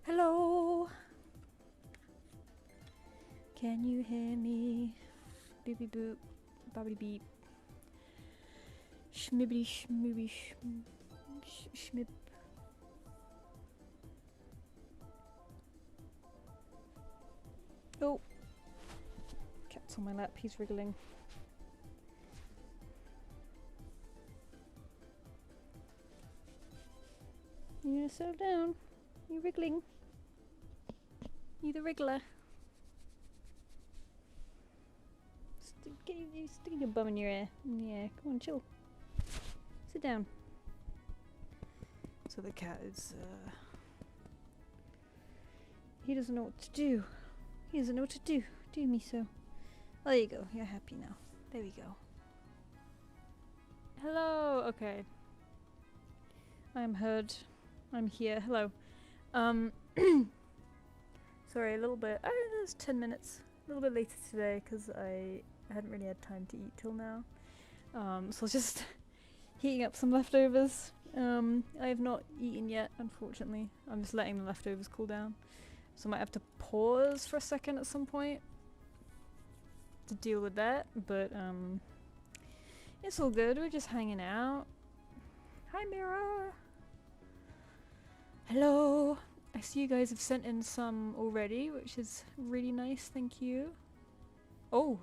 Hello. Can you hear me? Boopy boop. Bobbity beep. Schmibbity schmibby schmib. Oh. Cat's on my lap, he's wriggling. You gonna settle down? You wriggling? You the wriggler? Stick your bum in your ear. Yeah, come on, chill. Sit down. So the cat is, he doesn't know what to do. He doesn't know what to do. Do me so. Oh, there you go. You're happy now. There we go. Hello. Okay. I am heard. I'm here. Hello. Sorry, a little bit. I don't know, it's 10 minutes. A little bit later today because I hadn't really had time to eat till now. So I was just heating up some leftovers. I have not eaten yet, unfortunately. I'm just letting the leftovers cool down. So I might have to pause for a second at some point to deal with that, but it's all good. We're just hanging out. Hi, Mira. Hello. I see you guys have sent in some already, which is really nice. Thank you. Oh.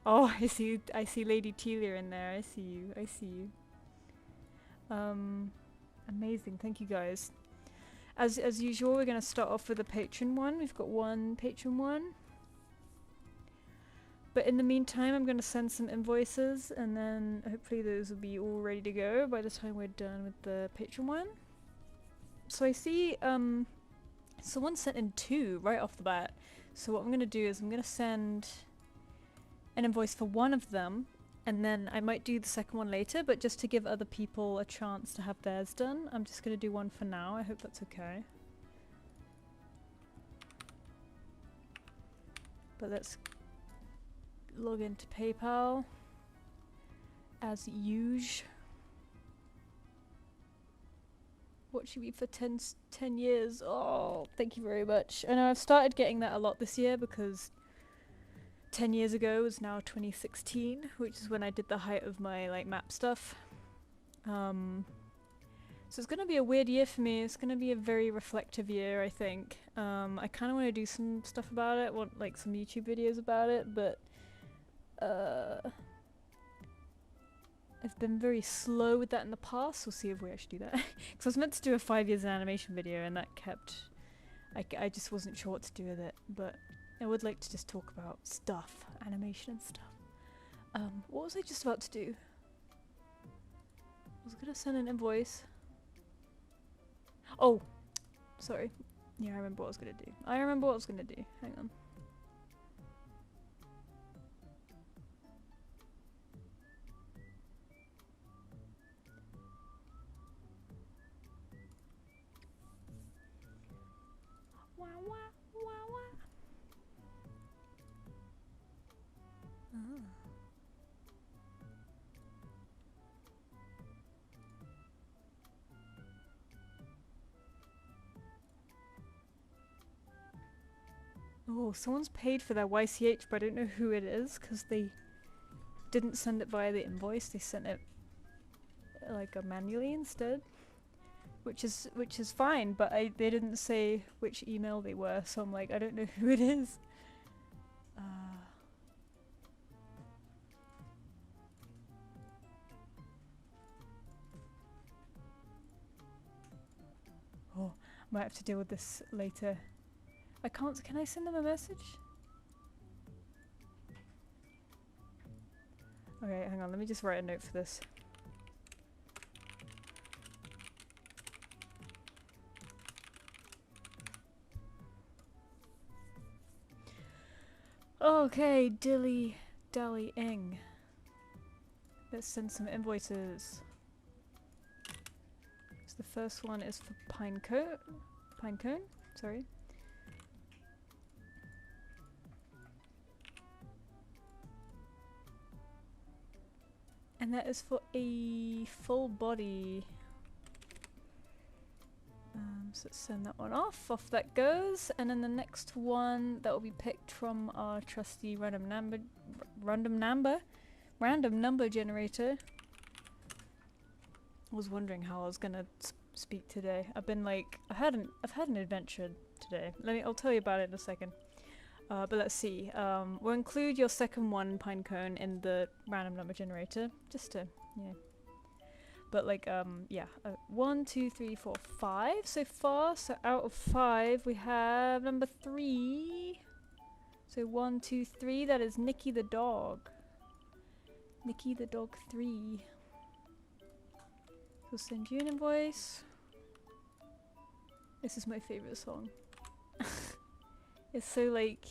Oh, I see Lady Telia in there. I see you. I see you. Amazing. Thank you guys. As usual, we're gonna start off with a patron one. We've got one patron one. But in the meantime, I'm gonna send some invoices, and then hopefully those will be all ready to go by the time we're done with the patron one. So I see someone sent in 2 right off the bat. So what I'm gonna do is I'm gonna send an invoice for one of them, and then I might do the second one later, but just to give other people a chance to have theirs done, I'm just gonna do one for now. I hope that's okay. But let's log into PayPal as usual. Watching me for 10 years. Oh, thank you very much. I know I've started getting that a lot this year because 10 years ago was now 2016, which is when I did the height of my like map stuff. So it's gonna be a weird year for me. It's gonna be a very reflective year, I think. I kind of want to do some stuff about it, want like some YouTube videos about it, but I've been very slow with that in the past. We'll see if we actually do that. Because I was meant to do a 5 years in animation video, and that kept... I just wasn't sure what to do with it, but I would like to just talk about stuff, animation and stuff. What was I just about to do? I was gonna send an invoice. Oh! Sorry. Yeah, I remember what I was gonna do. I remember what I was gonna do. Hang on. Wah, wah, wah, wah. Ah. Oh, someone's paid for their YCH, but I don't know who it is because they didn't send it via the invoice. They sent it like manually instead, which is fine. But they didn't say which email they were, so I'm like, I don't know who it is. Oh, I might have to deal with this later. I can't. Can I send them a message? Okay, hang on. Let me just write a note for this. Okay, dilly dally ing. Let's send some invoices. So the first one is for Pinecone. Sorry. And that is for a full body So let's send that one off. Off that goes. And then the next one that will be picked from our trusty random number generator. I was wondering how I was gonna speak today. I've been like, I've had an adventure today. I'll tell you about it in a second. But let's see. We'll include your second one, Pinecone, in the random number generator, just to, yeah. But like, yeah. 1, 2, 3, 4, 5 so far. So out of 5, we have number 3. So 1, 2, 3. That is Nikki the dog. Nikki the dog 3. We'll send you an invoice. This is my favorite song. It's so like.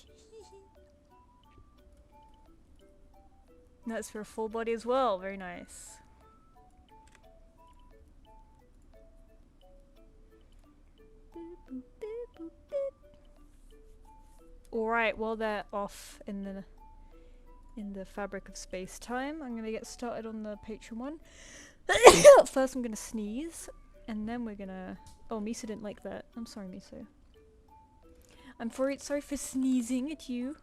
That's for a full body as well. Very nice. Alright, while they're off in the fabric of space-time, I'm gonna get started on the Patreon one. First I'm gonna sneeze, and then we're gonna... Oh, Misa didn't like that. I'm sorry, Misa. I'm sorry for sneezing at you.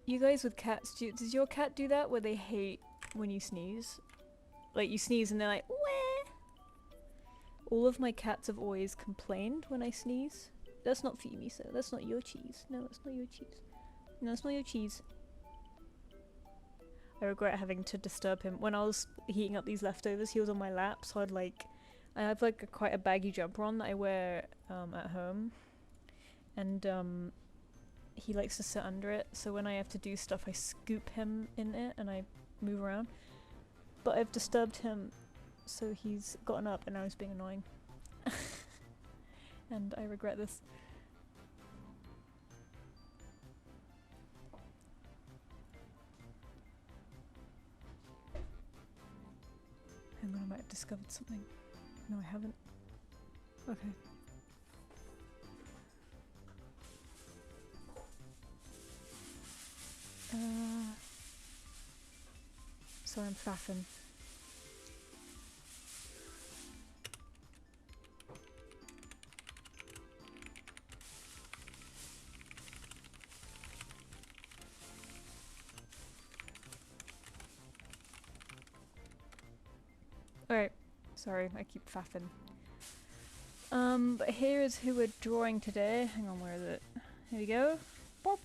You guys with cats, does your cat do that where they hate when you sneeze? Like you sneeze and they're like, wah! All of my cats have always complained when I sneeze. That's not for you, Misa. That's not your cheese. No, that's not your cheese. No, that's not your cheese. I regret having to disturb him. When I was heating up these leftovers, he was on my lap, so I have like quite a baggy jumper on that I wear at home. And he likes to sit under it, so when I have to do stuff I scoop him in it and I move around. But I've disturbed him, so he's gotten up and now he's being annoying. And I regret this. Hang on, I might have discovered something. No, I haven't. Okay. Sorry, I'm faffing. Alright, sorry, I keep faffing. But here is who we're drawing today. Hang on, where is it? Here we go. Pop!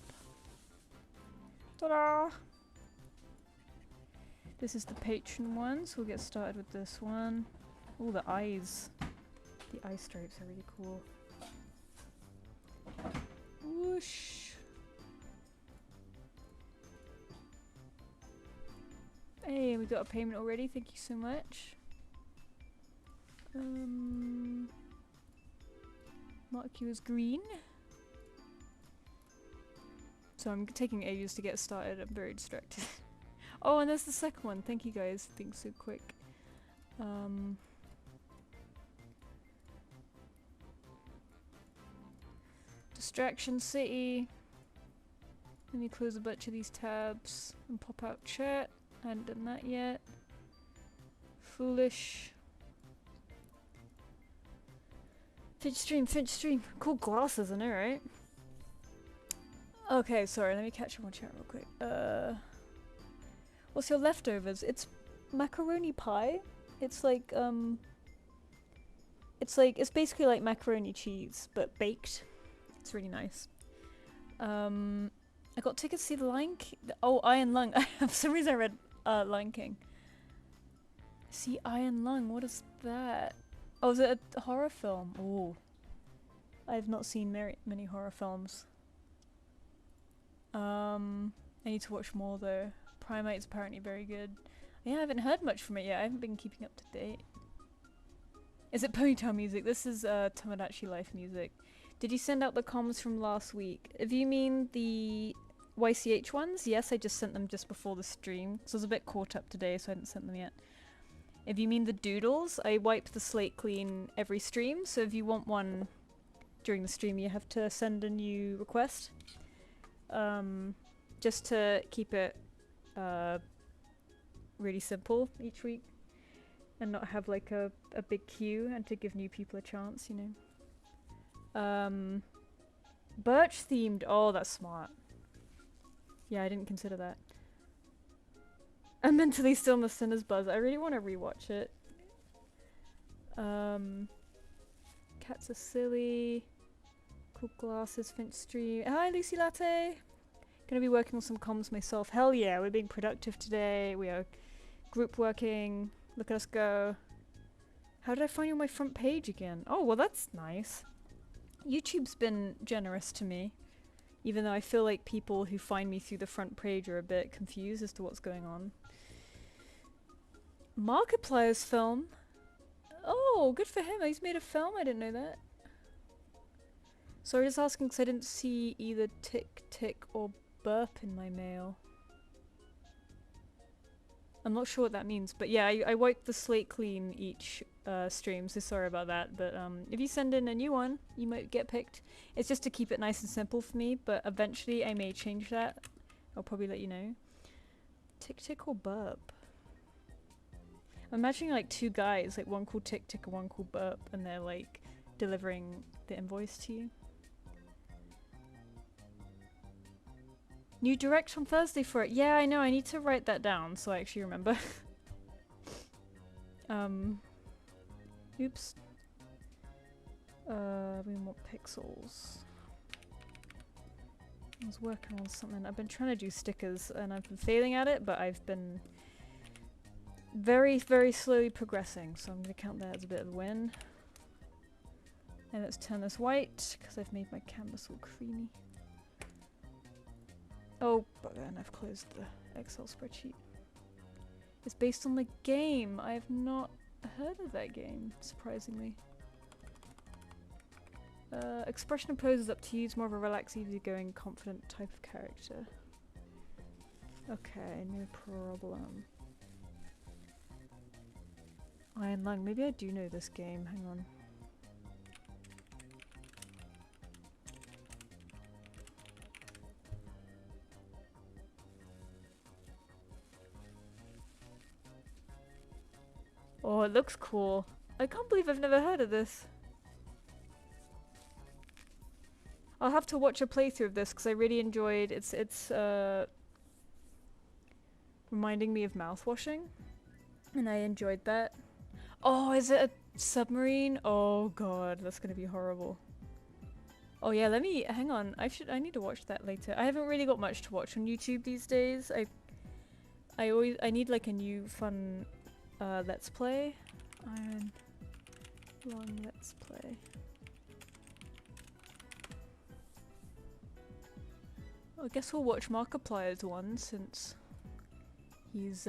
Ta-da! This is the patron one, so we'll get started with this one. Oh, the eyes. The eye stripes are really cool. Whoosh! Hey, we got a payment already, thank you so much. Mark you as green. So I'm taking ages to get started, I'm very distracted. Oh, and there's the second one, thank you guys, think so quick. Distraction City. Let me close a bunch of these tabs and pop out chat. I hadn't done that yet. Foolish. Finchstream. Cool glasses, I know, right? Okay, sorry, let me catch up on chat real quick. What's your leftovers? It's macaroni pie. It's like, it's basically like macaroni cheese, but baked. It's really nice. I got tickets to see the Lion King. Oh, Iron Lung. For some reason I read Lion King. See Iron Lung, what is that? Oh, is it a horror film? Oh. I've not seen many horror films. I need to watch more though. Primate's apparently very good. Yeah, I haven't heard much from it yet. I haven't been keeping up to date. Is it Ponytail music? This is Tomodachi Life music. Did you send out the comms from last week? If you mean the YCH ones, yes, I just sent them just before the stream. So I was a bit caught up today, so I hadn't sent them yet. If you mean the doodles, I wipe the slate clean every stream, so if you want one during the stream, you have to send a new request. Just to keep it really simple each week. and not have like a big queue, and to give new people a chance, you know. Birch themed. Oh, that's smart. Yeah, I didn't consider that. I'm mentally still in the Sinner's Buzz. I really want to rewatch it. Cats are silly. Cool glasses, Finch stream. Hi, Lucy Latte. Gonna be working on some comms myself. Hell yeah, we're being productive today. We are group working. Look at us go. How did I find you on my front page again? Oh, well that's nice. YouTube's been generous to me. Even though I feel like people who find me through the front page are a bit confused as to what's going on. Markiplier's film. Oh, good for him. He's made a film. I didn't know that. Sorry, just asking because I didn't see either tick, tick, or burp in my mail. I'm not sure what that means, but yeah, I wipe the slate clean each stream, so sorry about that. But if you send in a new one, you might get picked. It's just to keep it nice and simple for me, but eventually I may change that. I'll probably let you know. Tick, tick, or burp? I'm imagining like two guys, like one called Tick Tick and one called Burp, and they're like delivering the invoice to you. New direct on Thursday for it. Yeah, I know. I need to write that down so I actually remember. Oops. We want pixels. I was working on something. I've been trying to do stickers and I've been failing at it, but I've been very, very slowly progressing, so I'm going to count that as a bit of a win. And let's turn this white, because I've made my canvas all creamy. Oh, and I've closed the Excel spreadsheet. It's based on the game. I have not heard of that game, surprisingly. Expression and pose is up to you. It's more of a relaxed, easygoing, confident type of character. Okay, no problem. Iron Lung. Maybe I do know this game. Hang on. Oh, it looks cool. I can't believe I've never heard of this. I'll have to watch a playthrough of this because I really enjoyed it's reminding me of mouthwashing, and I enjoyed that. Oh, is it a submarine? Oh god, that's gonna be horrible. Oh yeah, let me hang on. I need to watch that later. I haven't really got much to watch on YouTube these days. I need like a new fun let's play. Iron Lung let's play. I guess we'll watch Markiplier's one since he's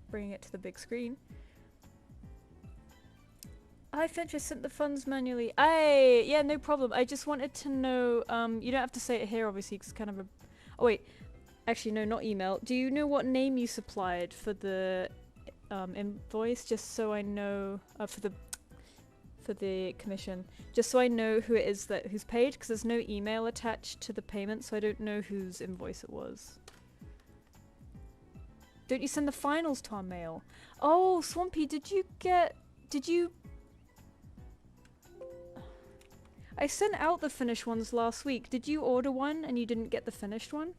bringing it to the big screen. Hi Finch, I sent the funds manually. Yeah, no problem. I just wanted to know, you don't have to say it here obviously because it's kind of a... Oh wait, actually no, not email. Do you know what name you supplied for the invoice, just so I know, for the commission, just so I know who it is who's paid, because there's no email attached to the payment, so I don't know whose invoice it was. Don't you send the finals to our mail? Oh, Swampy, did you... I sent out the finished ones last week. Did you order one and you didn't get the finished one?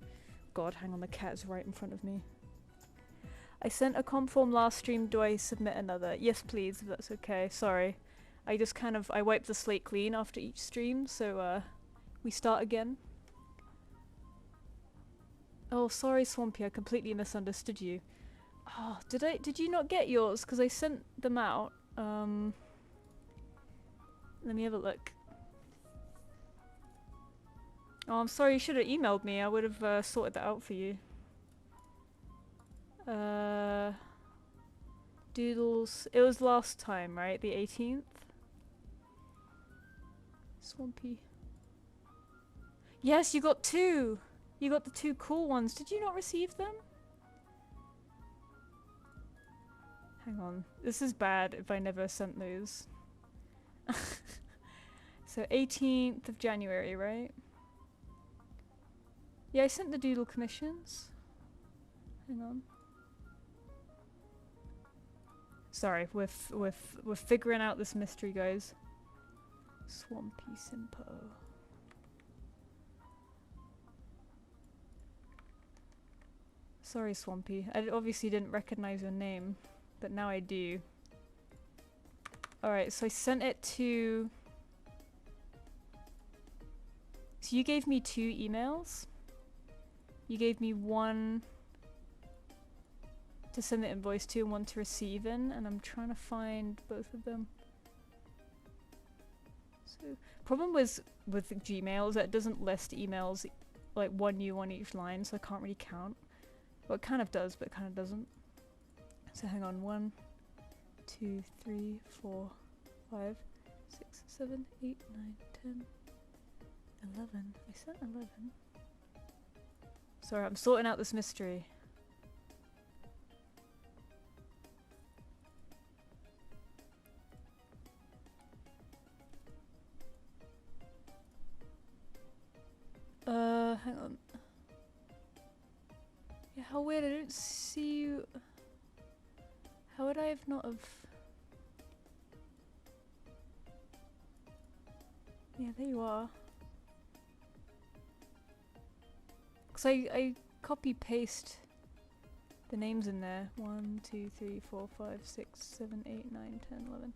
God, hang on, the cat's right in front of me. I sent a comp form last stream. Do I submit another? Yes, please, if that's okay. Sorry. I just I wipe the slate clean after each stream, so we start again. Oh, sorry Swampy, I completely misunderstood you. Oh, did you not get yours? Because I sent them out. Let me have a look. Oh, I'm sorry, you should have emailed me. I would have sorted that out for you. Doodles. It was last time, right? The 18th? Swampy. Yes, you got two! You got the two cool ones. Did you not receive them? Hang on. This is bad if I never sent those. So 18th of January, right? Yeah, I sent the doodle commissions. Hang on. Sorry, we're figuring out this mystery, guys. Swampy Simpo. Sorry, Swampy. I obviously didn't recognize your name, but now I do. Alright, so I sent it to... So you gave me 2 emails. You gave me one to send the invoice to and one to receive in, and I'm trying to find both of them. So, problem with Gmail is that it doesn't list emails like one new on each line, so I can't really count. Well, it kind of does, but it kind of doesn't. So hang on, 1, 2, 3, 4, 5, 6, 7, 8, 9, 10, 11. I sent 11. Sorry, I'm sorting out this mystery. Hang on. Yeah, how weird, I don't see you. How would I have not have... Yeah, there you are. Cause I copy paste the names in there. 1, 2, 3, 4, 5, 6, 7, 8, 9, 10, 11.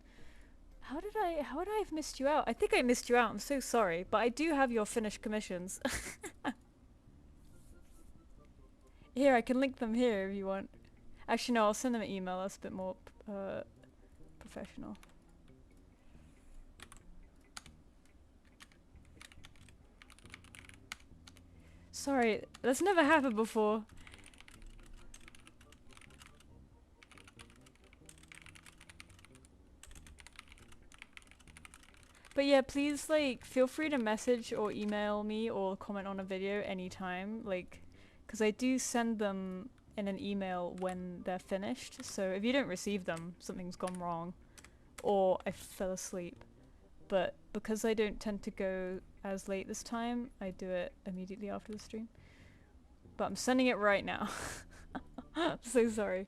How would I have missed you out? I think I missed you out, I'm so sorry, but I do have your finished commissions. Here, I can link them here if you want. Actually no, I'll send them an email, that's a bit more professional. Sorry, that's never happened before. But yeah, please like feel free to message or email me or comment on a video anytime, like, cause I do send them in an email when they're finished. So if you don't receive them, something's gone wrong, or I fell asleep. But because I don't tend to go as late this time, I do it immediately after the stream. But I'm sending it right now. I'm so sorry.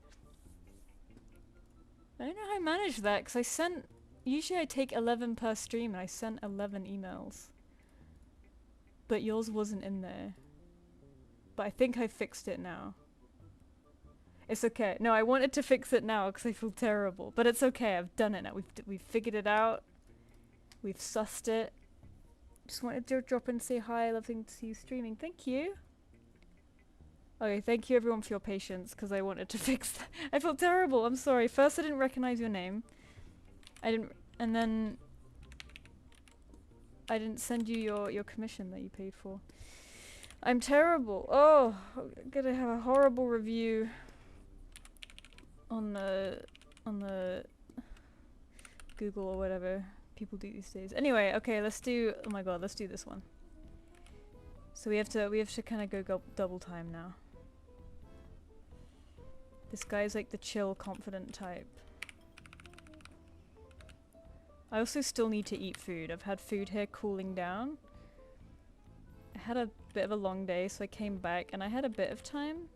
I don't know how I managed that, because I sent... Usually I take 11 per stream, and I sent 11 emails. But yours wasn't in there. But I think I fixed it now. It's okay. No, I wanted to fix it now, because I feel terrible. But it's okay, I've done it now. We've figured it out. We've sussed it. Just wanted to drop in and say hi, loving to see you streaming. Thank you. Okay, thank you everyone for your patience, because I wanted to fix that. I felt terrible, I'm sorry. First I didn't recognize your name. And then I didn't send you your commission that you paid for. I'm terrible. Oh, I'm gonna have a horrible review on the Google or whatever people do these days. Anyway, okay, let's do, oh my god, let's do this one. So we have to kind of go double time now. This guy's like the chill, confident type. I also still need to eat food. I've had food here cooling down. I had a bit of a long day, so I came back and I had a bit of time.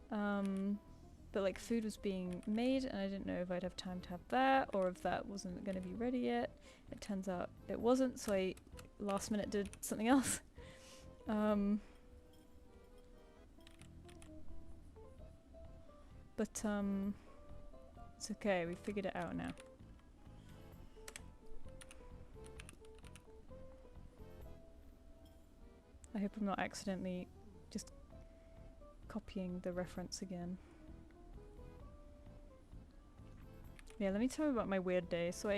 But like food was being made and I didn't know if I'd have time to have that or if that wasn't going to be ready yet. It turns out it wasn't, so I last minute did something else. But it's okay, we figured it out now. I hope I'm not accidentally just copying the reference again. Yeah, let me tell you about my weird day. So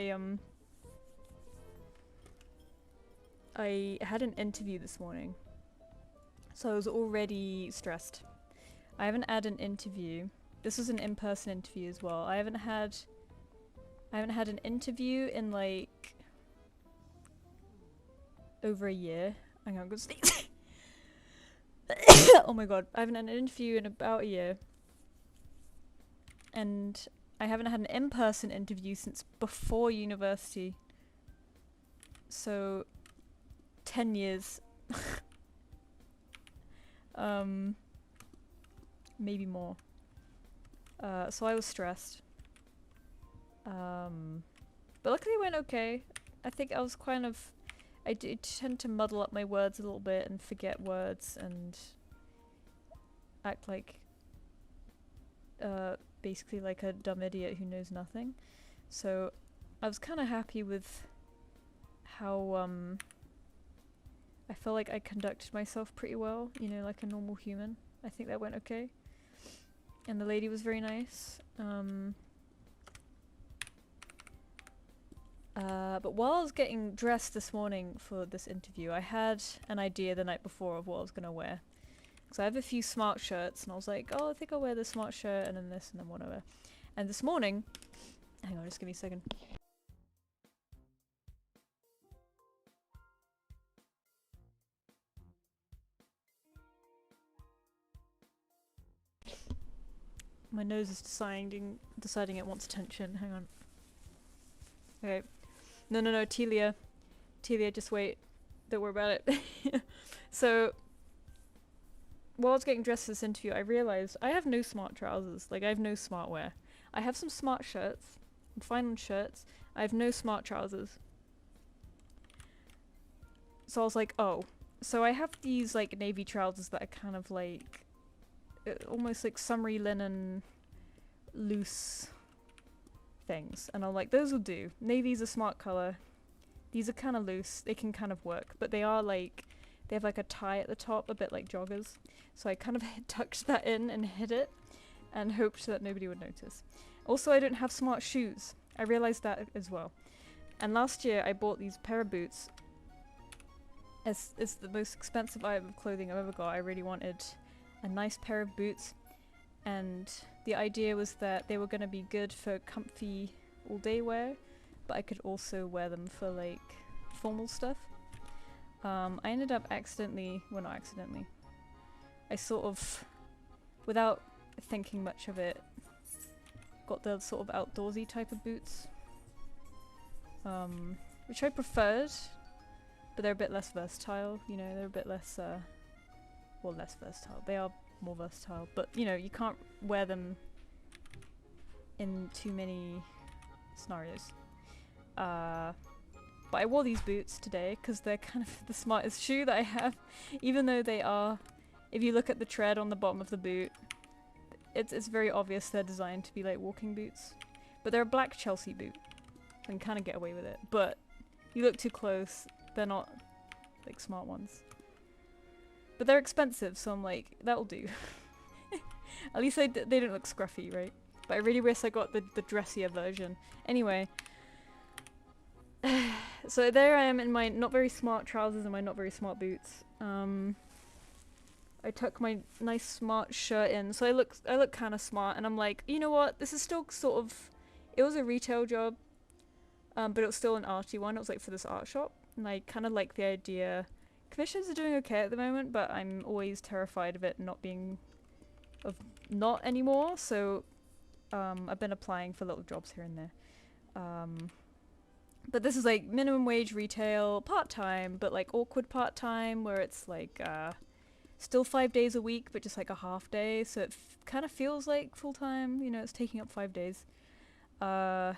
I had an interview this morning. So I was already stressed. I haven't had an interview. This was an in-person interview as well. I haven't had an interview in like over a year. Hang on, I'm gonna sneeze. Oh my god, I haven't had an interview in about a year. And I haven't had an in-person interview since before university. So 10 years. Maybe more. So I was stressed. But luckily it went okay. I think I was kind of... I tend to muddle up my words a little bit and forget words and act like basically like a dumb idiot who knows nothing. So I was kind of happy with how I felt like I conducted myself pretty well, you know, like a normal human. I think that went okay. And the lady was very nice. But while I was getting dressed this morning for this interview, I had an idea the night before of what I was going to wear. So I have a few smart shirts, and I was like, oh, I think I'll wear this smart shirt, and then this, and then whatever. And this morning... Hang on, just give me a second. My nose is deciding it wants attention. Hang on. Okay. No, Telia. Telia, just wait. Don't worry about it. So, while I was getting dressed for this interview, I realized I have no smart trousers. Like, I have no smart wear. I have some smart shirts. I'm fine on shirts. I have no smart trousers. So I was like, oh. So I have these, like, navy trousers that are kind of like... almost like summery linen loose things, and I'm like, those will do. Navy's a smart color. These are kind of loose. They can kind of work, but they are like, they have like a tie at the top, a bit like joggers. So I kind of tucked that in and hid it and hoped that nobody would notice. Also, I don't have smart shoes. I realized that as well. And last year I bought these pair of boots. It's the most expensive item of clothing I've ever got. I really wanted a nice pair of boots, and the idea was that they were going to be good for comfy all-day wear, but I could also wear them for like formal stuff. I ended up accidentally, well, not accidentally, I sort of, without thinking much of it, got the sort of outdoorsy type of boots, which I preferred, but they're a bit less versatile, you know, they're a bit less well, less versatile. They are more versatile, but you know, you can't wear them in too many scenarios. But I wore these boots today because they're kind of the smartest shoe that I have, even though they are, if you look at the tread on the bottom of the boot, it's very obvious they're designed to be like walking boots. But they're a black Chelsea boot, so I can kind of get away with it. But you look too close, they're not like smart ones. But they're expensive, so I'm like, that'll do. At least they don't look scruffy, right? But I really wish I got the dressier version. Anyway. So there I am in my not very smart trousers and my not very smart boots. I tuck my nice smart shirt in, so I look kind of smart, and I'm like, you know what? This is still sort of... It was a retail job, but it was still an arty one. It was like for this art shop, and I kind of like the idea... Commissions are doing okay at the moment, but I'm always terrified of it not being... not anymore, so I've been applying for little jobs here and there. But this is like minimum wage retail, part-time, but like awkward part-time, where it's like still 5 days a week, but just like a half day, so it kind of feels like full-time, you know, it's taking up 5 days. But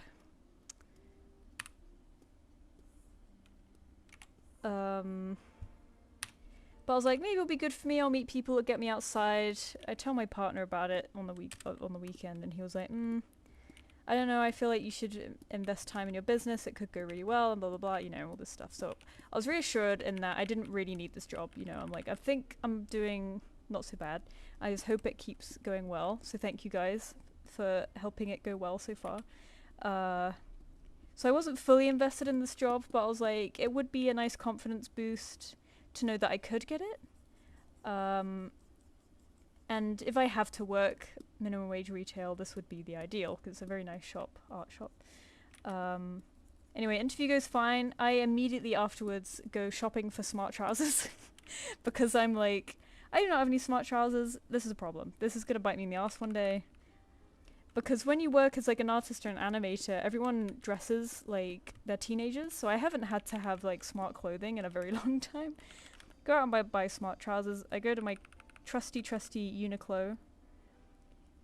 I was like, maybe it'll be good for me. I'll meet people that get me outside. I tell my partner about it on the weekend, and he was like, I don't know. I feel like you should invest time in your business. It could go really well, and blah blah blah. You know, all this stuff. So I was reassured in that I didn't really need this job. You know, I'm like, I think I'm doing not so bad. I just hope it keeps going well. So thank you guys for helping it go well so far. So I wasn't fully invested in this job, but I was like, it would be a nice confidence boost to know that I could get it. And if I have to work minimum wage retail, this would be the ideal, because it's a very nice shop, art shop. Anyway, interview goes fine. I immediately afterwards go shopping for smart trousers because I'm like, I do not have any smart trousers. This is a problem. This is going to bite me in the ass one day. Because when you work as like an artist or an animator, everyone dresses like they're teenagers, so I haven't had to have like smart clothing in a very long time. Go out and buy smart trousers. I go to my trusty Uniqlo,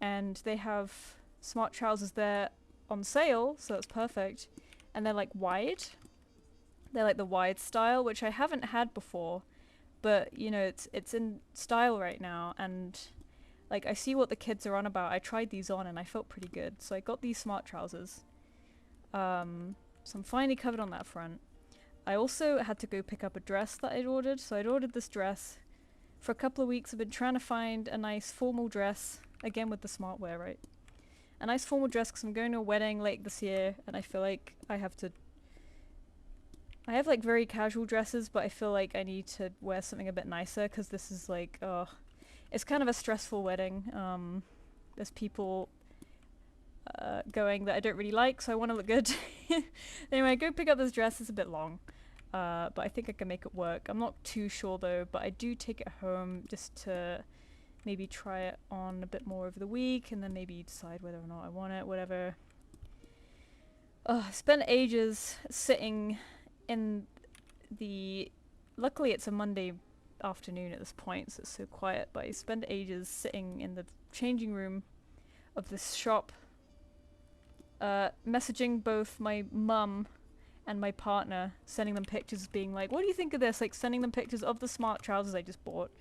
and they have smart trousers there on sale, so that's perfect. And they're like wide. They're like the wide style, which I haven't had before, but you know, it's in style right now, and like I see what the kids are on about. I tried these on and I felt pretty good, so I got these smart trousers. So I'm finally covered on that front. I also had to go pick up a dress that I'd ordered, so I'd ordered this dress. For a couple of weeks I've been trying to find a nice formal dress, again with the smart wear, right? A nice formal dress because I'm going to a wedding late this year, and I feel like I have like very casual dresses, but I feel like I need to wear something a bit nicer because this is like, it's kind of a stressful wedding. There's people going that I don't really like, so I want to look good. Anyway, I go pick up this dress. It's a bit long, but I think I can make it work. I'm not too sure though, but I do take it home just to maybe try it on a bit more over the week, and then maybe decide whether or not I want it, whatever. I spent ages sitting in the... Luckily it's a Monday afternoon at this point, so it's so quiet, but I spent ages sitting in the changing room of this shop, messaging both my mum and my partner, sending them pictures being like, what do you think of this? Like sending them pictures of the smart trousers I just bought,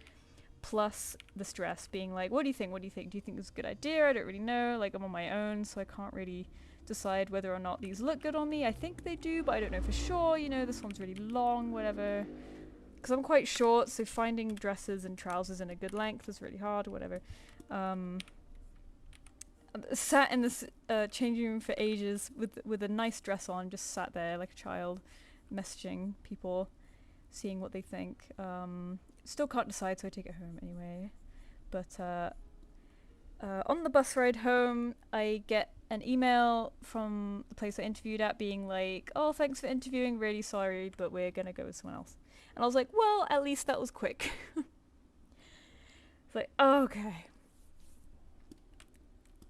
plus this dress, being like, what do you think? What do you think? Do you think this is a good idea? I don't really know. Like, I'm on my own, so I can't really decide whether or not these look good on me. I think they do, but I don't know for sure. You know, this one's really long, whatever. Because I'm quite short, so finding dresses and trousers in a good length is really hard, whatever. Sat in this changing room for ages with a nice dress on, just sat there like a child, messaging people, seeing what they think. Still can't decide, so I take it home anyway. But on the bus ride home, I get an email from the place I interviewed at being like, oh, thanks for interviewing, really sorry, but we're gonna go with someone else. And I was like, well, at least that was quick. It's like, oh, okay.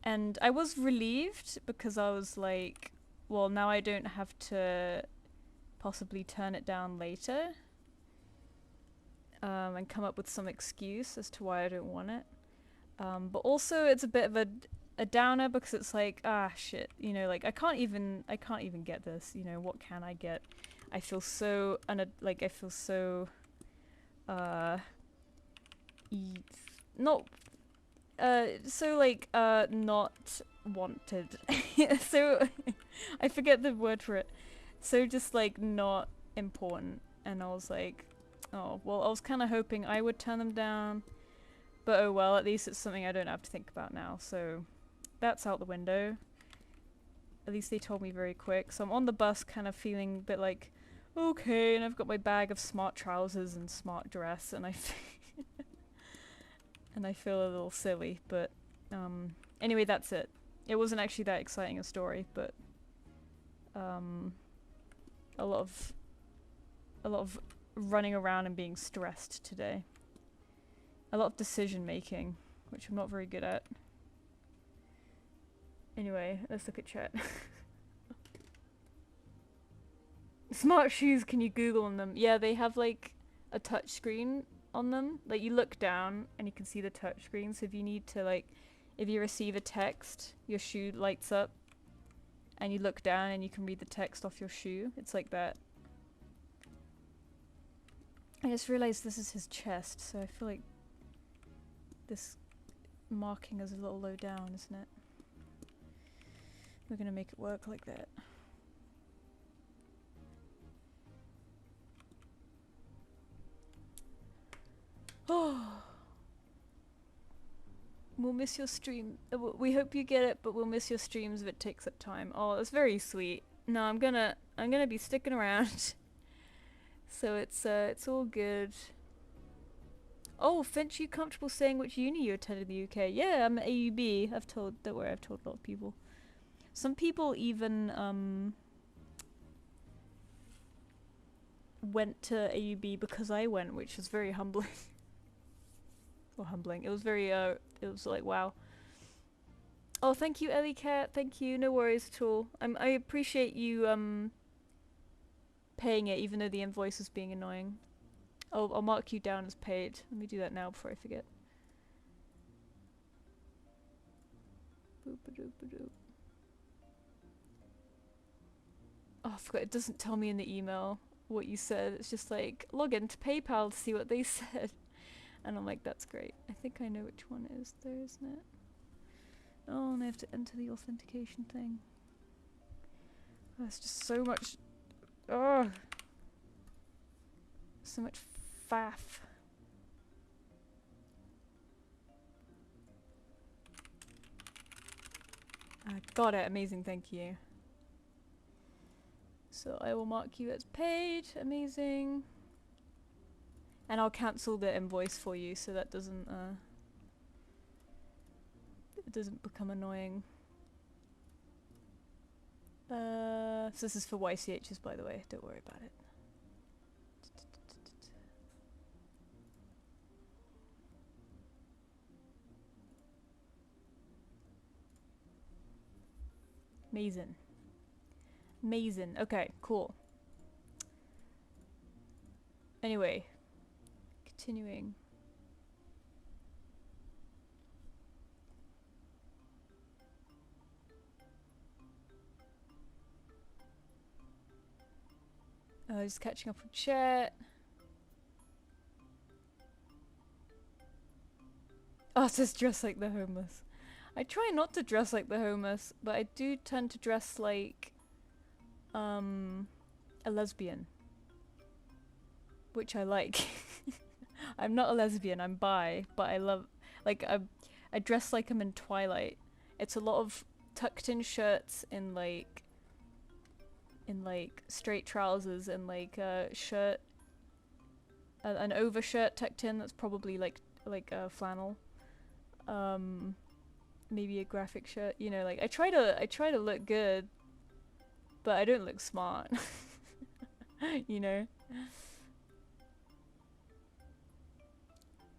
And I was relieved because I was like, well, now I don't have to possibly turn it down later. And come up with some excuse as to why I don't want it. But also it's a bit of a downer because it's like, ah, shit, you know, like I can't even get this, you know, what can I get? I feel so, not wanted. So I forget the word for it. So just like not important. And I was like, oh, well, I was kind of hoping I would turn them down, but oh well, at least it's something I don't have to think about now, so that's out the window. At least they told me very quick, so I'm on the bus kind of feeling a bit like, okay, and I've got my bag of smart trousers and smart dress, and and I feel a little silly, but anyway, that's it. It wasn't actually that exciting a story, but a lot of running around and being stressed today. A lot of decision making, which I'm not very good at. Anyway, let's look at chat. Smart shoes, can you Google on them? Yeah, they have like a touch screen on them. Like you look down and you can see the touch screen, so if you need to like, if you receive a text, your shoe lights up and you look down and you can read the text off your shoe. It's like that. I just realized this is his chest, so I feel like this marking is a little low down, isn't it? We're gonna make it work like that. Oh, we'll miss your stream. We hope you get it, but we'll miss your streams if it takes up time. Oh, that's very sweet. No, I'm gonna be sticking around. So it's all good. Oh, Finch, you comfortable saying which uni you attended in the UK? Yeah, I'm at AUB. Don't worry, I've told a lot of people. Some people even went to AUB because I went, which was very humbling. Or humbling. It was very it was like, wow. Oh, thank you, Ellie Cat. Thank you. No worries at all. I appreciate you paying it, even though the invoice is being annoying. I'll mark you down as paid. Let me do that now before I forget. Boop-a-doop-a-doop. Oh, I forgot, it doesn't tell me in the email what you said. It's just like, log into PayPal to see what they said. And I'm like, that's great. I think I know which one it is though, isn't it? Oh, and I have to enter the authentication thing. Oh, it's just so much... Oh! So much faff. Got it, amazing, thank you. So I will mark you as paid, amazing. And I'll cancel the invoice for you so that doesn't it doesn't become annoying. So this is for YCHs, by the way, don't worry about it. Amazing. Amazing. Okay, cool. Anyway, continuing. Just catching up with chat. Oh, it says dress like the homeless. I try not to dress like the homeless, but I do tend to dress like a lesbian, which I like. I'm not a lesbian, I'm bi, but I love, like, I dress like I'm in Twilight. It's a lot of tucked in shirts in like straight trousers and like a shirt, an overshirt tucked in that's probably like a flannel, maybe a graphic shirt, you know, like I try to look good, but I don't look smart. You know.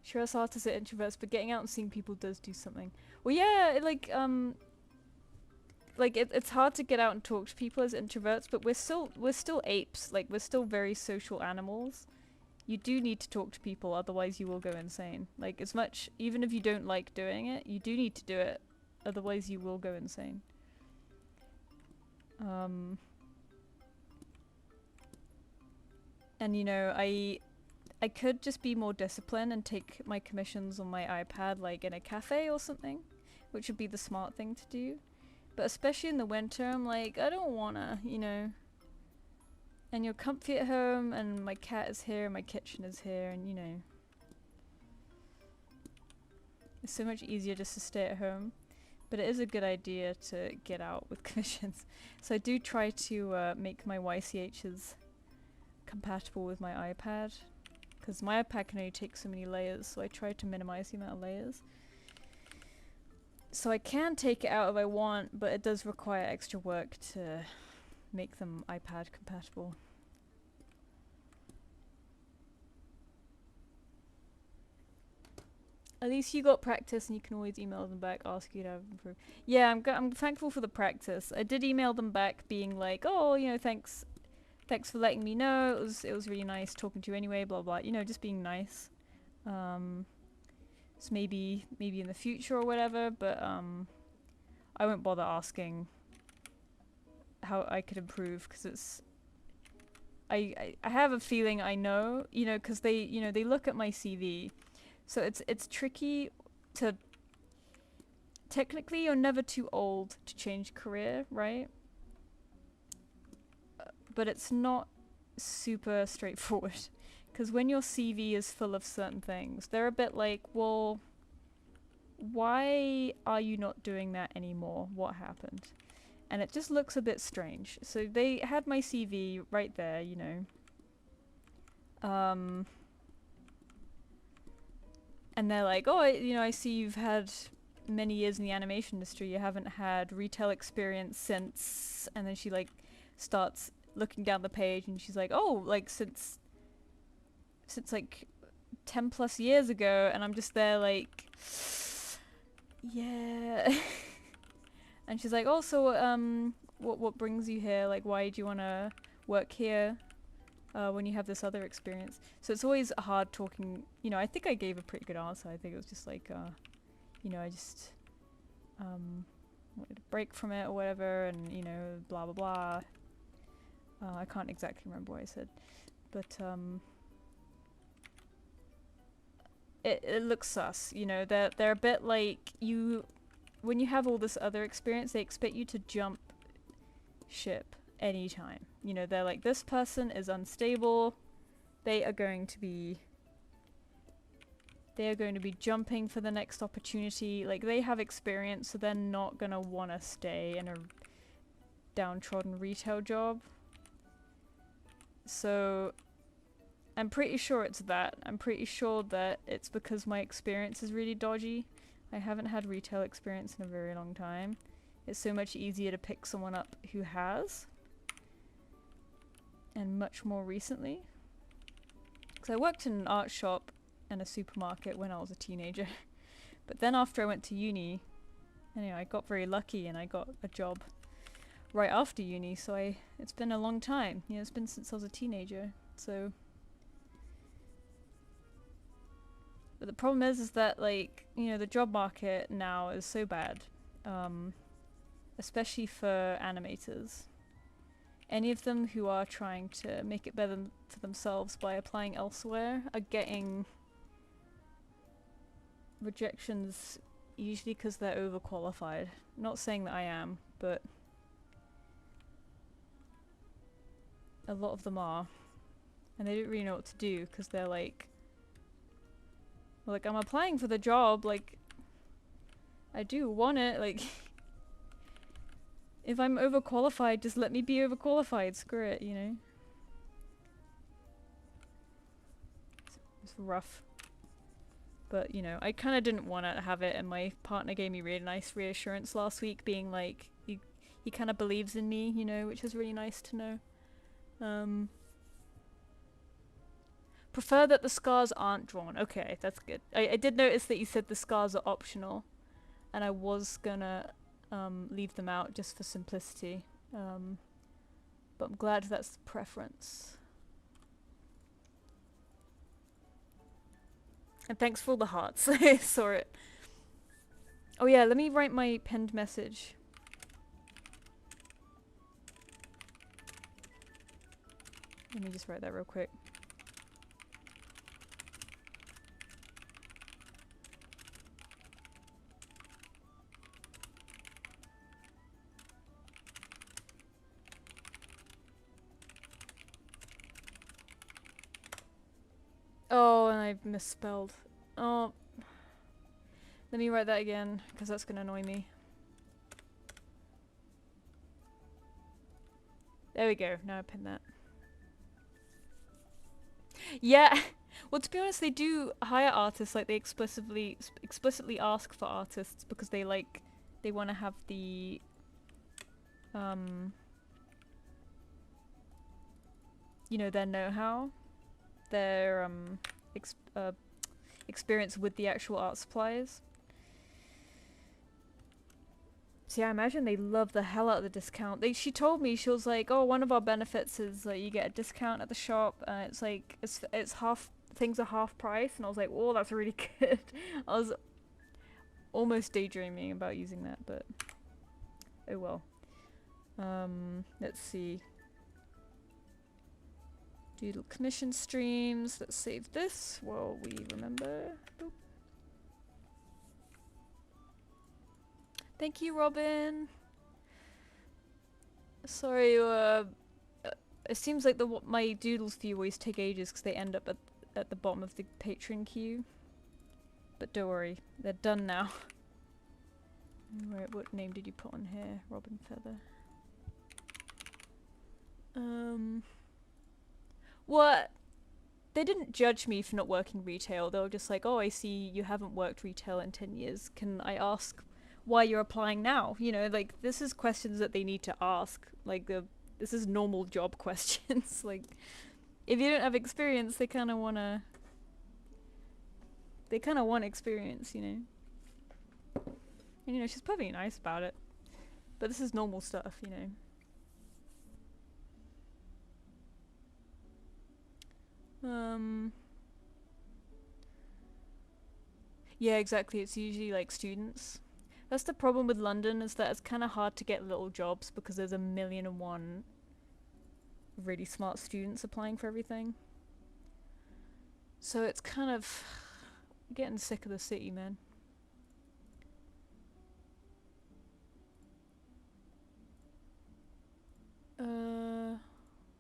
Sure, us artists are introverts, but getting out and seeing people does do something. Well, yeah, it's hard to get out and talk to people as introverts, but we're still apes. Like, we're still very social animals. You do need to talk to people, otherwise you will go insane. Like, as much, even if you don't like doing it, you do need to do it, otherwise you will go insane. And you know, I could just be more disciplined and take my commissions on my iPad, like in a cafe or something, which would be the smart thing to do. But especially in the winter, I'm like, I don't wanna, you know. And you're comfy at home, and my cat is here, my kitchen is here, and you know. It's so much easier just to stay at home. But it is a good idea to get out with commissions. So I do try to make my YCHs compatible with my iPad. Because my iPad can only take so many layers, so I try to minimize the amount of layers. So I can take it out if I want, but it does require extra work to make them iPad compatible. At least you got practice and you can always email them back, ask you to have improved. Yeah, I'm thankful for the practice. I did email them back being like, oh, you know, thanks for letting me know. It was really nice talking to you anyway, blah blah. You know, just being nice. So maybe in the future or whatever, but I won't bother asking how I could improve, because it's I have a feeling I know, you know, because they look at my CV, so it's tricky to. Technically, you're never too old to change career, right? But it's not super straightforward, because when your CV is full of certain things, they're a bit like, well, why are you not doing that anymore? What happened? And it just looks a bit strange. So they had my CV right there, you know. And they're like, oh, you know, I see you've had many years in the animation industry. You haven't had retail experience since. And then she like starts looking down the page, and she's like, oh, like since like 10 plus years ago. And I'm just there like, yeah. And she's like, oh, so what brings you here? Like, why do you want to work here when you have this other experience? So it's always hard talking. You know, I think I gave a pretty good answer. I think it was just like, you know, I just wanted a break from it or whatever, and you know, blah blah blah. I can't exactly remember what I said, but it looks sus. You know, they're a bit like you. When you have all this other experience, they expect you to jump ship anytime. You know, they're like, this person is unstable. They are going to be jumping for the next opportunity. Like, they have experience, so they're not gonna want to stay in a downtrodden retail job. So I'm pretty sure it's that. I'm pretty sure that it's because my experience is really dodgy. I haven't had retail experience in a very long time. It's so much easier to pick someone up who has. And much more recently. Because I worked in an art shop and a supermarket when I was a teenager. But then after I went to uni, anyway, I got very lucky and I got a job right after uni, so it's been a long time. You know, it's been since I was a teenager, so. But the problem is that, like, you know, the job market now is so bad, especially for animators. Any of them who are trying to make it better for themselves by applying elsewhere are getting rejections, usually because they're overqualified. Not saying that I am, but a lot of them are. And they don't really know what to do, because they're like, I'm applying for the job, like, I do want it, like, if I'm overqualified, just let me be overqualified, screw it, you know? It's rough. But, you know, I kind of didn't want to have it, and my partner gave me really nice reassurance last week, being like, he kind of believes in me, you know, which is really nice to know. Prefer that the scars aren't drawn. Okay, that's good. I did notice that you said the scars are optional, and I was gonna leave them out just for simplicity. But I'm glad that's the preference. And thanks for all the hearts. I saw it. Oh yeah, let me write my pinned message. Let me just write that real quick. Oh, and I misspelled. Oh. Let me write that again, because that's gonna annoy me. There we go, now I pin that. Yeah, well, to be honest, they do hire artists, like, they explicitly ask for artists, because they want to have the, you know, their know-how, their, experience with the actual art supplies. So yeah, I imagine they love the hell out of the discount. She told me, she was like, oh, one of our benefits is like you get a discount at the shop, and it's like it's half, things are half price, and I was like, oh, that's really good. I was almost daydreaming about using that, but oh well. Let's see. Doodle commission streams. Let's save this while we remember. Boop. Thank you, Robin. Sorry, it seems like my doodles for you always take ages because they end up at the bottom of the patron queue. But don't worry, they're done now. Right, what name did you put on here? Robin Feather. What? They didn't judge me for not working retail. They were just like, oh, I see you haven't worked retail in 10 years. Can I ask why you're applying now? You know, like, this is questions that they need to ask. Like, this is normal job questions. Like, if you don't have experience, they kind of want experience, you know? And, you know, she's perfectly nice about it. But this is normal stuff, you know? Yeah, exactly. It's usually, like, students. That's the problem with London, is that it's kind of hard to get little jobs because there's 1,000,001 really smart students applying for everything. So it's kind of getting sick of the city, man.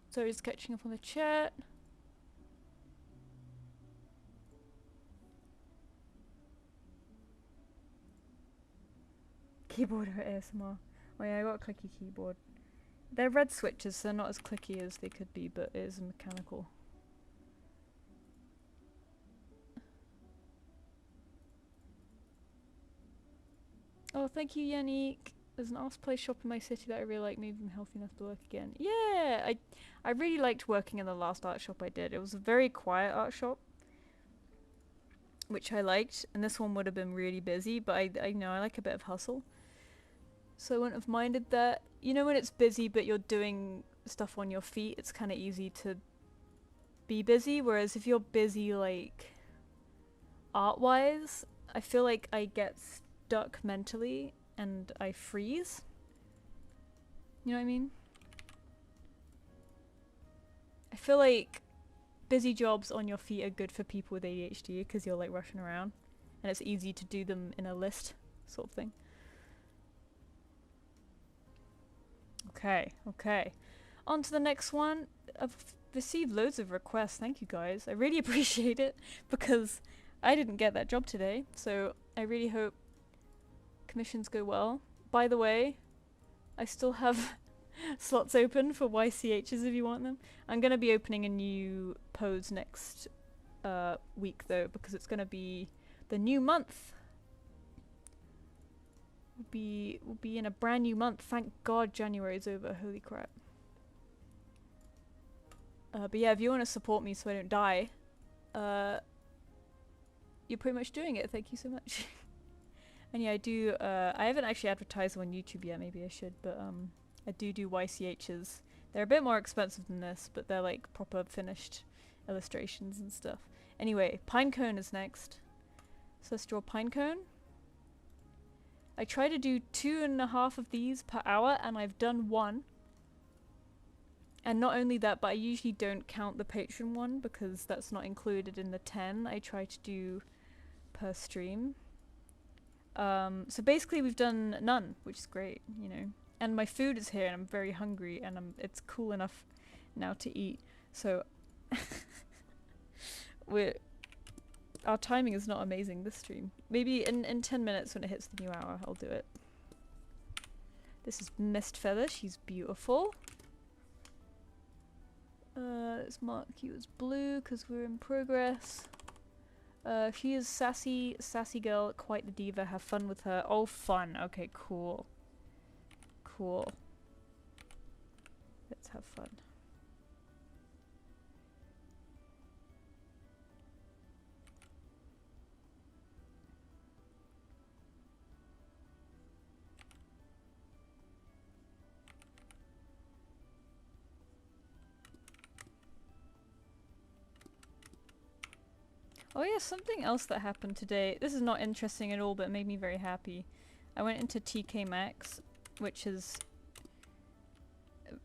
So just catching up on the chat. Keyboard or ASMR? Oh yeah, I got a clicky keyboard. They're red switches, so they're not as clicky as they could be, but it is mechanical. Oh, thank you, Yannick. There's an arse play shop in my city that I really like, maybe I'm healthy enough to work again. Yeah, I really liked working in the last art shop I did. It was a very quiet art shop, which I liked, and this one would have been really busy, but I know I like a bit of hustle. So I wouldn't have minded that. You know, when it's busy but you're doing stuff on your feet, it's kind of easy to be busy, whereas if you're busy, like, art-wise, I feel like I get stuck mentally and I freeze. You know what I mean? I feel like busy jobs on your feet are good for people with ADHD because you're like rushing around and it's easy to do them in a list sort of thing. Okay. On to the next one. I've received loads of requests. Thank you guys. I really appreciate it because I didn't get that job today, so I really hope commissions go well. By the way, I still have slots open for YCHs if you want them. I'm going to be opening a new pose next week though, because it's going to be the new month. We'll be in a brand new month. Thank God January's over. Holy crap. But yeah, if you want to support me so I don't die, you're pretty much doing it. Thank you so much. And yeah, I do, I haven't actually advertised on YouTube yet, maybe I should, but I do YCHs. They're a bit more expensive than this, but they're like proper finished illustrations and stuff. Anyway, Pinecone is next. So let's draw Pinecone. I try to do 2.5 of these per hour, and I've done 1. And not only that, but I usually don't count the patron one because that's not included in the 10 I try to do per stream. So basically we've done none, which is great, you know. And my food is here and I'm very hungry and it's cool enough now to eat. So our timing is not amazing this stream. Maybe in 10 minutes when it hits the new hour, I'll do it. This is Mist Feather, she's beautiful. Let's mark you as blue because we're in progress. She is sassy girl, quite the diva. Have fun with her. Oh, fun. Okay, cool. Cool. Let's have fun. Oh yeah, something else that happened today. This is not interesting at all, but it made me very happy. I went into TK Maxx, which is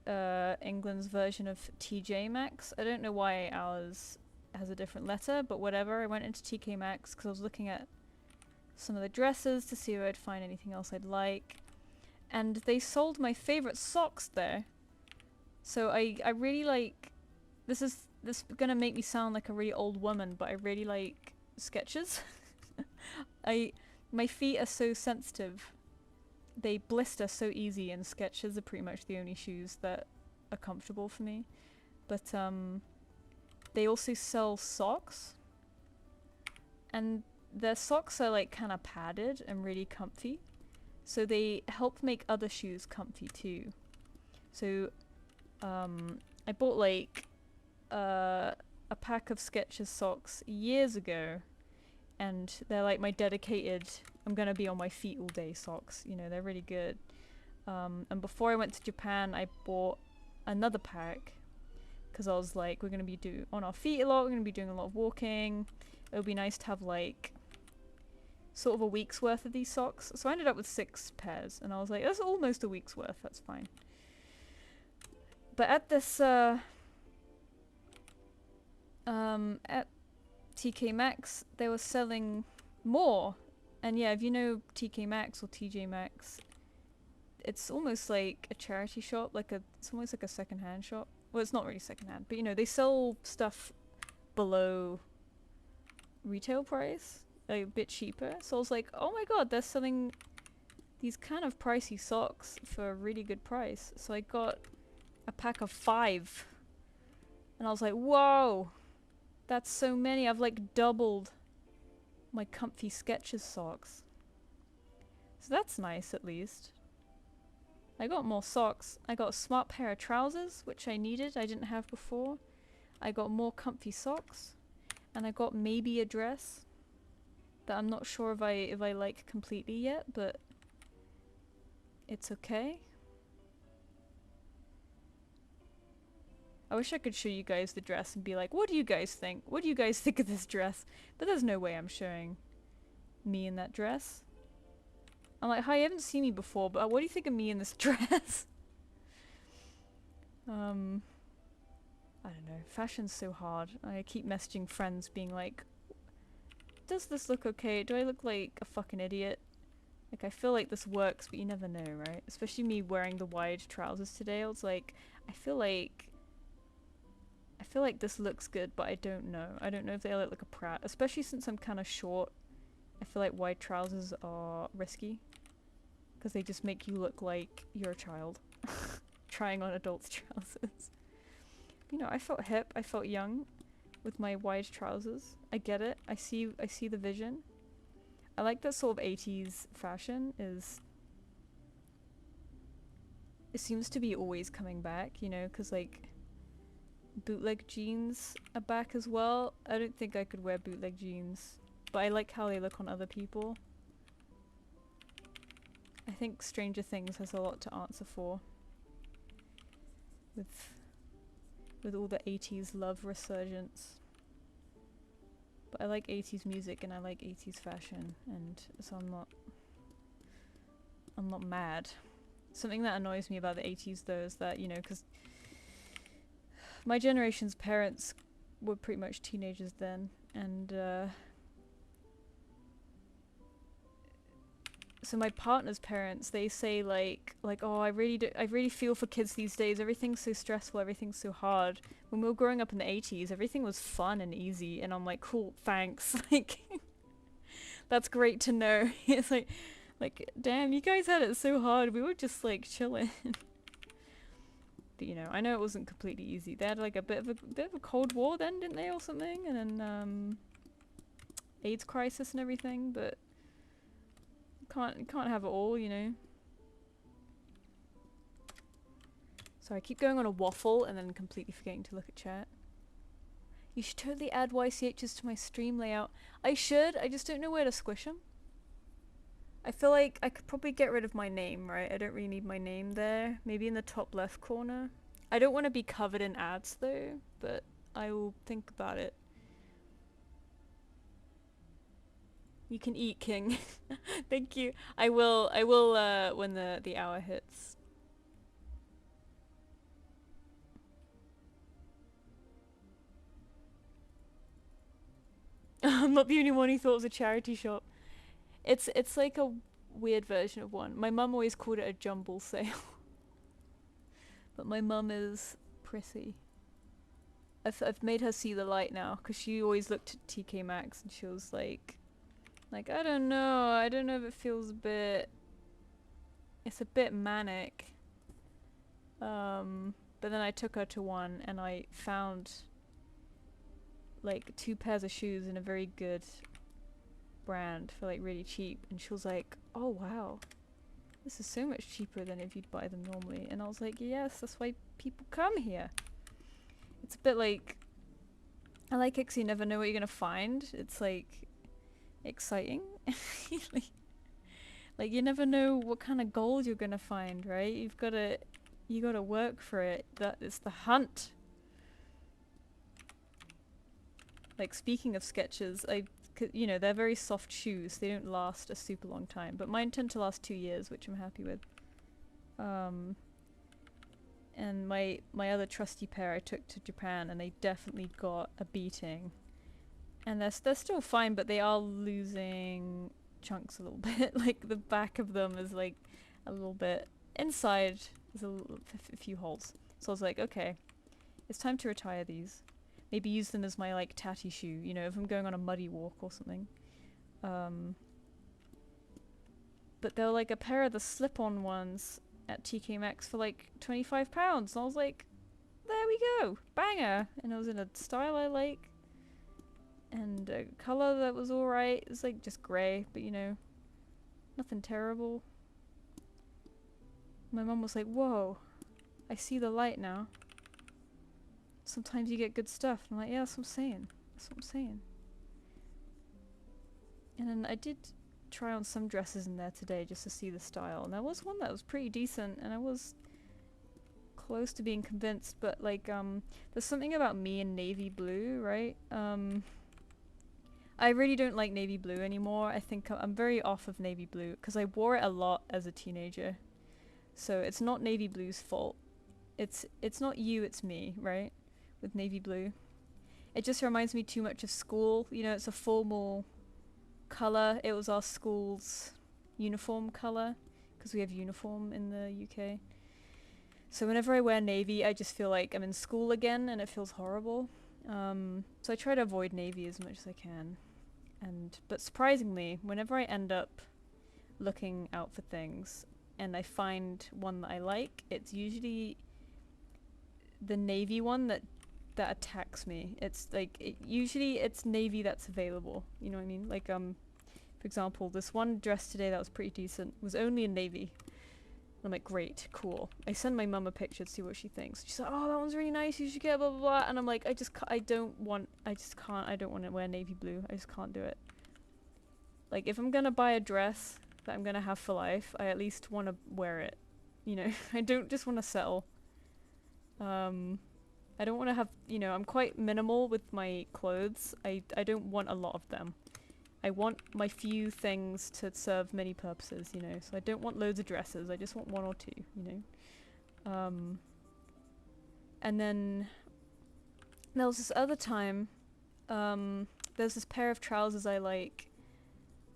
England's version of TJ Maxx. I don't know why ours has a different letter, but whatever. I went into TK Maxx because I was looking at some of the dresses to see if I'd find anything else I'd like. And they sold my favorite socks there. So I really like... This is gonna make me sound like a really old woman, but I really like Skechers. My feet are so sensitive. They blister so easy, and Skechers are pretty much the only shoes that are comfortable for me. But they also sell socks, and their socks are like kind of padded and really comfy. So they help make other shoes comfy too. So I bought like a pack of Skechers socks years ago, and they're like my dedicated I'm gonna be on my feet all day socks. You know, they're really good. And before I went to Japan, I bought another pack because I was like, we're gonna be on our feet a lot, we're gonna be doing a lot of walking. It would be nice to have like sort of a week's worth of these socks. So I ended up with 6 pairs, and I was like, that's almost a week's worth, that's fine. But at this, at TK Maxx, they were selling more. And yeah, if you know TK Maxx or TJ Maxx, it's almost like a charity shop, it's almost like a secondhand shop. Well, it's not really secondhand, but you know, they sell stuff below retail price, like a bit cheaper. So I was like, oh my god, they're selling these kind of pricey socks for a really good price. So I got a pack of 5. And I was like, whoa, that's so many. I've like doubled my comfy Skechers socks. So that's nice at least. I got more socks. I got a smart pair of trousers, which I needed. I didn't have before. I got more comfy socks. And I got maybe a dress that I'm not sure if I like completely yet, but it's okay. I wish I could show you guys the dress and be like, what do you guys think? What do you guys think of this dress? But there's no way I'm showing me in that dress. I'm like, hi, you haven't seen me before, but what do you think of me in this dress? I don't know. Fashion's so hard. I keep messaging friends being like, does this look okay? Do I look like a fucking idiot? Like, I feel like this works, but you never know, right? Especially me wearing the wide trousers today. I was like, I feel like this looks good, but I don't know. I don't know if they look like a prat. Especially since I'm kind of short. I feel like wide trousers are risky. Because they just make you look like you're a child. Trying on adults' trousers. You know, I felt hip. I felt young with my wide trousers. I get it. I see the vision. I like that sort of 80s fashion is... It seems to be always coming back, you know, because like... bootleg jeans are back as well. I don't think I could wear bootleg jeans, but I like how they look on other people. I think Stranger Things has a lot to answer for with all the 80s love resurgence. But I like 80s music and I like 80s fashion, and so I'm not mad. Something that annoys me about the 80s though is that, you know, because my generation's parents were pretty much teenagers then, and so my partner's parents, they say like oh, I really feel for kids these days. Everything's so stressful, everything's so hard. When we were growing up in the 80s, everything was fun and easy, and I'm like, cool, thanks. Like, that's great to know. It's like damn, you guys had it so hard. We were just like chilling. But you know, I know it wasn't completely easy. They had like a bit of a Cold War then, didn't they, or something? And then AIDS crisis and everything. But you can't have it all, you know. So I keep going on a waffle and then completely forgetting to look at chat. You should totally add YCHs to my stream layout. I should. I just don't know where to squish them. I feel like I could probably get rid of my name, right? I don't really need my name there. Maybe in the top left corner. I don't want to be covered in ads though, but I will think about it. You can eat, King. Thank you. I will when the hour hits. I'm not the only one who thought it was a charity shop. It's like a weird version of one. My mum always called it a jumble sale. But my mum is prissy. I've made her see the light now, because she always looked at TK Maxx and she was like, I don't know if it feels a bit... It's a bit manic. But then I took her to one and I found like 2 pairs of shoes in a very good brand for like really cheap, and she was like, oh wow, this is so much cheaper than if you'd buy them normally. And I was like, yes, that's why people come here. It's a bit like, I like it 'cause you never know what you're gonna find. It's like exciting. Like you never know what kind of gold you're gonna find, right? You gotta work for it. It's the hunt. Like, speaking of Skechers, I you know, they're very soft shoes. They don't last a super long time, but mine tend to last 2 years, which I'm happy with. And my other trusty pair I took to Japan, and they definitely got a beating. And they're still fine, but they are losing chunks a little bit. Like the back of them is like a little bit inside. There's a few holes. So I was like, okay, it's time to retire these. Maybe use them as my like tatty shoe. You know, if I'm going on a muddy walk or something. But they're like a pair of the slip-on ones at TK Maxx for like £25. And I was like, there we go, banger. And it was in a style I like. And a colour that was alright. It was like just grey, but you know, nothing terrible. My mum was like, whoa, I see the light now. Sometimes you get good stuff. I'm like, yeah, that's what I'm saying. That's what I'm saying. And then I did try on some dresses in there today just to see the style. And there was one that was pretty decent, and I was close to being convinced, but like, there's something about me and navy blue, right? I really don't like navy blue anymore. I think I'm very off of navy blue, because I wore it a lot as a teenager. So it's not navy blue's fault. It's not you, it's me, right? With navy blue. It just reminds me too much of school. You know, it's a formal colour. It was our school's uniform colour, because we have uniform in the UK. So whenever I wear navy, I just feel like I'm in school again, and it feels horrible. So I try to avoid navy as much as I can. But surprisingly, whenever I end up looking out for things and I find one that I like, it's usually the navy one that attacks me. It's like, usually it's navy that's available, you know what I mean? Like, for example, this one dress today that was pretty decent was only in navy. I'm like, great, cool. I send my mum a picture to see what she thinks. She's like, oh, that one's really nice, you should get blah blah blah. And I'm like, I don't want to wear navy blue. I just can't do it. Like, if I'm gonna buy a dress that I'm gonna have for life, I at least want to wear it. You know, I don't just want to settle. I don't want to have, you know, I'm quite minimal with my clothes. I don't want a lot of them. I want my few things to serve many purposes, you know, so I don't want loads of dresses. I just want one or two, you know. And then there was this other time, there's this pair of trousers I like,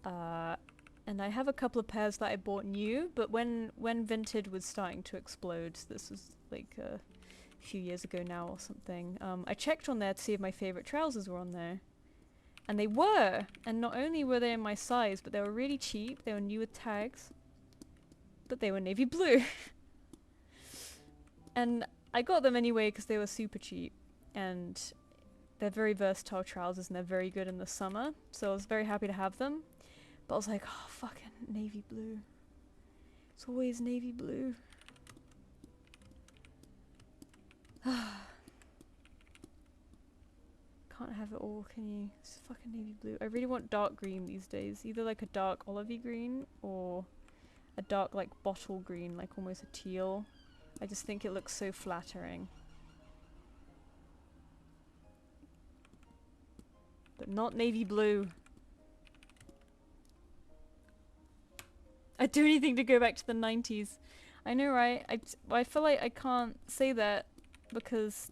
and I have a couple of pairs that I bought new, but when Vinted was starting to explode, this was like a few years ago now or something, I checked on there to see if my favorite trousers were on there. And they were! And not only were they in my size, but they were really cheap. They were new with tags. But they were navy blue. And I got them anyway because they were super cheap. And they're very versatile trousers and they're very good in the summer. So I was very happy to have them. But I was like, oh, fucking navy blue. It's always navy blue. Can't have it all, can you? It's fucking navy blue. I really want dark green these days. Either like a dark olivey green or a dark like bottle green, like almost a teal. I just think it looks so flattering. But not navy blue. I'd do anything to go back to the 90s. I know, right? I feel like I can't say that because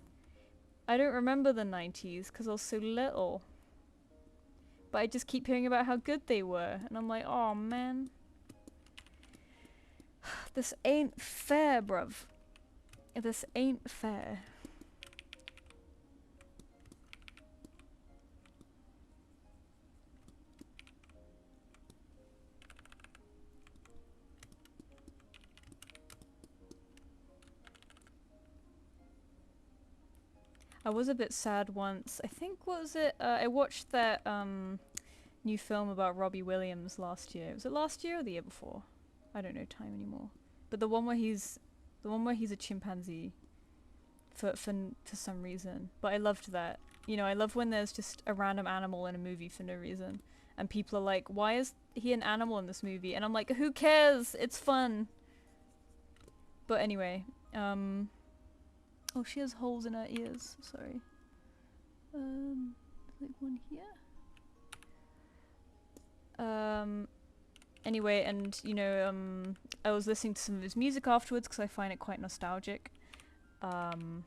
I don't remember the 90s because I was so little. But I just keep hearing about how good they were. And I'm like, oh man. This ain't fair, bruv. This ain't fair. I was a bit sad once. I think, what was it? I watched that new film about Robbie Williams last year. Was it last year or the year before? I don't know time anymore. But the one where he's a chimpanzee for some reason. But I loved that. You know, I love when there's just a random animal in a movie for no reason. And people are like, why is he an animal in this movie? And I'm like, who cares? It's fun. But anyway, oh, she has holes in her ears. Sorry. Like one here. Anyway, and you know, I was listening to some of his music afterwards because I find it quite nostalgic. And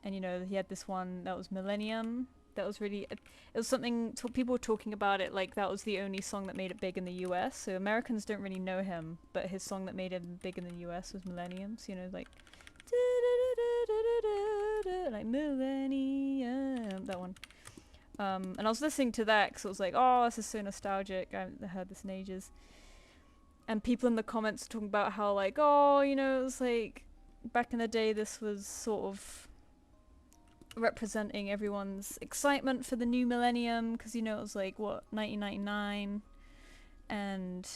you know, he had this one that was Millennium. That was really, it was something people were talking about it like that was the only song that made it big in the US. So Americans don't really know him, but his song that made him big in the US was Millennium. So, you know, like like Millennium, that one. And I was listening to that because it was like, oh, this is so nostalgic. I haven't heard this in ages. And people in the comments talking about how like, oh, you know, it was like back in the day this was sort of representing everyone's excitement for the new millennium because, you know, it was like, what, 1999? And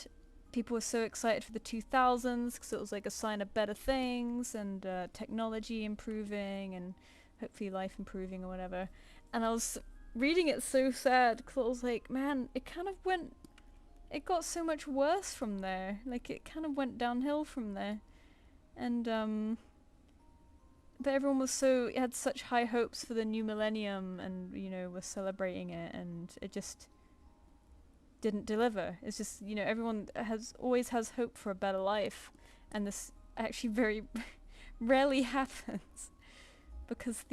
people were so excited for the 2000s because it was like a sign of better things and technology improving and hopefully life improving or whatever. And I was reading it so sad because I was like, man, it kind of went, it got so much worse from there. Like, it kind of went downhill from there. And but everyone was so, had such high hopes for the new millennium and, you know, was celebrating it, and it just didn't deliver. It's just, you know, everyone always has hope for a better life, and this actually very rarely happens because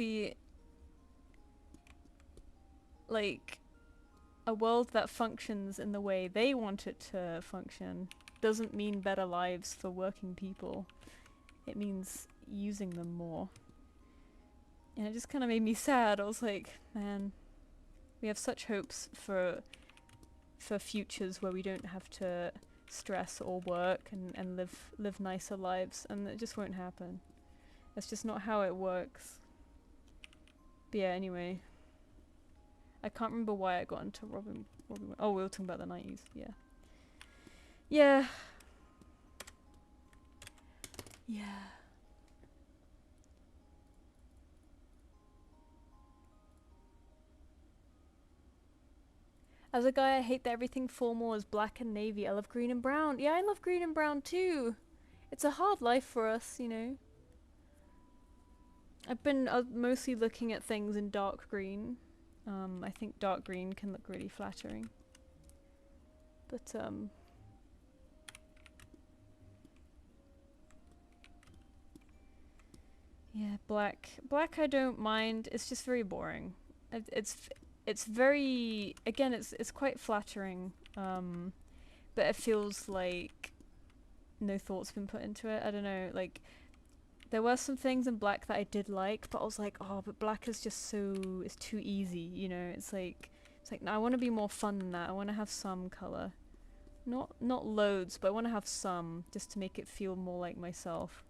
like, a world that functions in the way they want it to function doesn't mean better lives for working people. It means using them more. And it just kind of made me sad. I was like, man, we have such hopes for futures where we don't have to stress or work and live nicer lives, and it just won't happen. That's just not how it works. But yeah, anyway. I can't remember why I got into Robin. Oh, we were talking about the 90s. Yeah. Yeah. Yeah. As a guy, I hate that everything formal is black and navy. I love green and brown. Yeah, I love green and brown too. It's a hard life for us, you know. I've been mostly looking at things in dark green. I think dark green can look really flattering. But, yeah, black. Black I don't mind. It's just very boring. It's very, again, it's quite flattering, but it feels like no thought's been put into it. I don't know, like, there were some things in black that I did like, but I was like, oh, but black is just so, it's too easy, you know. It's like no, I want to be more fun than that. I want to have some color, not loads, but I want to have some, just to make it feel more like myself.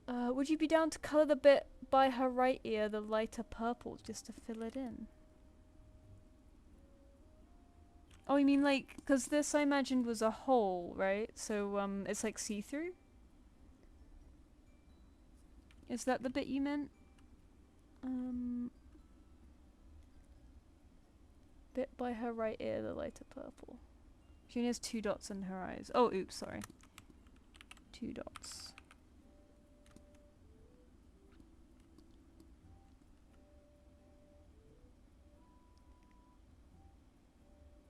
Would you be down to colour the bit by her right ear the lighter purple just to fill it in? Oh, you mean like, because this I imagined was a hole, right? So, it's like see-through? Is that the bit you meant? Bit by her right ear the lighter purple. She only has 2 dots in her eyes. Oh, oops, sorry. 2 dots.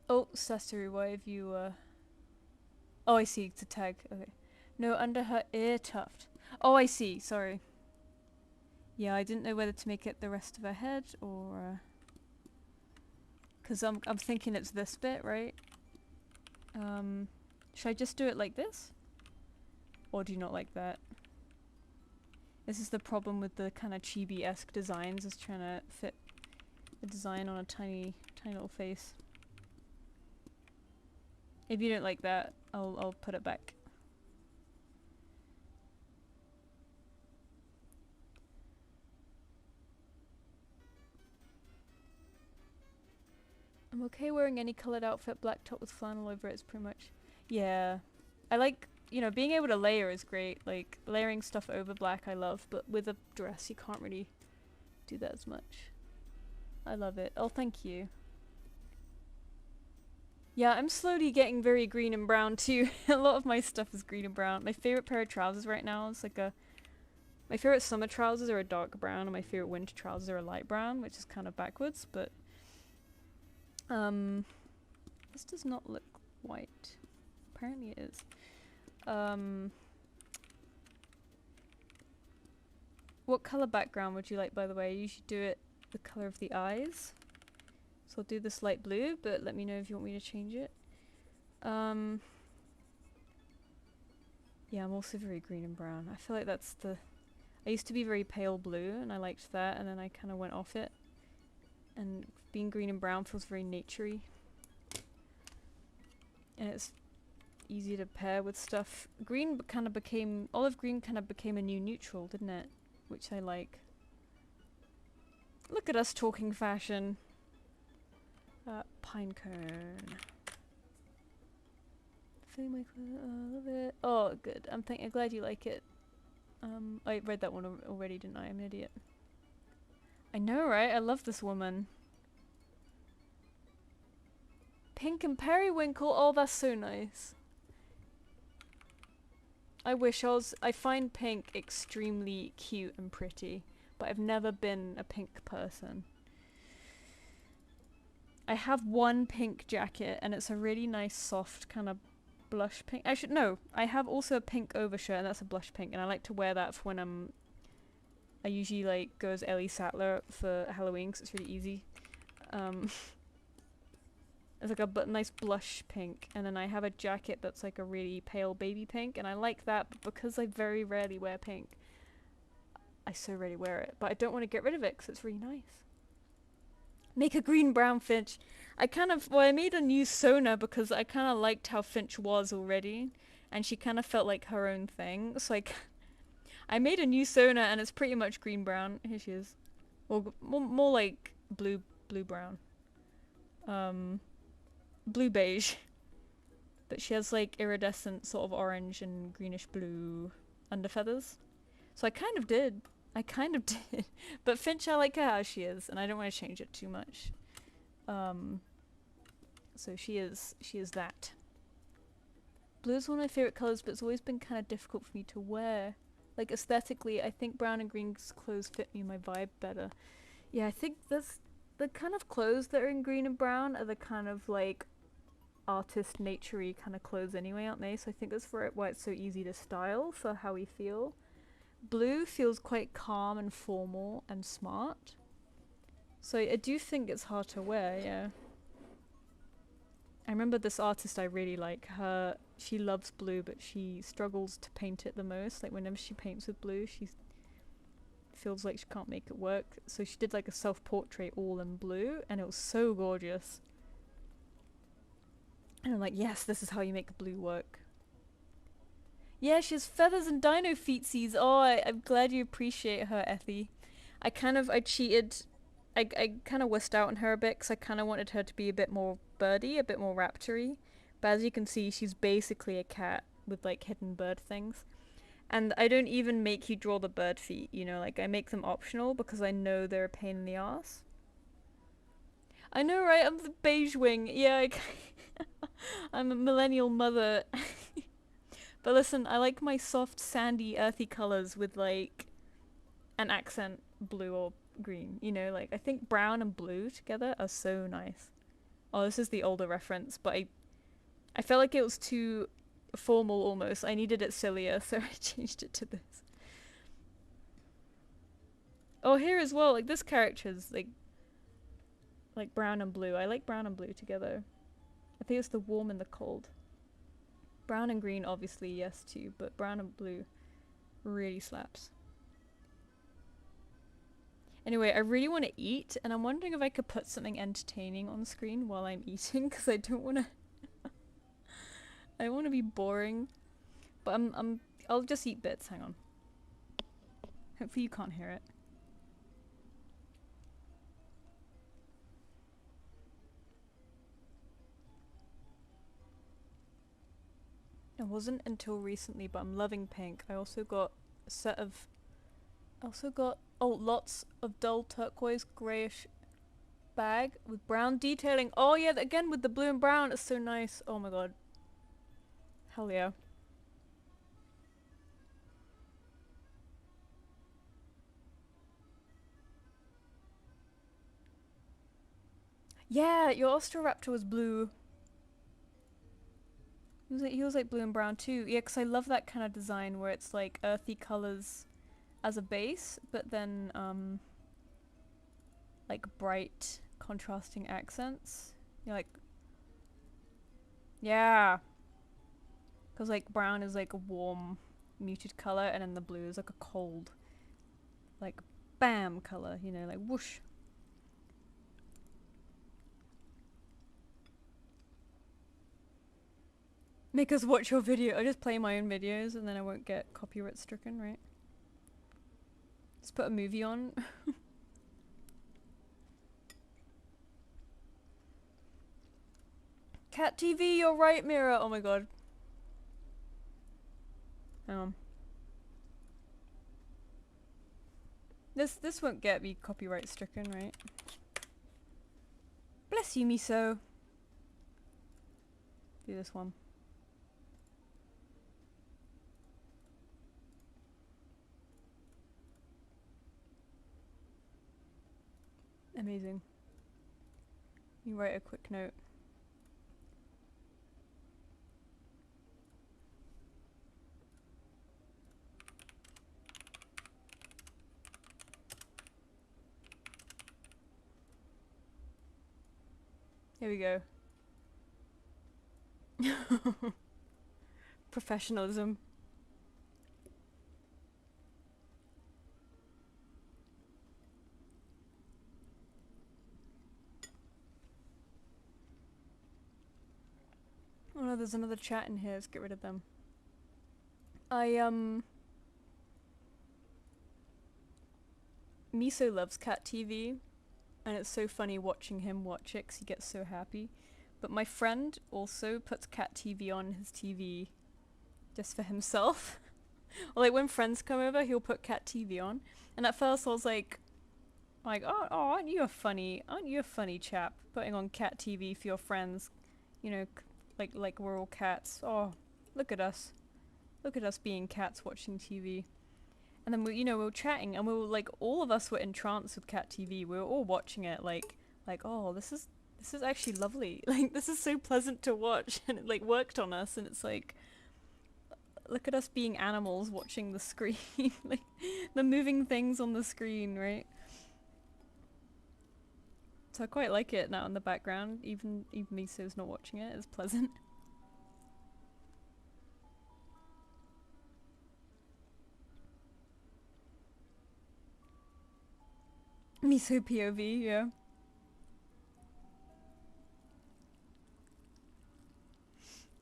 Oh, Sasteru, why have you, Oh, I see, it's a tag. Okay. No, under her ear tuft. Oh, I see, sorry. Yeah, I didn't know whether to make it the rest of her head, or, because I'm thinking it's this bit, right? Should I just do it like this? Or do you not like that? This is the problem with the kind of chibi-esque designs, is trying to fit a design on a tiny little face. If you don't like that, I'll put it back. I'm okay wearing any coloured outfit, black top with flannel over it is pretty much... Yeah. I like, you know, being able to layer is great. Like, layering stuff over black I love, but with a dress you can't really do that as much. I love it. Oh, thank you. Yeah, I'm slowly getting very green and brown too. A lot of my stuff is green and brown. My favourite pair of trousers right now is like a... My favourite summer trousers are a dark brown, and my favourite winter trousers are a light brown, which is kind of backwards, but... This does not look white. Apparently it is. What color background would you like, by the way? I usually do it the color of the eyes. So I'll do this light blue, but let me know if you want me to change it. Yeah, I'm also very green and brown. I feel like that's the... I used to be very pale blue, and I liked that, and then I kind of went off it. And being green and brown feels very naturey. And it's easy to pair with stuff. Green kind of became... Olive green kind of became a new neutral, didn't it? Which I like. Look at us talking fashion. Pinecone. Filling my clothes. I love it. Oh, good. I'm glad you like it. I read that one already, didn't I? I'm an idiot. I know, right? I love this woman. Pink and periwinkle. Oh, that's so nice. I wish I find pink extremely cute and pretty, but I've never been a pink person. I have one pink jacket, and it's a really nice, soft kind of blush pink. No, I have also a pink overshirt, and that's a blush pink, and I like to wear that for when I usually like go as Ellie Sattler for Halloween, because it's really easy. It's like a nice blush pink, and then I have a jacket that's like a really pale baby pink, and I like that, but because I very rarely wear pink, I so rarely wear it. But I don't want to get rid of it, because it's really nice. Make a green-brown Finch. I made a new Sona because I kind of liked how Finch was already, and she kind of felt like her own thing, so I made a new Sona, and it's pretty much green-brown. Here she is. Or more like blue-brown. Blue-beige. But she has like iridescent sort of orange and greenish-blue underfeathers. So I kind of did. But Finch, I like her how she is, and I don't want to change it too much. So she is that. Blue is one of my favorite colors, but it's always been kind of difficult for me to wear. Like aesthetically, I think brown and green clothes fit me and my vibe better. Yeah, I think the kind of clothes that are in green and brown are the kind of like artist naturey kind of clothes anyway, aren't they? So I think that's why it's so easy to style for how we feel. Blue feels quite calm and formal and smart. So I do think it's hard to wear, yeah. I remember this artist I really like. She loves blue, but she struggles to paint it the most. Like whenever she paints with blue, she feels like she can't make it work. So she did like a self-portrait all in blue, and it was so gorgeous. And I'm like, yes, this is how you make blue work. Yeah, she has feathers and dino feetsies. Oh, I'm glad you appreciate her, Effie. I cheated. I kind of wussed out on her a bit, because I kind of wanted her to be a bit more birdy, a bit more raptory. But as you can see, she's basically a cat with like hidden bird things. And I don't even make you draw the bird feet, you know, like I make them optional because I know they're a pain in the ass. I know, right? I'm the beige wing. Yeah, I'm a millennial mother. But listen, I like my soft, sandy, earthy colors with like an accent blue or green, you know, like I think brown and blue together are so nice. Oh, this is the older reference, but I felt like it was too formal almost. I needed it sillier, so I changed it to this. Oh, here as well, like this character's like brown and blue. I like brown and blue together. I think it's the warm and the cold. Brown and green, obviously, yes, too, but brown and blue really slaps. Anyway, I really want to eat, and I'm wondering if I could put something entertaining on the screen while I'm eating, because I don't want to... I don't want to be boring. But I'll just eat bits, hang on. Hopefully you can't hear it. It wasn't until recently, but I'm loving pink. I also got a set of... lots of dull turquoise greyish bag with brown detailing. Oh yeah, again with the blue and brown, it's so nice. Oh my god. Hell yeah. Yeah, your Ostroraptor was blue. He was like blue and brown too. Yeah, because I love that kind of design where it's like earthy colors as a base, but then like bright contrasting accents. You're like, yeah, because like brown is like a warm, muted color, and then the blue is like a cold, like bam color. You know, like whoosh. Make us watch your video. I just play my own videos and then I won't get copyright stricken, right? Just put a movie on. Cat TV, you're right, Mira. Oh my god. This won't get me copyright stricken, right? Bless you, Miso. Do this one. Amazing. You write a quick note. Here we go. Professionalism. Oh no, there's another chat in here. Let's get rid of them. Miso loves cat TV, and it's so funny watching him watch it 'cause he gets so happy. But my friend also puts cat TV on his TV just for himself. Or like when friends come over, he'll put cat TV on. And at first I was like, oh, aren't you a funny chap putting on cat TV for your friends? You know, like we're all cats. Oh, look at us being cats watching TV. And then we were chatting, and we were like, all of us were entranced with cat TV. We were all watching it, like, oh, this is actually lovely. Like, this is so pleasant to watch, and it like worked on us. And it's like, look at us being animals watching the screen, like the moving things on the screen, right? So I quite like it now in the background, even Miso's not watching it. It's pleasant. Miso POV, yeah.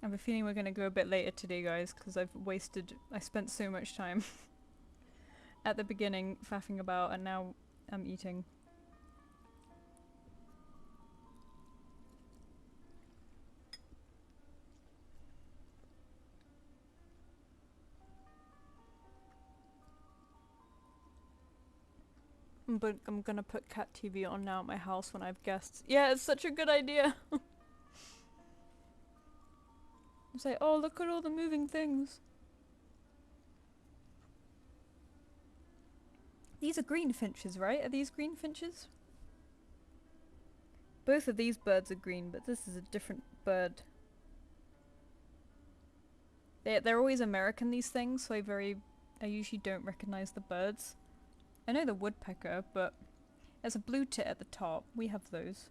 I have a feeling we're gonna go a bit later today, guys, because I spent so much time at the beginning faffing about, and now I'm eating. But I'm gonna put cat TV on now at my house when I have guests. Yeah, it's such a good idea. It's like, oh, look at all the moving things. These are green finches, right? Are these green finches? Both of these birds are green, but this is a different bird. They're always American, these things, so I usually don't recognize the birds. I know the woodpecker, but there's a blue tit at the top. We have those.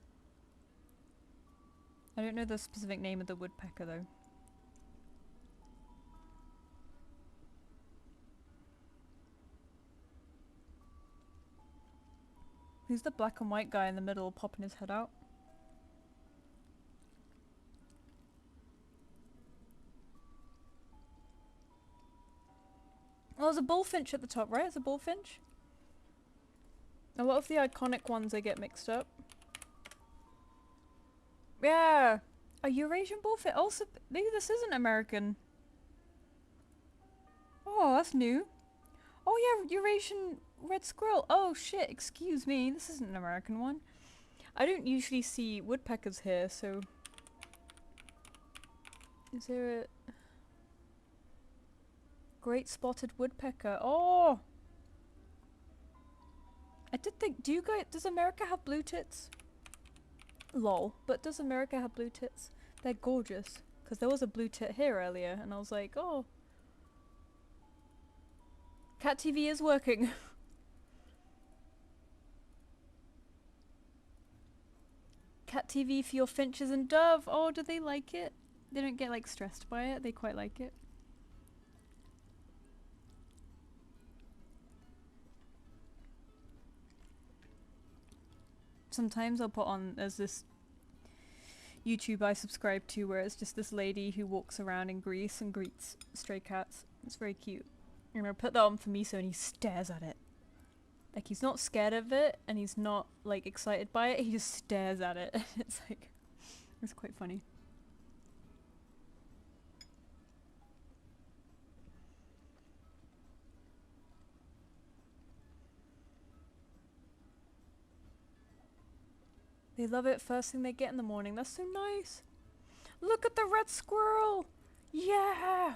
I don't know the specific name of the woodpecker, though. Who's the black and white guy in the middle popping his head out? Oh, there's a bullfinch at the top, right? It's a bullfinch? A lot of the iconic ones I get mixed up. Yeah! A Eurasian bullfinch. Also, maybe this isn't American. Oh, that's new. Oh yeah, Eurasian red squirrel. Oh shit, excuse me. This isn't an American one. I don't usually see woodpeckers here, so... Is there a... Great spotted woodpecker. Oh! I did think, does America have blue tits? Lol. But does America have blue tits? They're gorgeous. Because there was a blue tit here earlier, and I was like, oh. Cat TV is working. Cat TV for your finches and dove. Oh, do they like it? They don't get like stressed by it. They quite like it. Sometimes I'll put on, there's this YouTube I subscribe to where it's just this lady who walks around in Greece and greets stray cats. It's very cute. And I put that on for Miso and he stares at it. Like he's not scared of it and he's not like excited by it, he just stares at it. It's like, it's quite funny. They love it first thing they get in the morning. That's so nice. Look at the red squirrel! Yeah!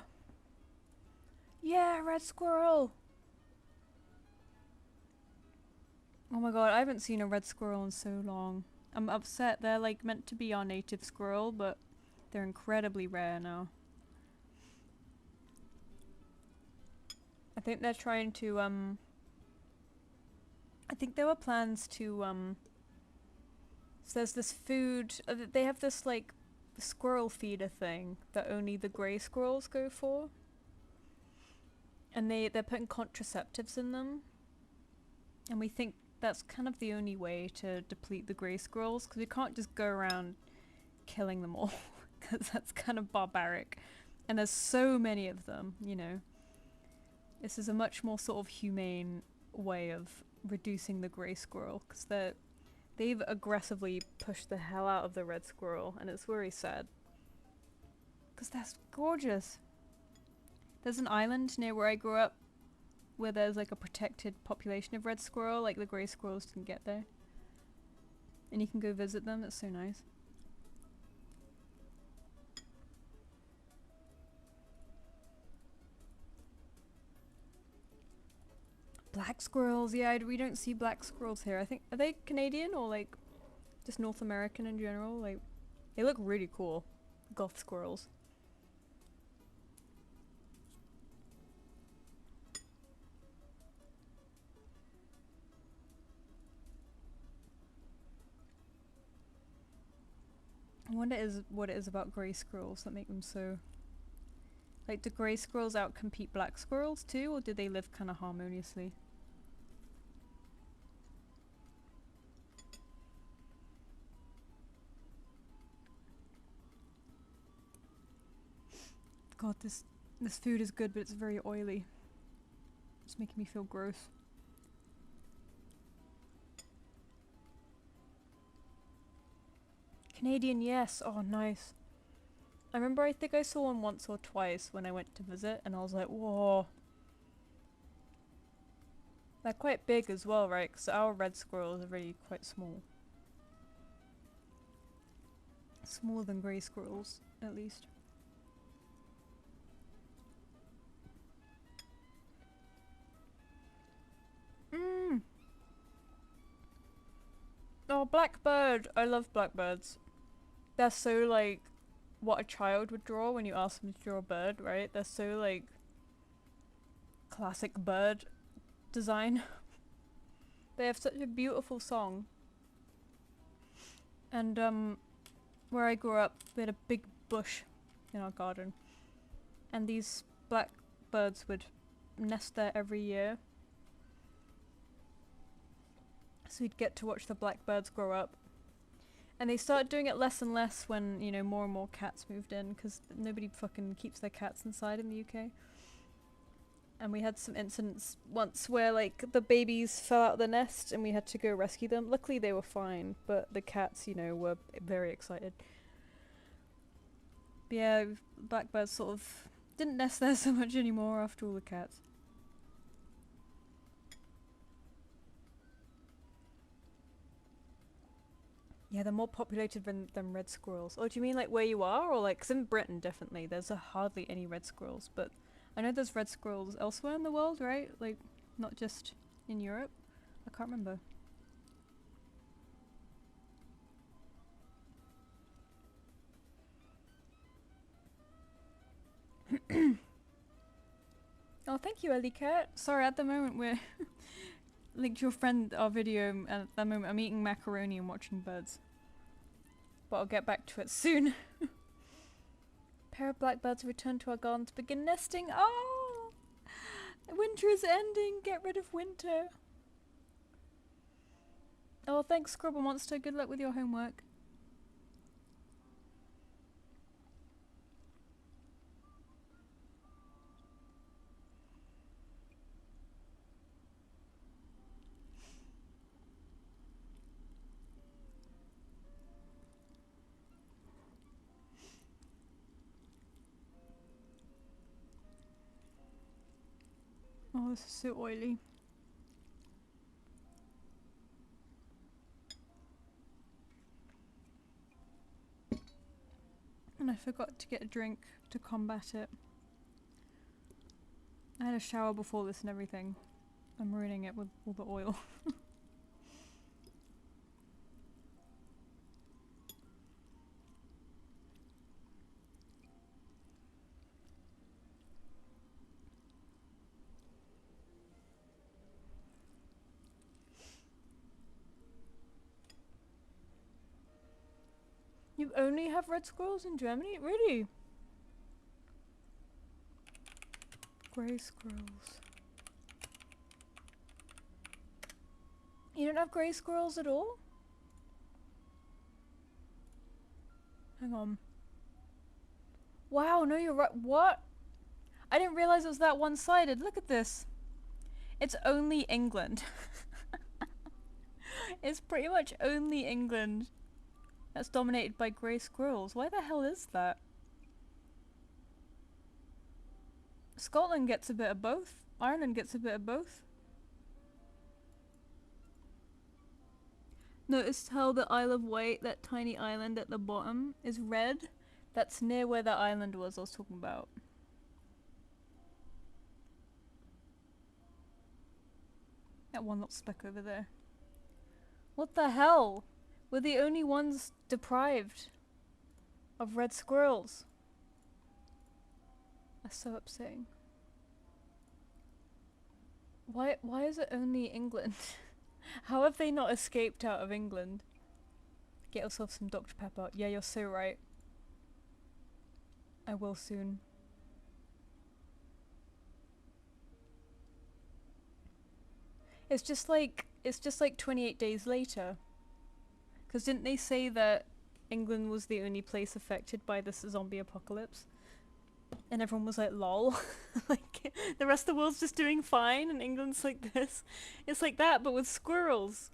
Yeah, red squirrel! Oh my god, I haven't seen a red squirrel in so long. I'm upset. They're like meant to be our native squirrel, but they're incredibly rare now. I think they're trying to, I think there were plans to, so there's this food, they have this like squirrel feeder thing that only the grey squirrels go for. And they're putting contraceptives in them. And we think that's kind of the only way to deplete the grey squirrels, because we can't just go around killing them all, because that's kind of barbaric. And there's so many of them, you know. This is a much more sort of humane way of reducing the grey squirrel, because they've aggressively pushed the hell out of the red squirrel, and it's very sad. Because that's gorgeous. There's an island near where I grew up where there's like a protected population of red squirrel, like the grey squirrels didn't get there. And you can go visit them, it's so nice. Black squirrels, yeah, we don't see black squirrels here. I think, are they Canadian or like just North American in general? Like, they look really cool. Goth squirrels. I wonder what it is about grey squirrels that make them so... Like, do grey squirrels outcompete black squirrels too, or do they live kind of harmoniously? God, this food is good, but it's very oily. It's making me feel gross. Canadian, yes. Oh, nice. I remember I think I saw one once or twice when I went to visit, and I was like, whoa. They're quite big as well, right? Because our red squirrels are really quite small. Smaller than grey squirrels, at least. Mmm. Oh, blackbird! I love blackbirds. They're so like what a child would draw when you ask them to draw a bird, right? They're so like classic bird design. They have such a beautiful song. And where I grew up, we had a big bush in our garden. And these blackbirds would nest there every year. So we'd get to watch the blackbirds grow up. And they started doing it less and less when, you know, more and more cats moved in, because nobody fucking keeps their cats inside in the UK. And we had some incidents once where, like, the babies fell out of the nest and we had to go rescue them. Luckily they were fine, but the cats, you know, were very excited. But yeah, blackbirds sort of didn't nest there so much anymore after all the cats. Yeah, they're more populated than red squirrels. Oh, do you mean like where you are? Or like, 'cause in Britain definitely, there's hardly any red squirrels, but I know there's red squirrels elsewhere in the world, right? Like, not just in Europe? I can't remember. thank you, Ellie Cat. Sorry, at the moment we're linked your friend our video, and at the moment I'm eating macaroni and watching birds. But I'll get back to it soon. Pair of blackbirds return to our garden to begin nesting. Oh! Winter is ending. Get rid of winter. Oh, thanks, Scribble Monster. Good luck with your homework. Oh, this is so oily. And I forgot to get a drink to combat it. I had a shower before this and everything. I'm ruining it with all the oil. You only have red squirrels in Germany? Really? Grey squirrels. You don't have grey squirrels at all? Hang on. Wow, no, you're right. What? I didn't realize it was that one-sided. Look at this. It's only England. It's pretty much only England that's dominated by grey squirrels. Why the hell is that? Scotland gets a bit of both. Ireland gets a bit of both. Notice how the Isle of Wight, that tiny island at the bottom, is red? That's near where that island was I was talking about. That one little speck over there. What the hell? We're the only ones deprived of red squirrels. That's so upsetting. Why is it only England? How have they not escaped out of England? Get yourself some Dr. Pepper. Yeah, you're so right. I will soon. It's just like 28 days later. Because didn't they say that England was the only place affected by this zombie apocalypse? And everyone was like, lol. Like, the rest of the world's just doing fine and England's like this. It's like that, but with squirrels.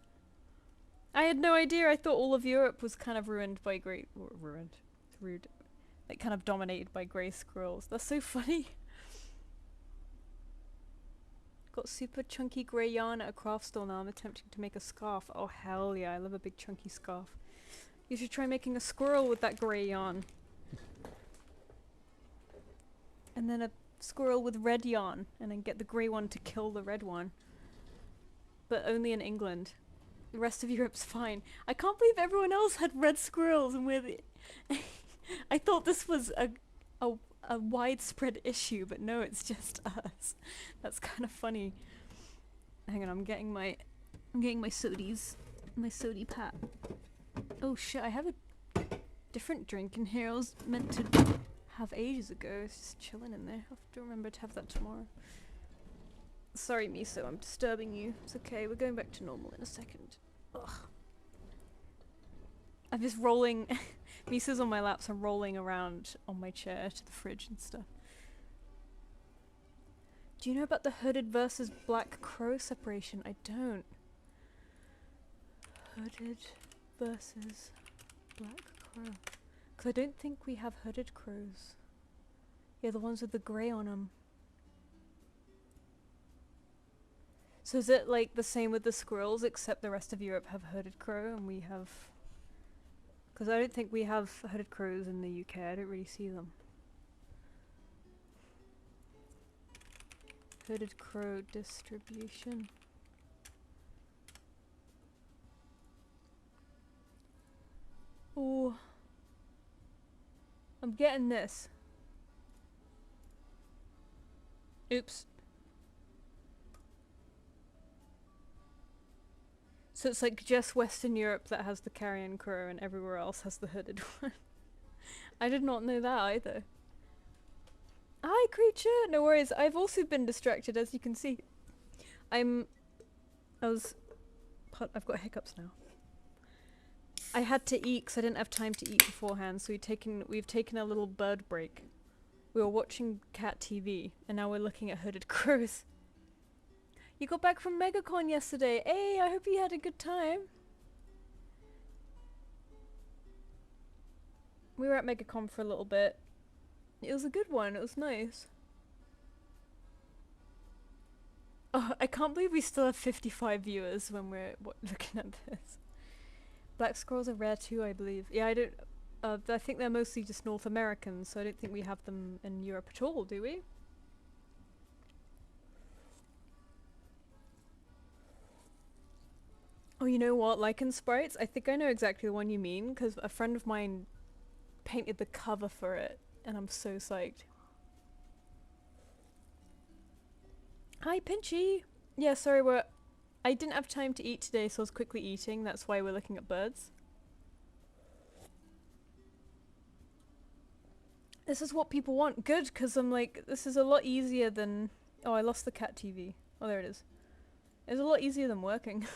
I had no idea. I thought all of Europe was kind of ruined by ruined. It's rude. Like, kind of dominated by grey squirrels. That's so funny. Got super chunky grey yarn at a craft store now. I'm attempting to make a scarf. Oh hell yeah, I love a big chunky scarf. You should try making a squirrel with that grey yarn. And then a squirrel with red yarn. And then get the grey one to kill the red one. But only in England. The rest of Europe's fine. I can't believe everyone else had red squirrels and we're the I thought this was a widespread issue, but no, it's just us. That's kind of funny. Hang on, I'm getting my sodies, my sody pat. Oh shit, I have a different drink in here I was meant to have ages ago. It's just chilling in there. I'll have to remember to have that tomorrow. Sorry, Miso, I'm disturbing you. It's okay, we're going back to normal in a second. Ugh. I'm just rolling. Miso's on my lap, so I'm rolling around on my chair to the fridge and stuff. Do you know about the hooded versus black crow separation? I don't. Hooded versus black crow. Because I don't think we have hooded crows. Yeah, the ones with the grey on them. So is it like the same with the squirrels, except the rest of Europe have hooded crow and we have... Because I don't think we have hooded crows in the UK, I don't really see them. Hooded crow distribution. Oh, I'm getting this. Oops. So it's like just Western Europe that has the carrion crow and everywhere else has the hooded one. I did not know that either. Hi creature! No worries, I've also been distracted as you can see. I've got hiccups now. I had to eat because I didn't have time to eat beforehand, so we've taken a little bird break. We were watching cat TV, and now we're looking at hooded crows. You got back from MegaCon yesterday. Hey, I hope you had a good time. We were at MegaCon for a little bit. It was a good one. It was nice. Oh, I can't believe we still have 55 viewers when we're looking at this. Black squirrels are rare too, I believe. Yeah, I think they're mostly just North American, so I don't think we have them in Europe at all, do we? Oh, you know what? Lichen sprites? I think I know exactly the one you mean, because a friend of mine painted the cover for it, and I'm so psyched. Hi, Pinchy! Yeah, sorry, I didn't have time to eat today, so I was quickly eating. That's why we're looking at birds. This is what people want. Good, because I'm like, this is a lot easier than... Oh, I lost the cat TV. Oh, there it is. It's a lot easier than working.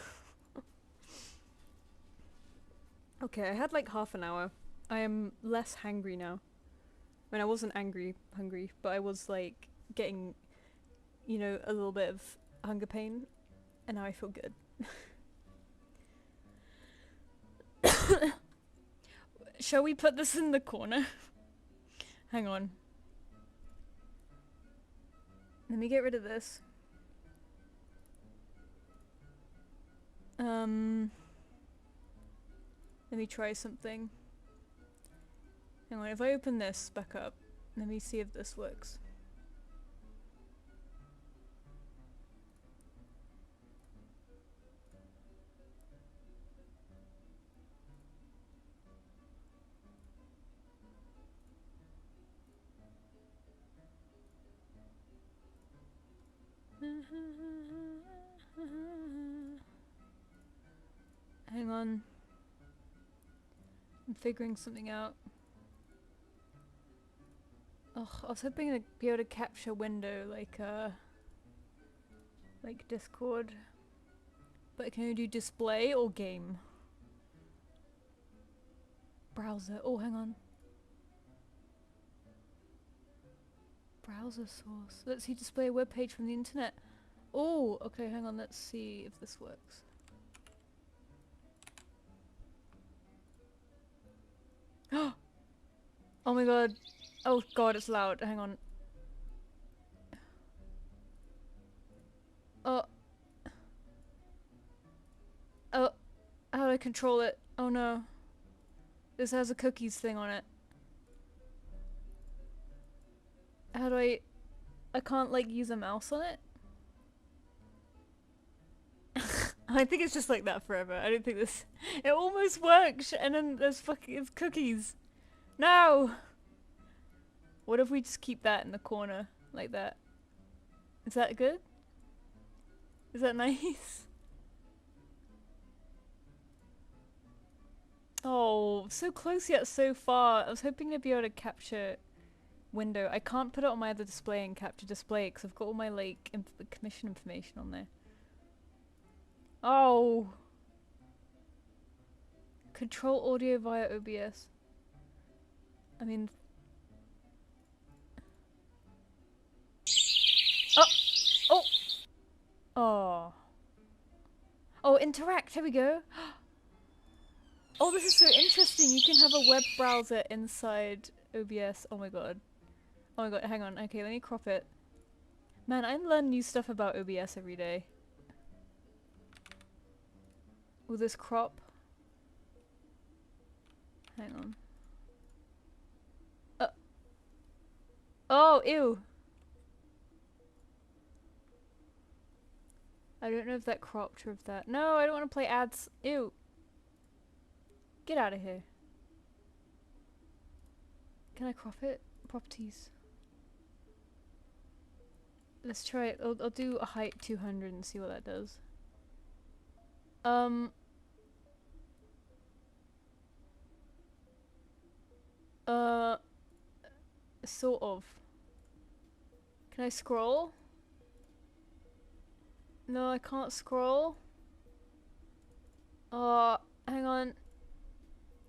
Okay, I had like half an hour. I am less hangry now. I mean, I wasn't hungry, but I was like getting, you know, a little bit of hunger pain, and now I feel good. Shall we put this in the corner? Hang on. Let me get rid of this. Let me try something. Hang on, if I open this back up, let me see if this works. Hang on. I'm figuring something out. Ugh, I was hoping to be able to capture window like Discord. But can you do display or game? Browser. Oh, hang on. Browser source. Let's see, display a web page from the internet. Oh, okay, hang on, let's see if this works. Oh my god. Oh god, it's loud. Hang on. Oh. Oh. How do I control it? Oh no. This has a cookies thing on it. How do I can't like use a mouse on it? I think it's just like that forever. I don't think this... It almost works, and then there's fucking cookies. No! What if we just keep that in the corner, like that? Is that good? Is that nice? Oh, so close yet so far. I was hoping to be able to capture window. I can't put it on my other display and capture display because I've got all my like commission information on there. Oh. Control audio via OBS. I mean... Oh! Oh! Oh. Oh, interact! Here we go! Oh, this is so interesting! You can have a web browser inside OBS. Oh my god. Oh my god, hang on. Okay, let me crop it. Man, I learn new stuff about OBS every day. Will this crop? Hang on. Oh, ew! I don't know if that cropped or if that... No, I don't want to play ads. Ew! Get out of here. Can I crop it? Properties. Let's try it. I'll do a height 200 and see what that does. Um. Uh. Sort of. Can I scroll? No, I can't scroll. Oh, hang on.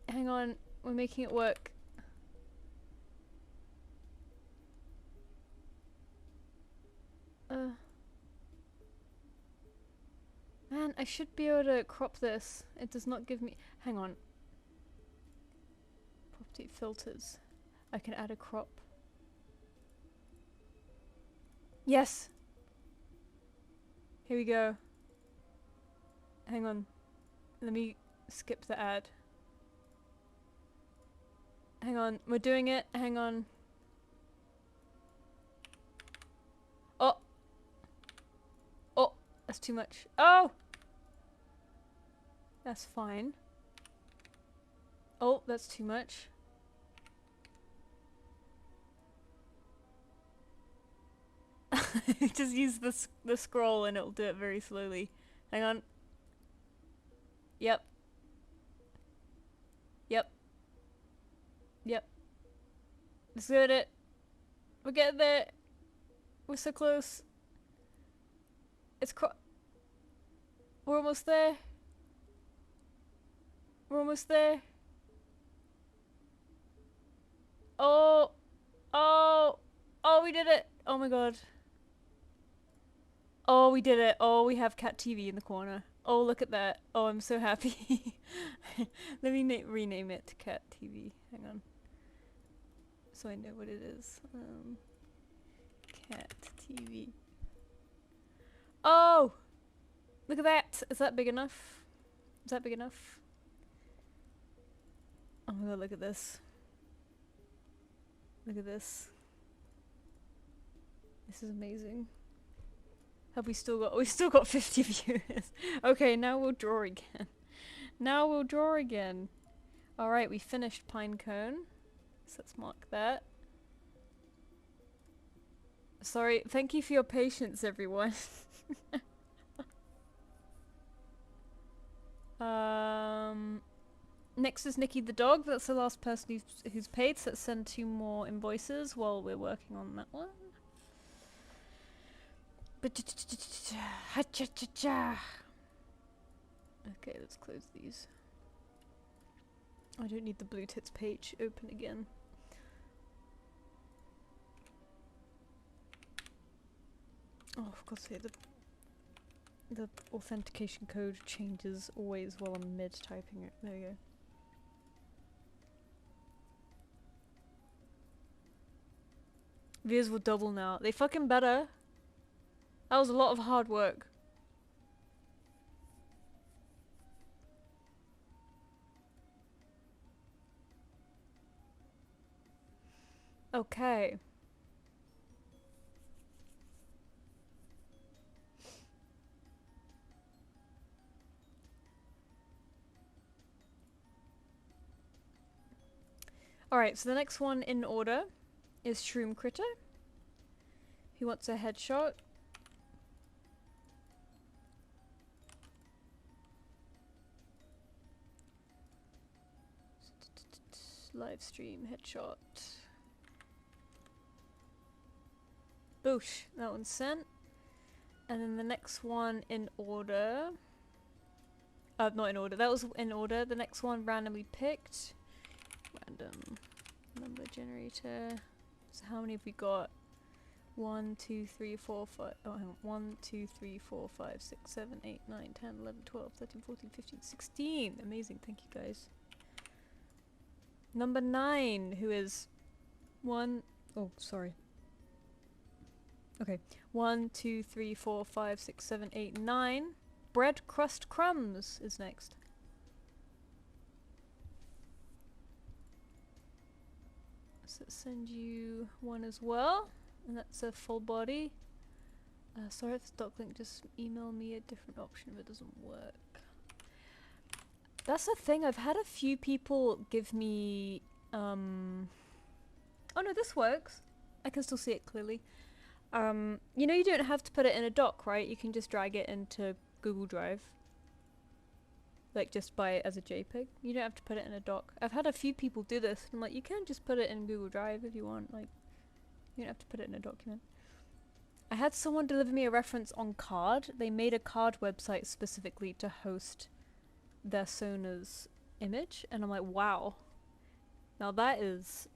Hang on. We're making it work. Man, I should be able to crop this. It does not give me... Hang on. Property filters. I can add a crop. Yes! Here we go. Hang on. Let me skip the ad. Hang on. We're doing it. Hang on. Oh! Oh! That's too much. Oh! That's fine. Oh, that's too much. Just use the scroll and it'll do it very slowly. Hang on. Yep. Yep. Yep. Let's get it. We're getting there. We're so close. It's we're almost there. We're almost there. Oh. Oh. Oh, we did it. Oh my god. Oh, we did it. Oh, we have cat TV in the corner. Oh, look at that. Oh, I'm so happy. Let me rename it to cat TV. Hang on. So I know what it is. Cat TV. Oh! Look at that! Is that big enough? Is that big enough? Oh my god, look at this. Look at this. This is amazing. Have we still got 50 viewers. Okay, now we'll draw again. Now we'll draw again. Alright, we finished Pinecone. So let's mark that. Sorry, thank you for your patience, everyone. Next is Nikki the dog. That's the last person who's paid, so let's send 2 more invoices while we're working on that one. Okay, let's close these. I don't need the blue tits page open again. Oh, for God's sake, the authentication code changes always while I'm mid-typing it. There we go. Views will double now. They fucking better. That was a lot of hard work. Okay. Alright, so the next one in order is Shroom Critter, who wants a headshot. Live stream headshot. Boosh, that one's sent. And then the next one in order. Not in order, that was in order. The next one randomly picked. Random number generator. So how many have we got? 1, 2, 3, 4, 5. Oh, hang on. 1, 2, 3, 4, 5, 6, 7, 8, 9, 10, 11, 12, 13, 14, 15, 16. Amazing, thank you guys. Number 9, who is 1. Oh, sorry. Okay. 1, 2, 3, 4, 5, 6, 7, 8, 9. Bread crust crumbs is next. So send you one as well, and that's a full body. Sorry if the doclink, just email me a different option if it doesn't work. That's the thing, I've had a few people give me, oh no, this works. I can still see it clearly. You know you don't have to put it in a doc, right? You can just drag it into Google Drive. Like just buy it as a JPEG. You don't have to put it in a doc. I've had a few people do this. I'm like, you can just put it in Google Drive if you want. Like, you don't have to put it in a document. I had someone deliver me a reference on Card. They made a Card website specifically to host their Sona's image, and I'm like, wow. Now that is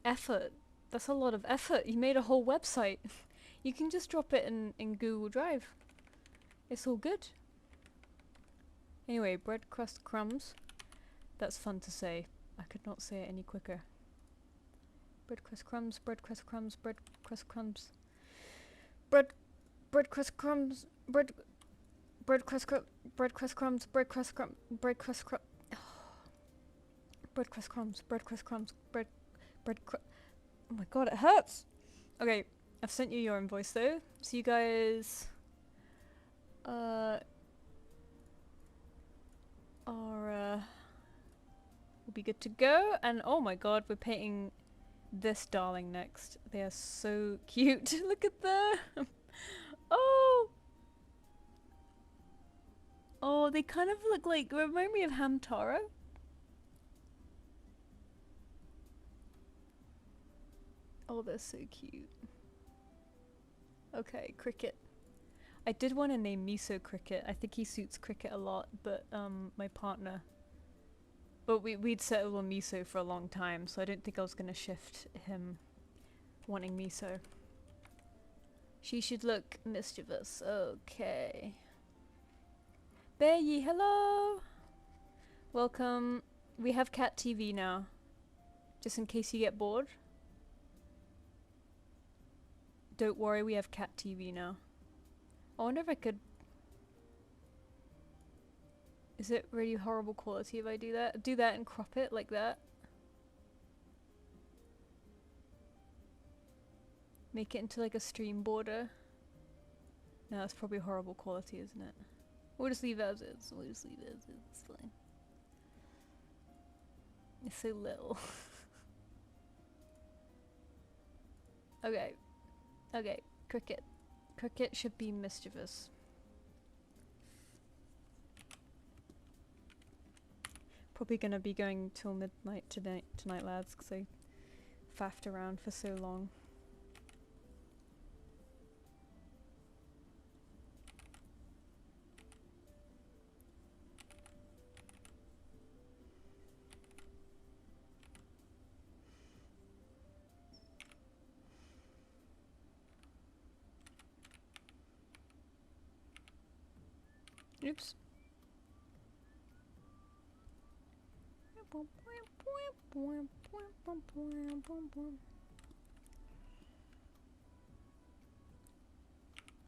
effort. That's a lot of effort. You made a whole website. You can just drop it in Google Drive. It's all good. Anyway, bread crust crumbs. That's fun to say. I could not say it any quicker. Bread crust crumbs, bread crust crumbs, bread crust crumbs. Bread crust crumbs, bread crust crumbs, bread crust crumbs, bread crust crumbs, bread crust crumbs. Bread crust crumbs, bread crust crumbs, bread crust. Oh my god, it hurts! Okay, I've sent you your invoice though, so you guys will be good to go. And oh my god, we're painting this darling next. They are so cute. Look at them! Oh! Oh, they kind of look like, remind me of Hamtaro. Oh, they're so cute. Okay, Cricket. I did want to name Miso Cricket. I think he suits Cricket a lot, but my partner. But we'd settled on Miso for a long time, so I don't think I was gonna shift him wanting Miso. She should look mischievous. Okay. Bear Ye, hello! Welcome. We have Cat TV now. Just in case you get bored. Don't worry, we have Cat TV now. I wonder if I could... Is it really horrible quality if I do that? Do that and crop it like that. Make it into like a stream border. No, that's probably horrible quality, isn't it? We'll just leave it as is. We'll just leave it as is. It's fine. It's so little. Okay. Okay. Cricket. Cricket should be mischievous. Probably gonna be going till midnight tonight, lads, because I faffed around for so long. Oops.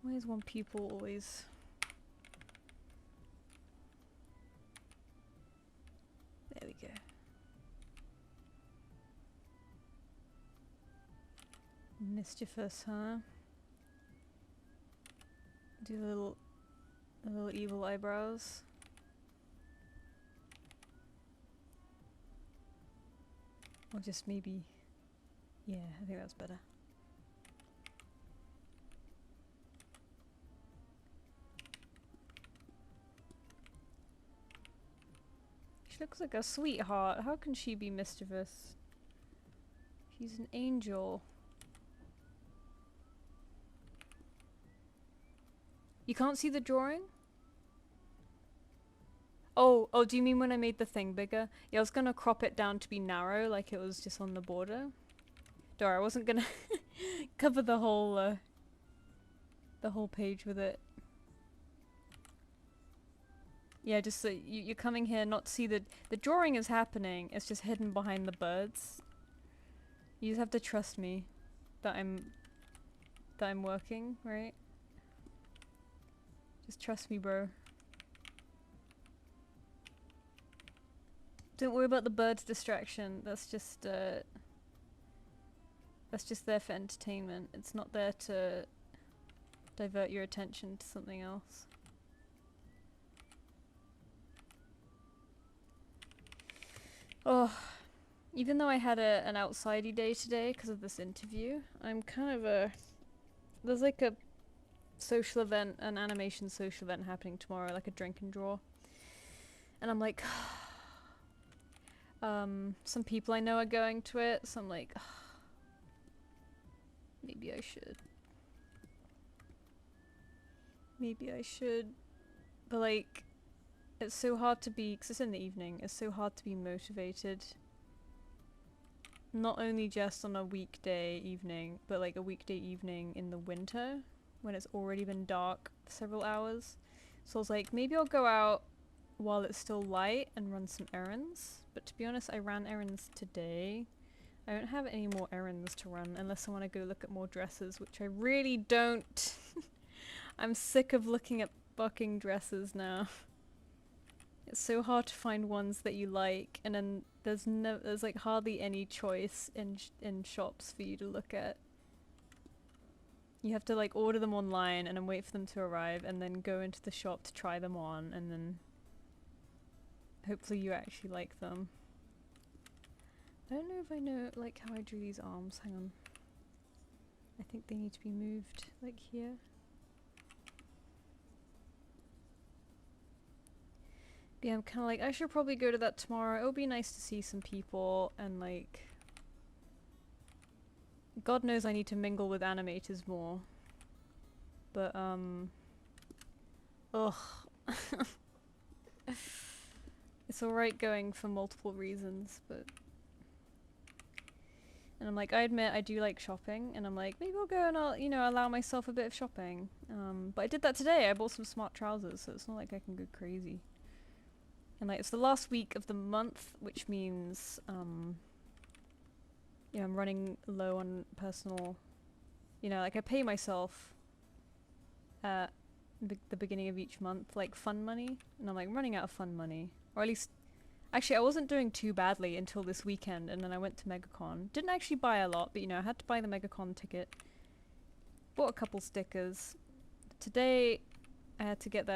Why is one pupil always... There we go. Mischievous, huh? Do the little evil eyebrows. Or just maybe... Yeah, I think that's better. She looks like a sweetheart. How can she be mischievous? She's an angel. You can't see the drawing? Oh, do you mean when I made the thing bigger? Yeah, I was gonna crop it down to be narrow, like it was just on the border. Don't worry, I wasn't gonna cover the whole page with it. Yeah, just so you're coming here not to see the drawing is happening. It's just hidden behind the birds. You just have to trust me that I'm working, right? Just trust me, bro. Don't worry about the bird's distraction. That's just there for entertainment. It's not there to divert your attention to something else. Oh, even though I had an outsidey day today because of this interview, I'm kind of there's like a social event, an animation social event happening tomorrow, like a drink and draw. And I'm like, some people I know are going to it, so I'm like, maybe I should. Maybe I should. But like, it's so hard to be, because it's in the evening, it's so hard to be motivated. Not only just on a weekday evening, but like a weekday evening in the winter, when it's already been dark for several hours. So I was like, maybe I'll go out while it's still light and run some errands. But to be honest, I ran errands today. I don't have any more errands to run unless I want to go look at more dresses, which I really don't. I'm sick of looking at fucking dresses now. It's so hard to find ones that you like, and then there's like hardly any choice in shops for you to look at. You have to like order them online and then wait for them to arrive and then go into the shop to try them on, and then hopefully you actually like them. I don't know if I know like how I drew these arms. Hang on. I think they need to be moved like here. Yeah, I'm kind of like, I should probably go to that tomorrow. It would be nice to see some people, and like, God knows I need to mingle with animators more. But, ugh. It's alright going for multiple reasons, but... And I'm like, I admit I do like shopping, and I'm like, maybe I'll go and I'll, you know, allow myself a bit of shopping. But I did that today. I bought some smart trousers, so it's not like I can go crazy. And like, it's the last week of the month, which means, you know, I'm running low on personal, you know, like I pay myself at the beginning of each month, like fun money, and I'm like running out of fun money. Or at least, actually I wasn't doing too badly until this weekend, and then I went to MegaCon. Didn't actually buy a lot, but you know, I had to buy the MegaCon ticket. Bought a couple stickers. Today, I had to get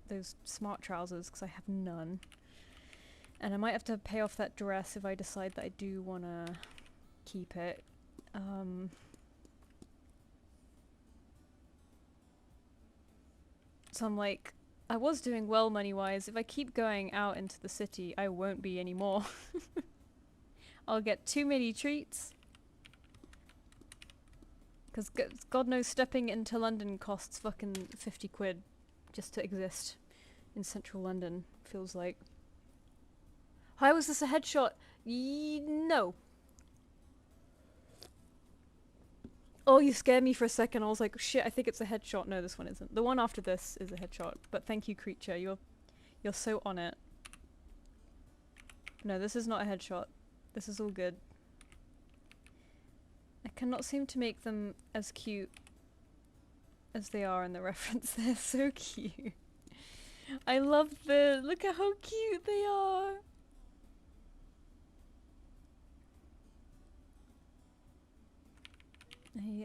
those smart trousers, because I have none. And I might have to pay off that dress if I decide that I do want to keep it. So I'm like, I was doing well money-wise. If I keep going out into the city, I won't be anymore. I'll get too many treats. Because God knows stepping into London costs fucking 50 quid just to exist in central London, feels like. Why was this a headshot? No. Oh, you scared me for a second. I was like, shit, I think it's a headshot. No, this one isn't. The one after this is a headshot. But thank you, creature. You're so on it. No, this is not a headshot. This is all good. I cannot seem to make them as cute as they are in the reference. They're so cute. I love look at how cute they are.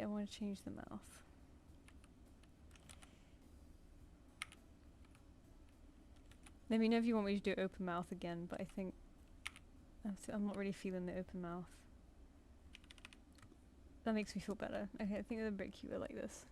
I want to change the mouth. Let me know if you want me to do open mouth again, but I think I'm not really feeling the open mouth. That makes me feel better. Okay, I think they're a bit cuter like this.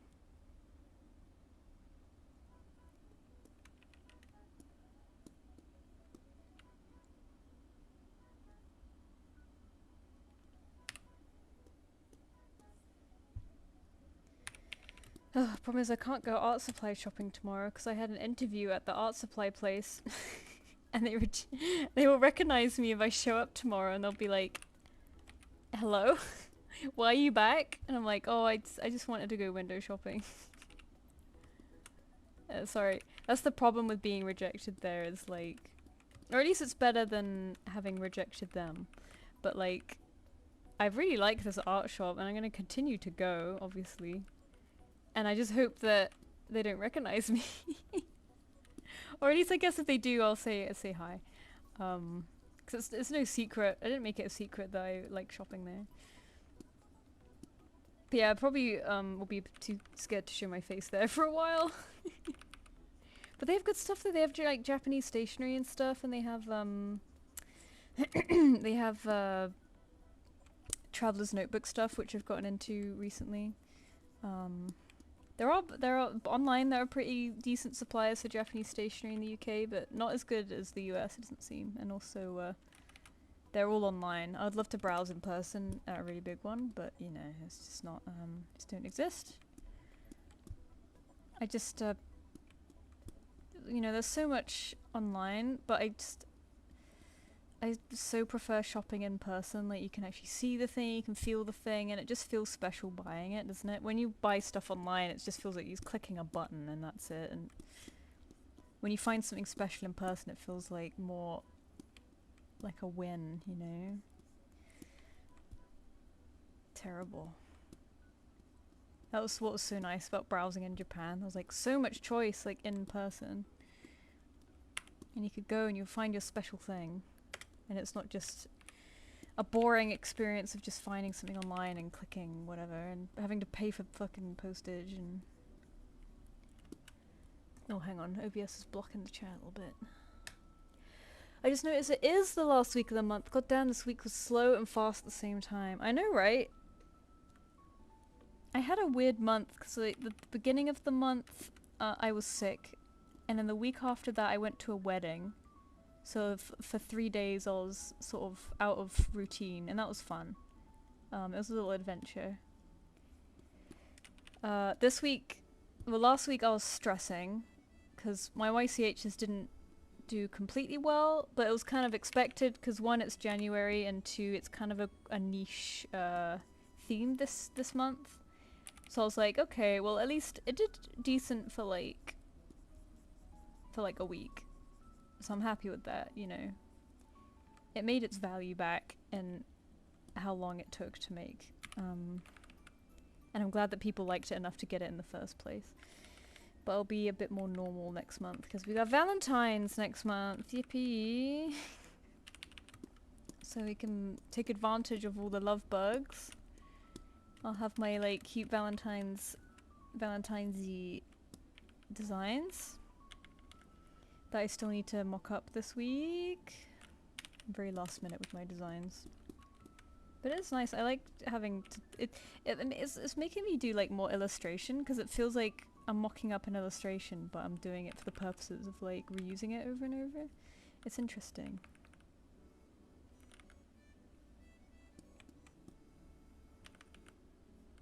Oh, problem is I can't go art supply shopping tomorrow because I had an interview at the art supply place. And they will recognize me if I show up tomorrow, and they'll be like, hello? Why are you back? And I'm like, oh, I just wanted to go window shopping. Sorry. That's the problem with being rejected there, is like... Or at least it's better than having rejected them. But like, I really like this art shop, and I'm going to continue to go, obviously. And I just hope that they don't recognize me. Or at least I guess if they do, I'll say hi. Because it's no secret. I didn't make it a secret that I like shopping there. But yeah, I probably will be too scared to show my face there for a while. But they have good stuff there. They have like Japanese stationery and stuff, and they have they have Traveler's Notebook stuff, which I've gotten into recently. There are online. There are pretty decent suppliers for Japanese stationery in the UK, but not as good as the US. It doesn't seem. And also, they're all online. I'd love to browse in person at a really big one, but you know, it's just not. Just don't exist. I just, you know, there's so much online, but I so prefer shopping in person. Like, you can actually see the thing, you can feel the thing, and it just feels special buying it, doesn't it? When you buy stuff online, it just feels like you're clicking a button and that's it. And when you find something special in person, it feels like more like a win, you know? Terrible. That was what was so nice about browsing in Japan. There was like so much choice, like in person. And you could go and you'll find your special thing. And it's not just a boring experience of just finding something online and clicking whatever and having to pay for fucking postage and... Oh, hang on. OBS is blocking the chat a little bit. I just noticed it is the last week of the month. God damn, this week was slow and fast at the same time. I know, right? I had a weird month because like, the beginning of the month I was sick. And then the week after that I went to a wedding. So for 3 days I was sort of out of routine, and that was fun. It was a little adventure. This week, well, last week I was stressing because my YCHs didn't do completely well, but it was kind of expected because one, it's January, and two, it's kind of a niche theme this month. So I was like, okay, well at least it did decent for like a week. So I'm happy with that, you know. It made its value back in how long it took to make. And I'm glad that people liked it enough to get it in the first place. But I'll be a bit more normal next month because we got Valentine's next month. Yippee! So we can take advantage of all the love bugs. I'll have my like cute Valentine's-y designs that I still need to mock up this week. I'm very last minute with my designs. But it's nice. I like having to, it's making me do like more illustration because it feels like I'm mocking up an illustration, but I'm doing it for the purposes of like reusing it over and over. It's interesting.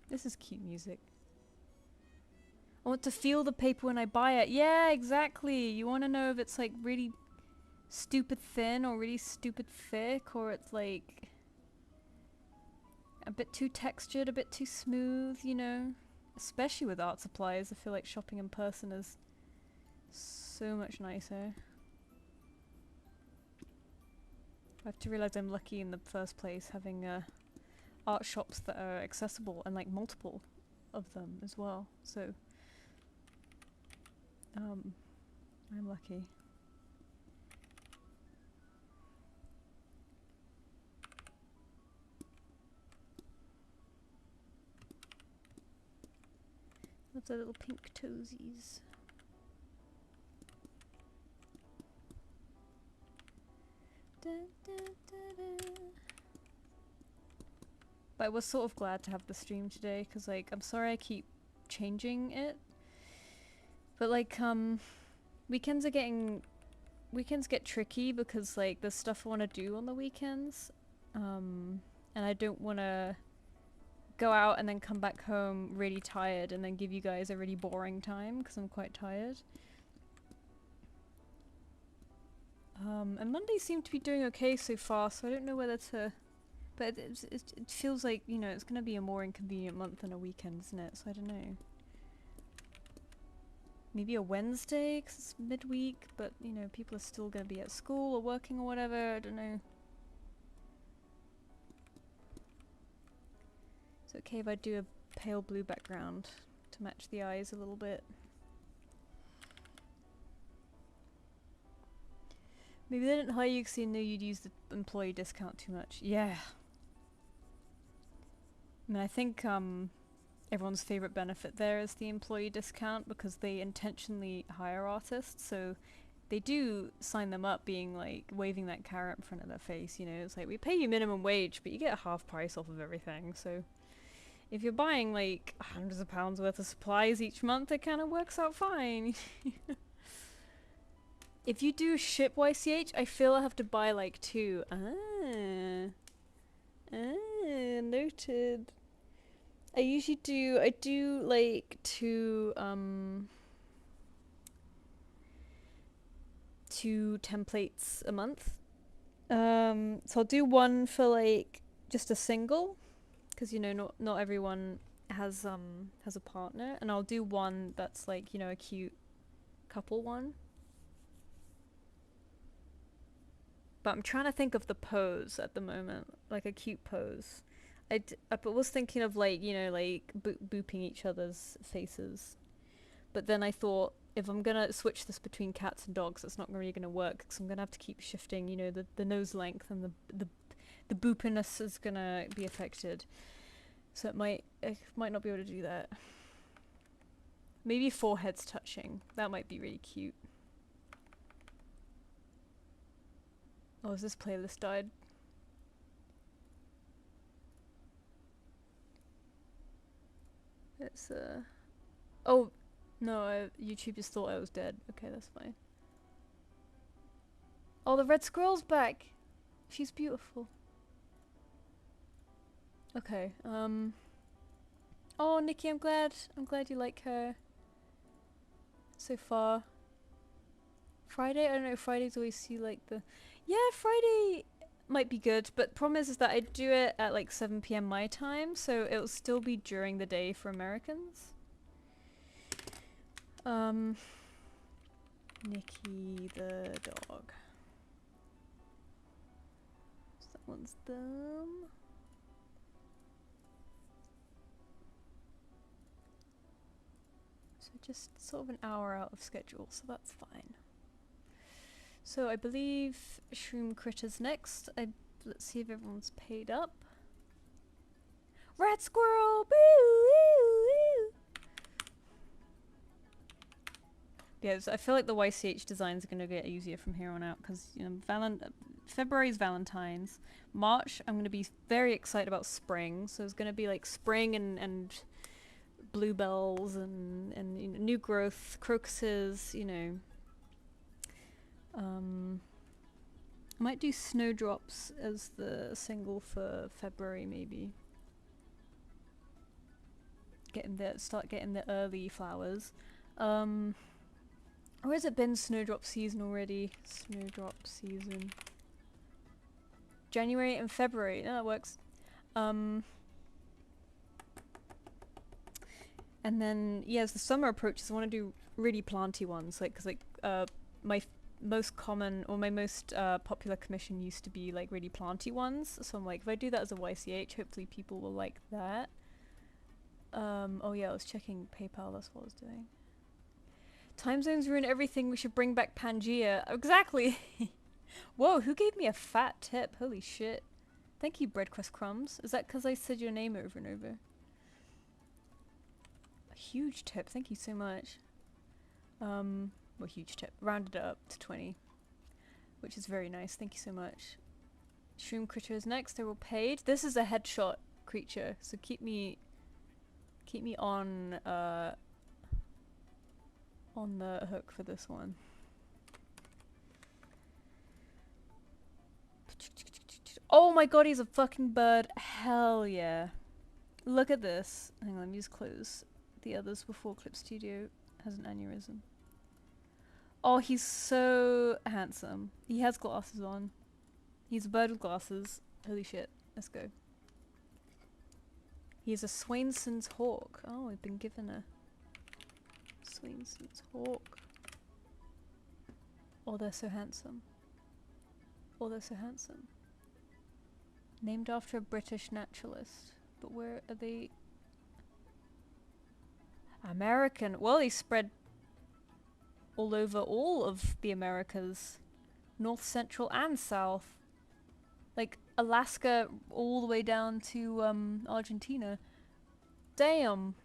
This is cute music. I want to feel the paper when I buy it. Yeah, exactly. You want to know if it's like really stupid thin or really stupid thick, or it's like a bit too textured, a bit too smooth, you know? Especially with art supplies, I feel like shopping in person is so much nicer. I have to realize I'm lucky in the first place having art shops that are accessible and like multiple of them as well. So I'm lucky. Love the little pink toesies. Da, da, da, da. But I was sort of glad to have the stream today because like I'm sorry I keep changing it. But like weekends get tricky because like there's stuff I want to do on the weekends. And I don't want to go out and then come back home really tired and then give you guys a really boring time because I'm quite tired. And Mondays seem to be doing okay so far, so I don't know whether to... But it feels like, you know, it's going to be a more inconvenient month than a weekend, isn't it? So I don't know. Maybe a Wednesday, because it's midweek, but, you know, people are still going to be at school or working or whatever, I don't know. It's okay if I do a pale blue background to match the eyes a little bit. Maybe they didn't hire you because they knew you'd use the employee discount too much. Yeah. I mean, I think everyone's favorite benefit there is the employee discount because they intentionally hire artists, so they do sign them up being like waving that carrot in front of their face, you know. It's like, we pay you minimum wage, but you get a half price off of everything, so If you're buying like hundreds of pounds worth of supplies each month, it kind of works out fine. If you do ship YCH, I feel I have to buy like 2. Noted. I do like 2 templates a month. So I'll do one for like just a single, because you know not everyone has a partner, and I'll do one that's like, you know, a cute couple one. But I'm trying to think of the pose at the moment, like a cute pose. I was thinking of like, you know, like booping each other's faces. But then I thought, if I'm gonna switch this between cats and dogs, it's not really gonna work, because I'm gonna have to keep shifting, you know, the nose length, and the boopiness is gonna be affected. So I might not be able to do that. Maybe foreheads touching. That might be really cute. Oh, has this playlist died? It's oh no, YouTube just thought I was dead. Okay, that's fine. Oh, the red squirrel's back. She's beautiful. Okay. Oh, Nikki, I'm glad you like her so far. Friday? I don't know, Fridays always see like the... Yeah, Friday might be good, but problem is that I do it at like 7 p.m. my time, so it'll still be during the day for Americans. Nikki the dog. So that one's them. So just sort of an hour out of schedule, so that's fine. So I believe Shroom Critter's next. Let's see if everyone's paid up. Rat Squirrel! Boo! Woo, woo. Yeah, so I feel like the YCH designs are going to get easier from here on out, because, you know, February's Valentine's. March, I'm going to be very excited about spring. So it's going to be like spring and bluebells and you know, new growth, crocuses, you know. I might do snowdrops as the single for February, maybe. Start getting the early flowers. Or has it been snowdrop season already? Snowdrop season. January and February. No, that works. And then, yeah, as the summer approaches, I want to do really planty ones, like, because like my most common or my most popular commission used to be like really planty ones. So I'm like, if I do that as a YCH, hopefully people will like that. Oh yeah, I was checking PayPal. That's what I was doing. Time zones ruin everything. We should bring back Pangea. Exactly. Whoa, who gave me a fat tip? Holy shit. Thank you, Breadcrust Crumbs. Is that because I said your name over and over? A huge tip. Thank you so much. Well, huge tip. Rounded it up to 20, which is very nice. Thank you so much. Shroom Critter is next. They're all paid. This is a headshot creature, so keep me on the hook for this one. Oh my god, he's a fucking bird. Hell yeah. Look at this. Hang on, let me just close the others before Clip Studio has an aneurysm. Oh, he's so handsome. He has glasses on. He's a bird with glasses. Holy shit. Let's go. He's a Swainson's hawk. Oh, we've been given a Swainson's hawk. Oh, they're so handsome. Oh, they're so handsome. Named after a British naturalist. But where are they? American. Well, he spread all over all of the Americas. North, Central, and South. Like Alaska all the way down to Argentina. Damn.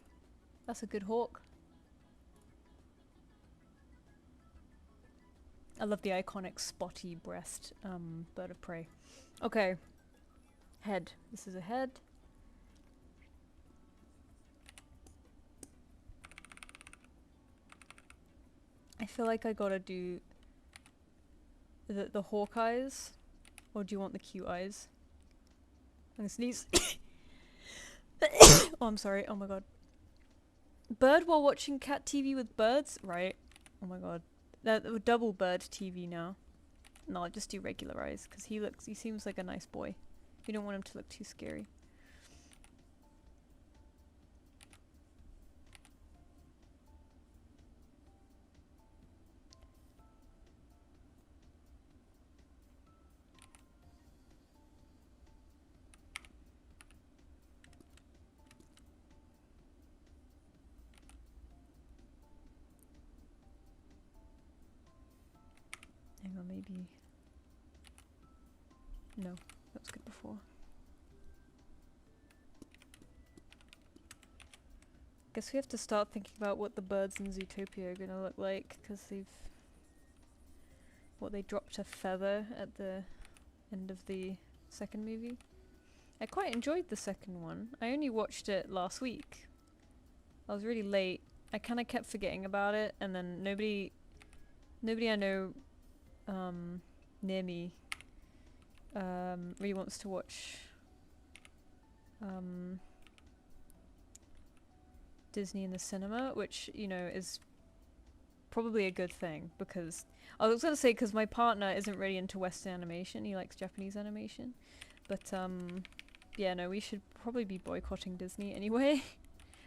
That's a good hawk. I love the iconic spotty breast bird of prey. Okay. Head. This is a head. I feel like I gotta do the hawk eyes, or do you want the cute eyes? I'm gonna sneeze. Oh, I'm sorry. Oh my god. Bird while watching cat TV with birds? Right. Oh my god. That double bird TV now. No, I'll just do regular eyes, because he seems like a nice boy. You don't want him to look too scary. Hang on, maybe... No, that was good before. Guess we have to start thinking about what the birds in Zootopia are gonna look like, because they've... they dropped a feather at the end of the second movie. I quite enjoyed the second one. I only watched it last week. I was really late. I kind of kept forgetting about it, and then nobody I know near me really wants to watch Disney in the cinema, which, you know, is probably a good thing, because I was gonna say, because my partner isn't really into Western animation, he likes Japanese animation, but yeah, no, we should probably be boycotting Disney anyway.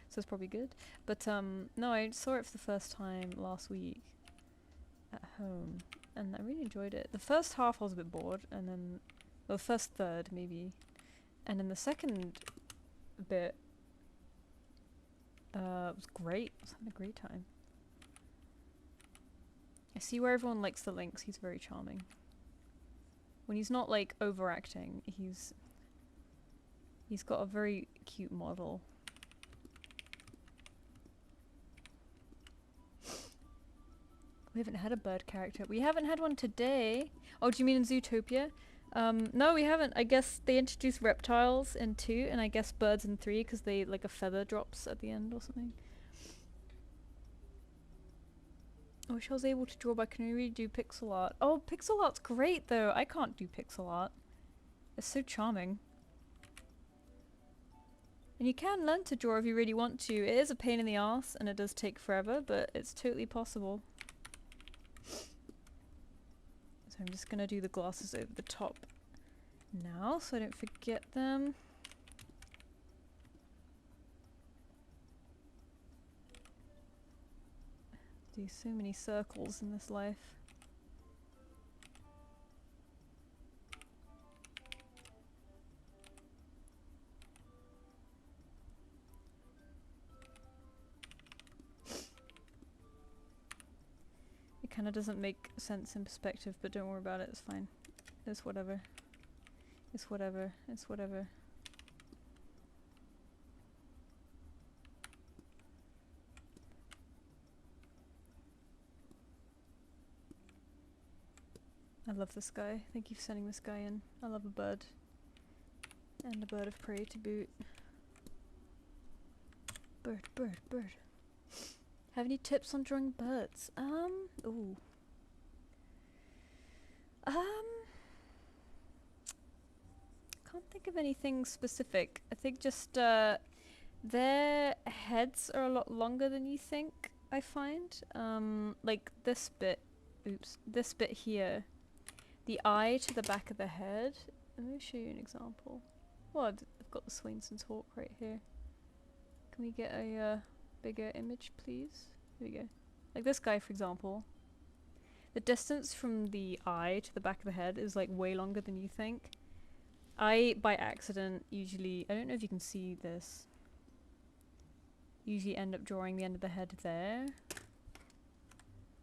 So it's probably good. But no, I saw it for the first time last week at home, and I really enjoyed it. The first half I was a bit bored, and then the first third maybe, and then the second bit was great. I was having a great time. I see where everyone likes the Lynx. He's very charming. When he's not like overacting, he's got a very cute model. We haven't had a bird character. We haven't had one today. Oh, do you mean in Zootopia? No, we haven't. I guess they introduced reptiles in 2, and I guess birds in 3, because they, like, a feather drops at the end or something. I wish I was able to draw, but I can only do pixel art. Oh, pixel art's great, though. I can't do pixel art. It's so charming. And you can learn to draw if you really want to. It is a pain in the ass, and it does take forever, but it's totally possible. So I'm just gonna do the glasses over the top now, so I don't forget them. Do so many circles in this life. It kind of doesn't make sense in perspective, but don't worry about it, it's fine. It's whatever. It's whatever. It's whatever. I love this guy. Thank you for sending this guy in. I love a bird. And a bird of prey to boot. Bird, bird, bird. Have any tips on drawing birds? Ooh. Can't think of anything specific. I think just, their heads are a lot longer than you think, I find. Like this bit, oops, this bit here. The eye to the back of the head. Let me show you an example. Well, I've got the Swainson's hawk right here. Can we get a bigger image, please? Here we go. Like this guy, for example. The distance from the eye to the back of the head is like way longer than you think. I, by accident, usually, I don't know if you can see this, usually end up drawing the end of the head there.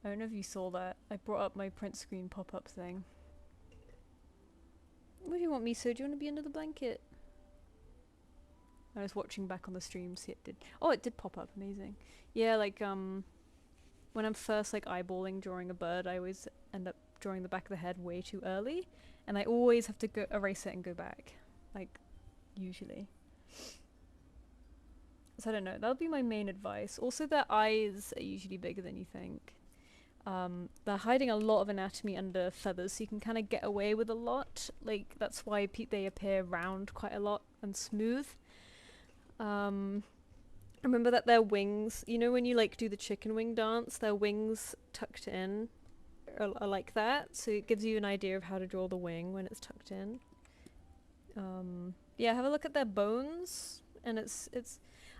I don't know if you saw that. I brought up my print screen pop-up thing. What do you want, Miso? Do you want to be under the blanket? I was watching back on the stream, see it did. Oh, it did pop up, amazing. Yeah, like, when I'm first, like, eyeballing drawing a bird, I always end up drawing the back of the head way too early. And I always have to go erase it and go back. Like, usually. So I don't know, that'll be my main advice. Also, their eyes are usually bigger than you think. They're hiding a lot of anatomy under feathers, so you can kind of get away with a lot. Like, that's why they appear round quite a lot and smooth. Remember that their wings, you know when you like do the chicken wing dance, their wings tucked in are like that, so it gives you an idea of how to draw the wing when it's tucked in. Yeah, have a look at their bones, and it's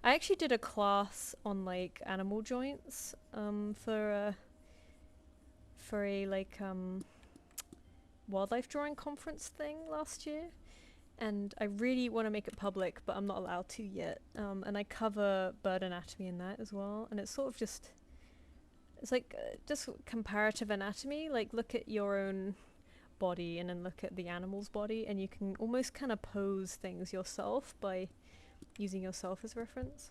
I actually did a class on like animal joints for a like wildlife drawing conference thing last year, and I really want to make it public, but I'm not allowed to yet. And I cover bird anatomy in that as well, and it's sort of just it's like just comparative anatomy. Like, look at your own body and then look at the animal's body, and you can almost kind of pose things yourself by using yourself as reference.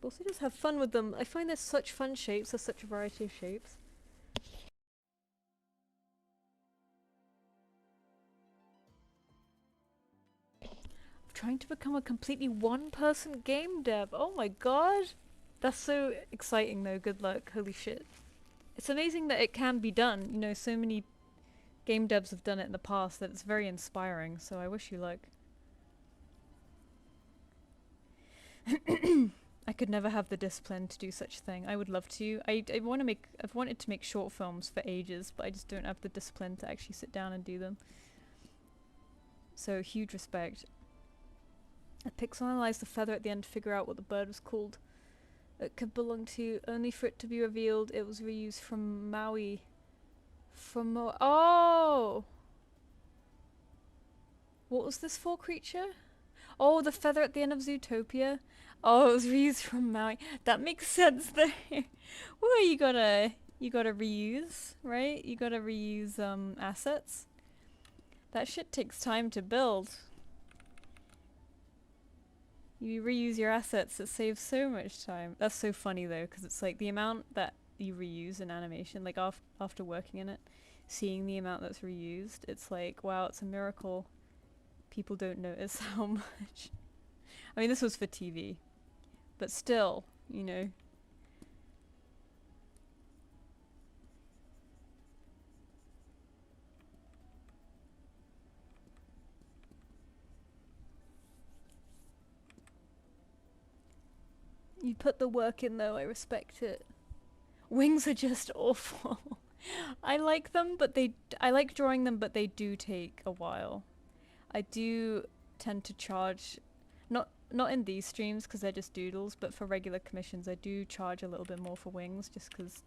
Also just have fun with them. I find there's such fun shapes, there's such a variety of shapes. I'm trying to become a completely one-person game dev. Oh my god! That's so exciting though, good luck, holy shit. It's amazing that it can be done. You know, so many game devs have done it in the past that it's very inspiring, so I wish you luck. I could never have the discipline to do such a thing. I would love to. I've wanted to make short films for ages, but I just don't have the discipline to actually sit down and do them. So huge respect. I pixelized the feather at the end to figure out what the bird was called. It could belong to, only for it to be revealed it was reused from Maui. Oh! What was this for creature? Oh, the feather at the end of Zootopia. Oh, it was reused from Maui. That makes sense there. Well, you gotta reuse, right? You gotta reuse assets. That shit takes time to build. You reuse your assets, it saves so much time. That's so funny though, because it's like the amount that you reuse in animation, like after working in it, seeing the amount that's reused, it's like, wow, it's a miracle. People don't notice how much. I mean, this was for TV, but still, you know. You put the work in though, I respect it. Wings are just awful. I like them, but I like drawing them, but they do take a while. I do tend to charge, not in these streams because they're just doodles, but for regular commissions I do charge a little bit more for wings, just because,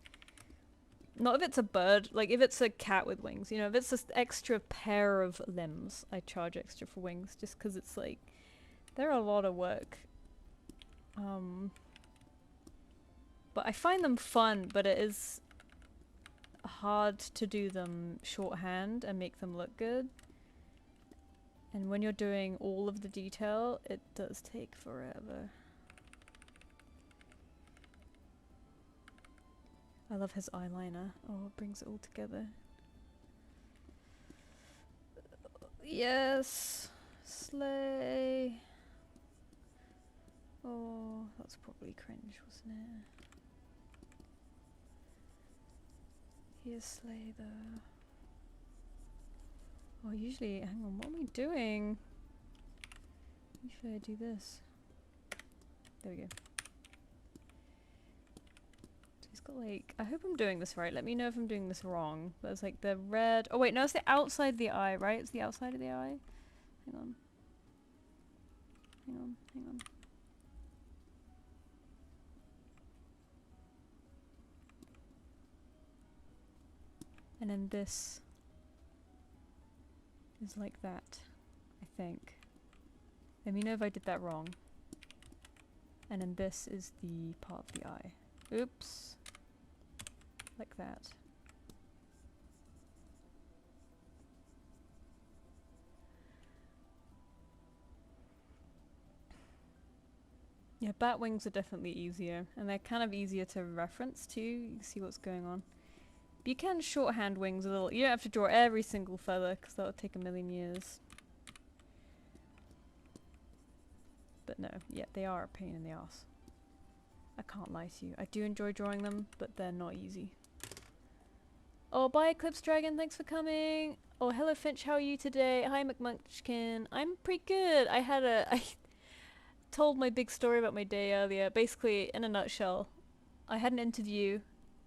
not if it's a bird, like if it's a cat with wings, you know, if it's an extra pair of limbs, I charge extra for wings, just because it's like, they're a lot of work. But I find them fun, but it is hard to do them shorthand and make them look good. And when you're doing all of the detail, it does take forever. I love his eyeliner. Oh, it brings it all together. Yes! Slay! Oh, that was probably cringe, wasn't it? Here's Slay though. Oh, usually, hang on, what am I doing? Usually I do this. There we go. So he's got like, I hope I'm doing this right. Let me know if I'm doing this wrong. There's like the red, oh wait, no, it's the outside of the eye, right? It's the outside of the eye. Hang on. Hang on, hang on. And then this is like that, I think. Let me know if I did that wrong. And then this is the part of the eye. Oops. Like that. Yeah, bat wings are definitely easier, and they're kind of easier to reference too. You can see what's going on. But you can shorthand wings a little. You don't have to draw every single feather, because that would take a million years. But no, yeah, they are a pain in the ass. I can't lie to you. I do enjoy drawing them, but they're not easy. Oh, bye Eclipse Dragon, thanks for coming. Oh, hello Finch, how are you today? Hi McMunchkin. I'm pretty good. I told my big story about my day earlier. Basically, in a nutshell, I had an interview.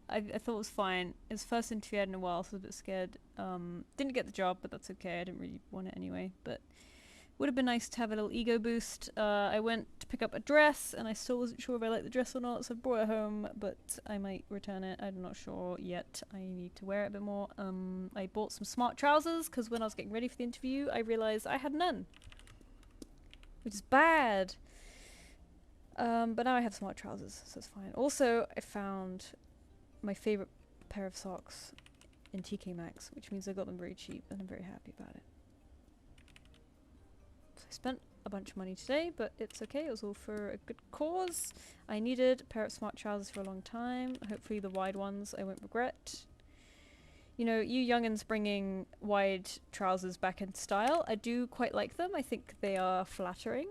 I thought it was fine. It was the first interview I had in a while, so I was a bit scared. Didn't get the job, but that's okay. I didn't really want it anyway. But would have been nice to have a little ego boost. I went to pick up a dress, and I still wasn't sure if I liked the dress or not, so I brought it home, but I might return it. I'm not sure yet. I need to wear it a bit more. I bought some smart trousers, because when I was getting ready for the interview, I realised I had none. Which is bad. But now I have smart trousers, so it's fine. Also, I found my favourite pair of socks in TK Maxx, which means I got them very cheap, and I'm very happy about it. So I spent a bunch of money today, but it's okay. It was all for a good cause. I needed a pair of smart trousers for a long time. Hopefully the wide ones I won't regret. You know, you youngins bringing wide trousers back in style, I do quite like them. I think they are flattering.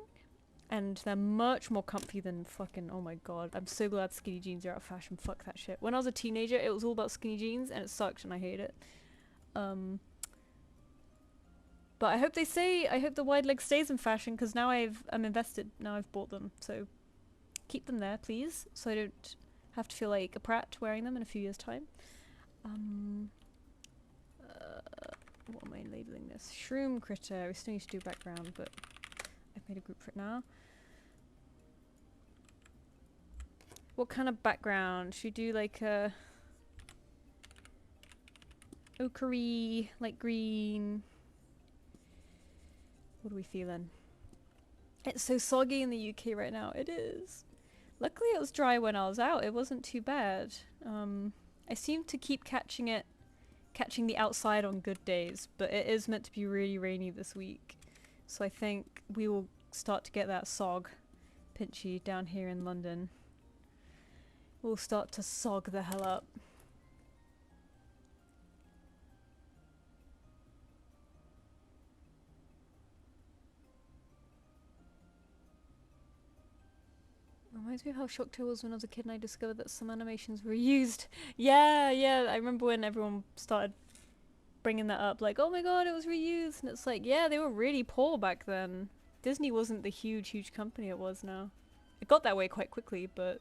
And they're much more comfy than fucking, oh my god. I'm so glad skinny jeans are out of fashion. Fuck that shit. When I was a teenager, it was all about skinny jeans, and it sucked, and I hate it. But I hope the wide leg stays in fashion, because now I'm invested. Now I've bought them. So keep them there, please, so I don't have to feel like a prat wearing them in a few years' time. What am I labeling this? Shroom Critter. We still need to do background, but I've made a group for it now. What kind of background? Should we do like a ochre, light green? What are we feeling? It's so soggy in the UK right now. It is. Luckily it was dry when I was out. It wasn't too bad. I seem to keep catching the outside on good days, but it is meant to be really rainy this week. So I think we will start to get that sog pinchy down here in London. We'll start to sog the hell up. Reminds me of how shocked I was when I was a kid and I discovered that some animations were used. Yeah, I remember when everyone started bringing that up, like, oh my god, it was reused, and it's like, yeah, they were really poor back then. Disney wasn't the huge company it was now. It got that way quite quickly, but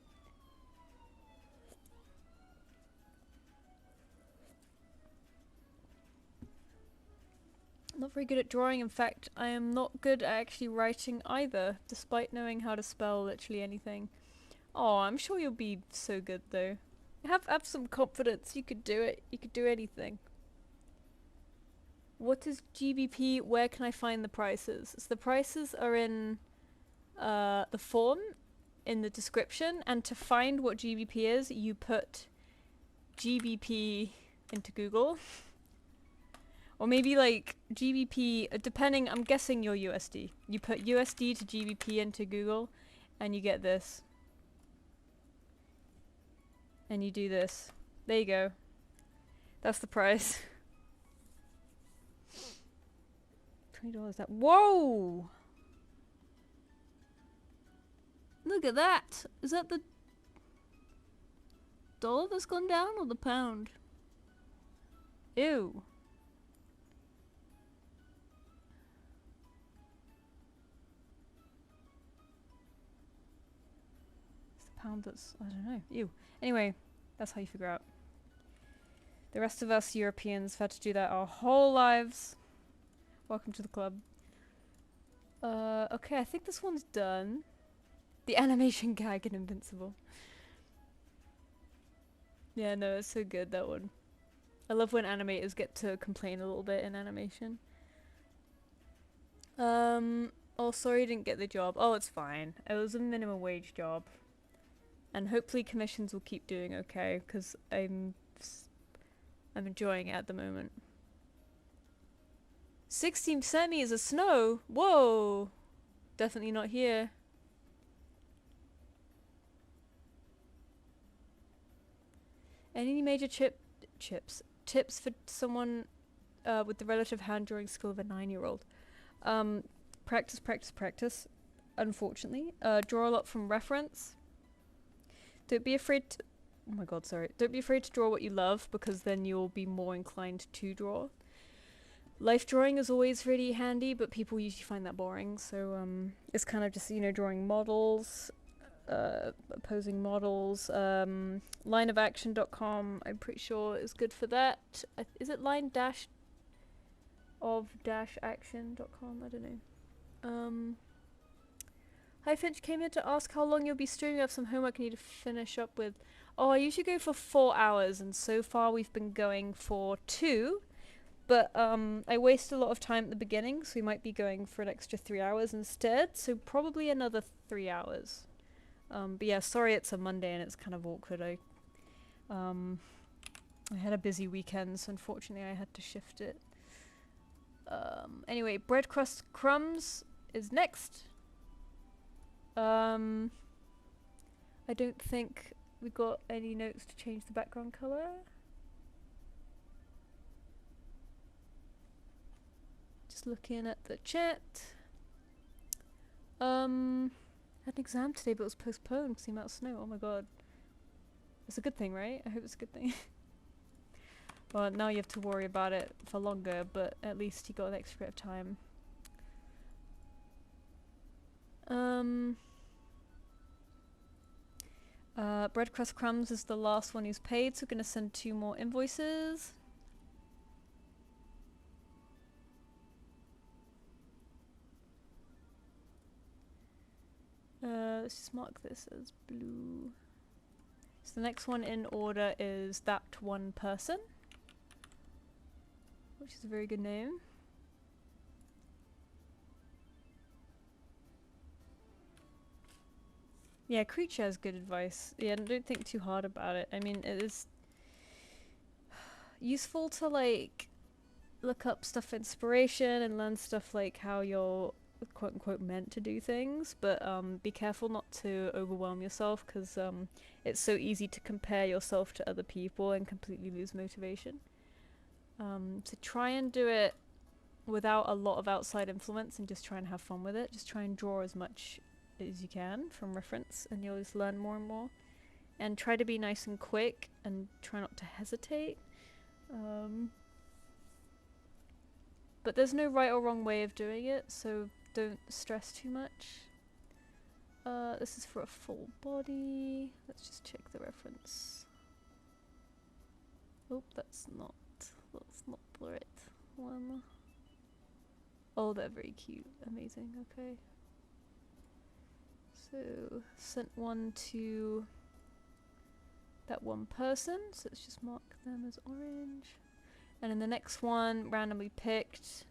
I'm not very good at drawing. In fact, I am not good at actually writing either, despite knowing how to spell literally anything. Oh, I'm sure you'll be so good though. Have some confidence. You could do it. You could do anything. What is GBP? Where can I find the prices? So the prices are in the form in the description, and to find what GBP is, you put GBP into Google. Or maybe like GBP, depending, I'm guessing you're USD. You put USD to GBP into Google and you get this. And you do this. There you go. That's the price. $20 that. Whoa! Look at that! Is that the dollar that's gone down or the pound? Ew. Pound that's, I don't know. Ew. Anyway, that's how you figure out. The rest of us Europeans have had to do that our whole lives. Welcome to the club. Okay, I think this one's done. The animation gag in Invincible. Yeah, no, it's so good, that one. I love when animators get to complain a little bit in animation. Oh, sorry you didn't get the job. Oh, it's fine. It was a minimum wage job. And hopefully commissions will keep doing okay, because I'm enjoying it at the moment. 16 centimeters of snow? Whoa! Definitely not here. Any major tips for someone with the relative hand drawing skill of a 9-year-old? Practice. Unfortunately. Draw a lot from reference. Don't be afraid to, oh my god, sorry. Don't be afraid to draw what you love, because then you'll be more inclined to draw. Life drawing is always really handy, but people usually find that boring, so it's kind of just, you know, drawing models, posing models. Lineofaction.com, I'm pretty sure is good for that. Is it line-of-action.com? I don't know. Hi Finch, came here to ask how long you'll be streaming. I have some homework I need to finish up with. Oh, I usually go for 4 hours, and so far we've been going for 2. But I waste a lot of time at the beginning, so we might be going for an extra 3 hours instead. So probably another 3 hours. But yeah, sorry it's a Monday and it's kind of awkward. I had a busy weekend, so unfortunately I had to shift it. Anyway, bread crust crumbs is next. I don't think we got any notes to change the background color. Just looking at the chat. Had an exam today, but it was postponed because the amount of snow. Oh my god. It's a good thing, right? I hope it's a good thing. Well, now you have to worry about it for longer, but at least you got an extra bit of time. Bread crust crumbs is the last one who's paid, so we're gonna send 2 more invoices. Let's just mark this as blue. So the next one in order is That One Person, which is a very good name. Yeah, creature has good advice. Yeah, don't think too hard about it. I mean, it is useful to like look up stuff for inspiration and learn stuff like how you're quote unquote meant to do things, but be careful not to overwhelm yourself, because it's so easy to compare yourself to other people and completely lose motivation. So try and do it without a lot of outside influence and just try and have fun with it. Just try and draw as much as you can from reference and you'll just learn more and more. And try to be nice and quick and try not to hesitate. But there's no right or wrong way of doing it, so don't stress too much. This is for a full body. Let's just check the reference. Oh, let's not blur it. One. Oh, they're very cute. Amazing. Okay. So, sent one to That One Person. So let's just mark them as orange. And in the next one, randomly picked.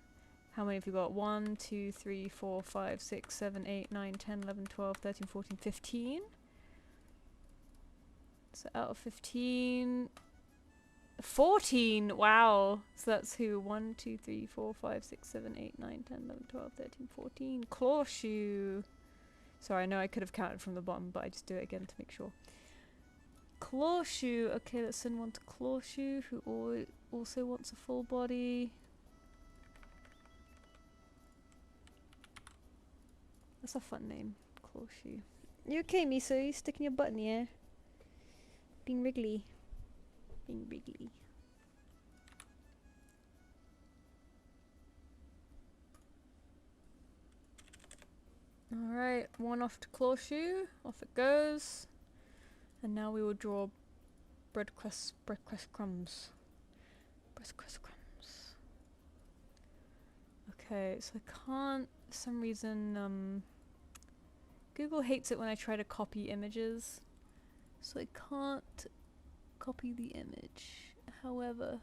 How many have you got? 1, 2, 3, 4, 5, 6, 7, 8, 9, 10, 11, 12, 13, 14, 15. So out of 15... 14! Wow! So that's who? 1, 2, 3, 4, 5, 6, 7, 8, 9, 10, 11, 12, 13, 14. Clawshoe! Sorry, I know I could have counted from the bottom, but I just do it again to make sure. Clawshoe! Okay, let's send one to Clawshoe, who also wants a full body. That's a fun name. Clawshoe. You okay, Miso? You sticking your butt in the air? Being wriggly. Being wriggly. Alright, one off to Clawshoe. Off it goes. And now we will draw bread crust crumbs. Bread crust crumbs. Okay, so I can't, for some reason, Google hates it when I try to copy images. So I can't copy the image. However,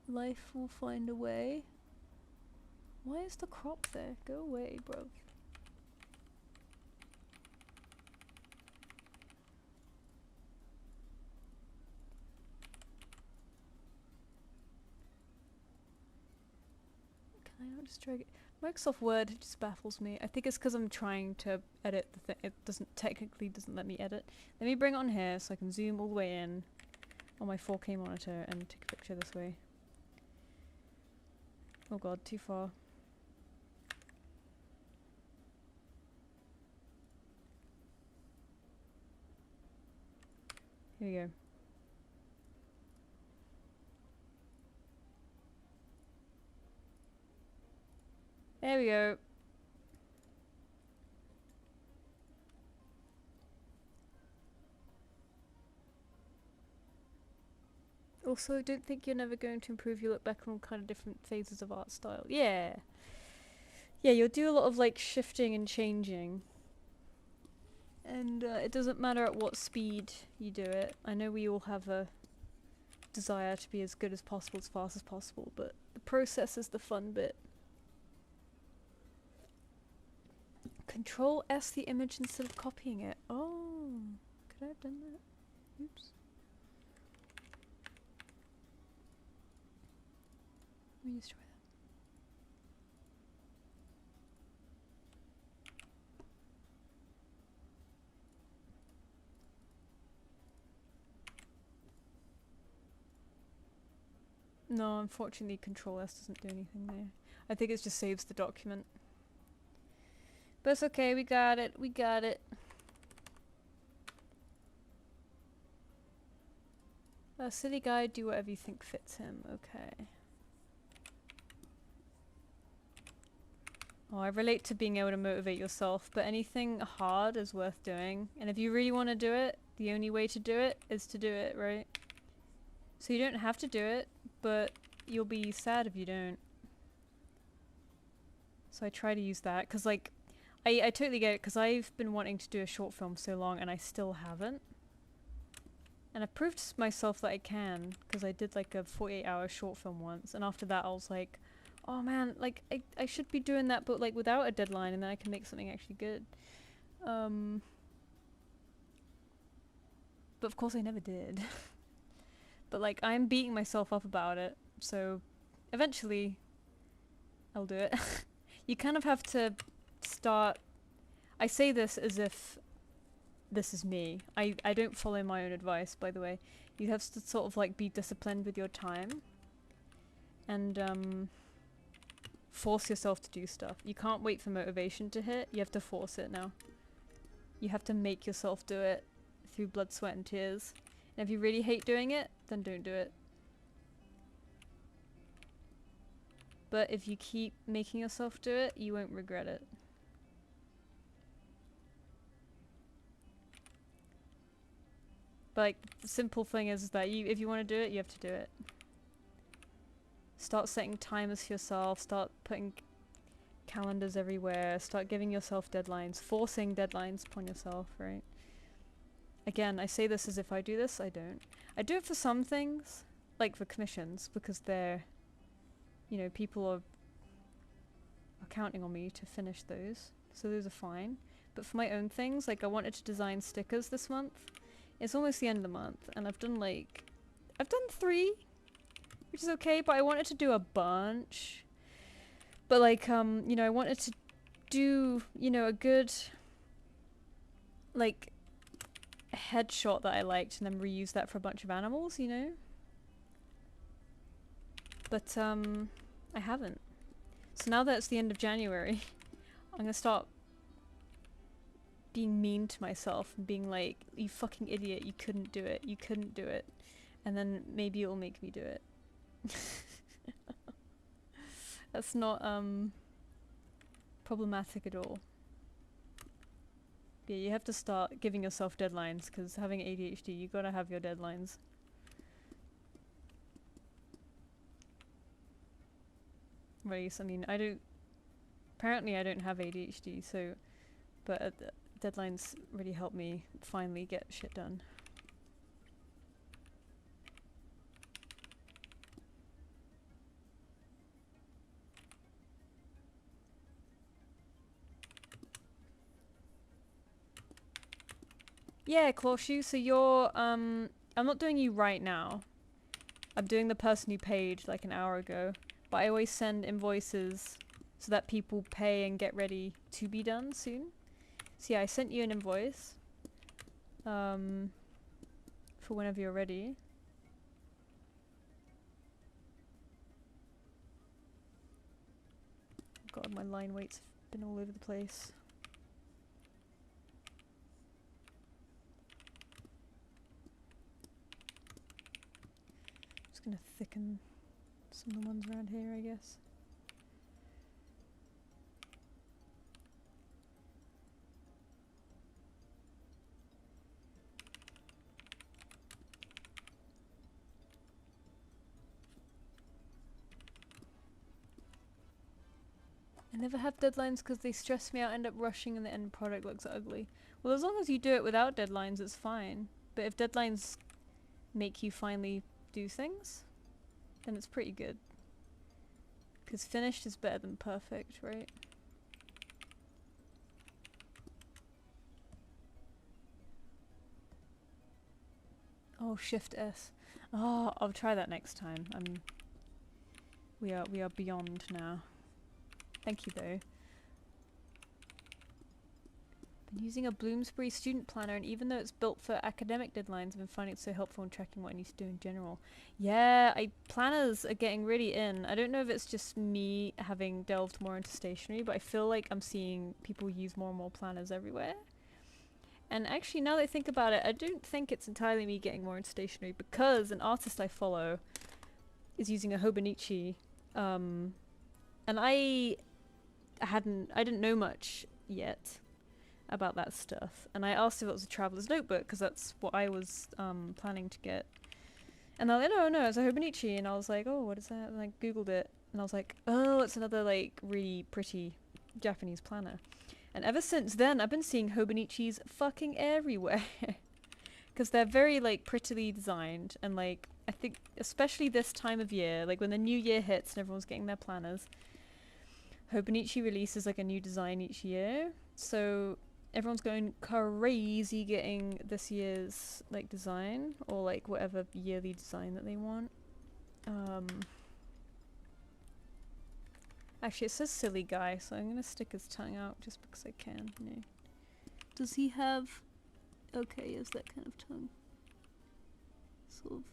life will find a way. Why is the crop there? Go away, bro. Can I not just drag it? Microsoft Word just baffles me. I think it's because I'm trying to edit the thing. It doesn't let me edit. Let me bring it on here so I can zoom all the way in on my 4K monitor and take a picture this way. Oh god, too far. Here we go. There we go. Also, don't think you're never going to improve. You look back on all kind of different phases of art style. Yeah. Yeah, you'll do a lot of like shifting and changing. And it doesn't matter at what speed you do it. I know we all have a desire to be as good as possible, as fast as possible, but the process is the fun bit. Control S the image instead of copying it. Oh, could I have done that? Oops. Let me just try that. No, unfortunately Control S doesn't do anything there. I think it just saves the document. But it's okay, we got it, we got it. A silly guy, do whatever you think fits him, okay. Oh, I relate to being able to motivate yourself, but anything hard is worth doing. And if you really want to do it, the only way to do it is to do it, right? So you don't have to do it, but you'll be sad if you don't. So I try to use that, because like, I totally get it, because I've been wanting to do a short film so long and I still haven't. And I've proved to myself that I can, because I did like a 48-hour short film once, and after that I was like, oh man, like I should be doing that but like without a deadline, and then I can make something actually good. But of course I never did. But like I'm beating myself up about it, so eventually I'll do it. You kind of have to start. I say this as if this is me. I don't follow my own advice, by the way. You have to sort of like be disciplined with your time and force yourself to do stuff. You can't wait for motivation to hit. You have to force it now. You have to make yourself do it through blood, sweat and tears. And if you really hate doing it, then don't do it. But if you keep making yourself do it, you won't regret it. But like, the simple thing is that if you want to do it, you have to do it. Start setting timers for yourself, start putting calendars everywhere, start giving yourself deadlines, forcing deadlines upon yourself, right? Again, I say this as if I do this, I don't. I do it for some things, like for commissions, because they're, you know, people are counting on me to finish those, so those are fine. But for my own things, like I wanted to design stickers this month. It's almost the end of the month, and I've done 3, which is okay, but I wanted to do a bunch. But like, you know, I wanted to do, you know, a good, like, headshot that I liked, and then reuse that for a bunch of animals, you know? But, I haven't. So now that it's the end of January, I'm gonna start being mean to myself and being like, you fucking idiot, you couldn't do it, you couldn't do it. And then maybe it'll make me do it. That's not, problematic at all. Yeah, you have to start giving yourself deadlines, because having ADHD, you gotta have your deadlines. Right, I mean, apparently I don't have ADHD, so, but deadlines really help me finally get shit done. Yeah, Clawshoe, so you're, I'm not doing you right now. I'm doing the person who paid like an hour ago. But I always send invoices so that people pay and get ready to be done soon. So yeah, I sent you an invoice. For whenever you're ready. God, my line weights have been all over the place. gonna thicken some of the ones around here, I guess. I never have deadlines because they stress me out, end up rushing and the end product looks ugly. Well, as long as you do it without deadlines, it's fine. But if deadlines make you finally do things, then it's pretty good. Because finished is better than perfect, right? Oh, Shift S. Oh, I'll try that next time. We are beyond now. Thank you though. Been using a Bloomsbury student planner, and even though it's built for academic deadlines, I've been finding it so helpful in tracking what I need to do in general. Yeah, planners are getting really in. I don't know if it's just me having delved more into stationery, but I feel like I'm seeing people use more and more planners everywhere. And actually, now that I think about it, I don't think it's entirely me getting more into stationery, because an artist I follow is using a Hobonichi, and I didn't know much yet about that stuff, and I asked if it was a traveler's notebook because that's what I was planning to get, and they're like, no, it's a Hobonichi, and I was like, oh, what is that? And I googled it, and I was like, oh, it's another like really pretty Japanese planner. And ever since then, I've been seeing Hobonichis fucking everywhere, because they're very like prettily designed, and like I think especially this time of year, like when the new year hits and everyone's getting their planners, Hobonichi releases like a new design each year, so everyone's going crazy getting this year's like design, or like whatever yearly design that they want. Actually, it says silly guy, so I'm gonna stick his tongue out just because I can. You know. Does he have? Okay, he has that kind of tongue. Sort of,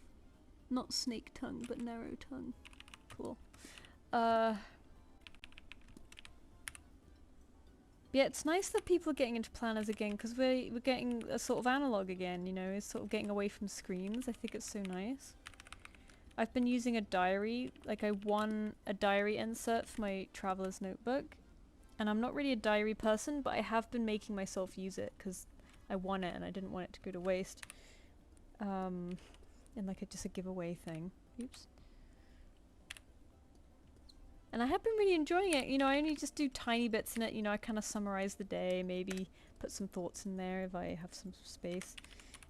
not snake tongue, but narrow tongue. Cool. Yeah, it's nice that people are getting into planners again, because we're getting a sort of analog again, you know, it's sort of getting away from screens. I think it's so nice. I've been using a diary, like I won a diary insert for my traveler's notebook, and I'm not really a diary person, but I have been making myself use it because I won it and I didn't want it to go to waste. In like just a giveaway thing. Oops. And I have been really enjoying it, you know, I only just do tiny bits in it, you know, I kind of summarize the day, maybe put some thoughts in there if I have some space.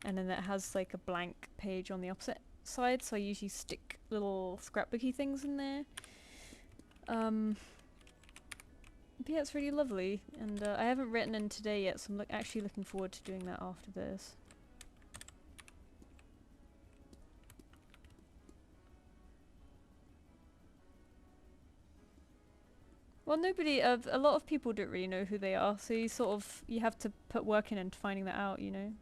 And then it has like a blank page on the opposite side, so I usually stick little scrapbooky things in there. But yeah, it's really lovely, and I haven't written in today yet, so I'm actually looking forward to doing that after this. Well, a lot of people don't really know who they are, so you have to put work in into finding that out, you know?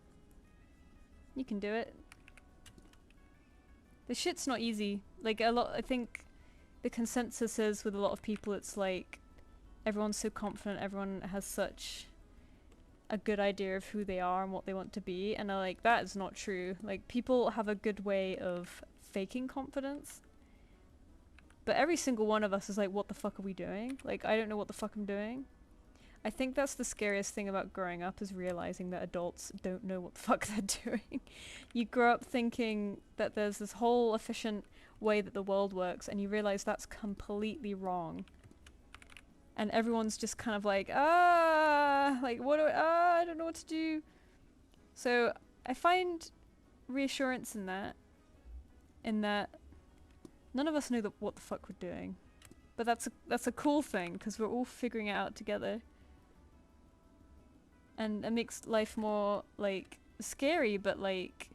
You can do it. The shit's not easy. Like, I think the consensus is with a lot of people, it's like, everyone's so confident, everyone has such a good idea of who they are and what they want to be, and like, that is not true. Like, people have a good way of faking confidence. But every single one of us is like, what the fuck are we doing? Like, I don't know what the fuck I'm doing. I think that's the scariest thing about growing up, is realizing that adults don't know what the fuck they're doing. You grow up thinking that there's this whole efficient way that the world works, and you realize that's completely wrong. And everyone's just kind of like, like, I don't know what to do. So I find reassurance in that none of us know what the fuck we're doing, but that's a cool thing, because we're all figuring it out together, and it makes life more like scary, but like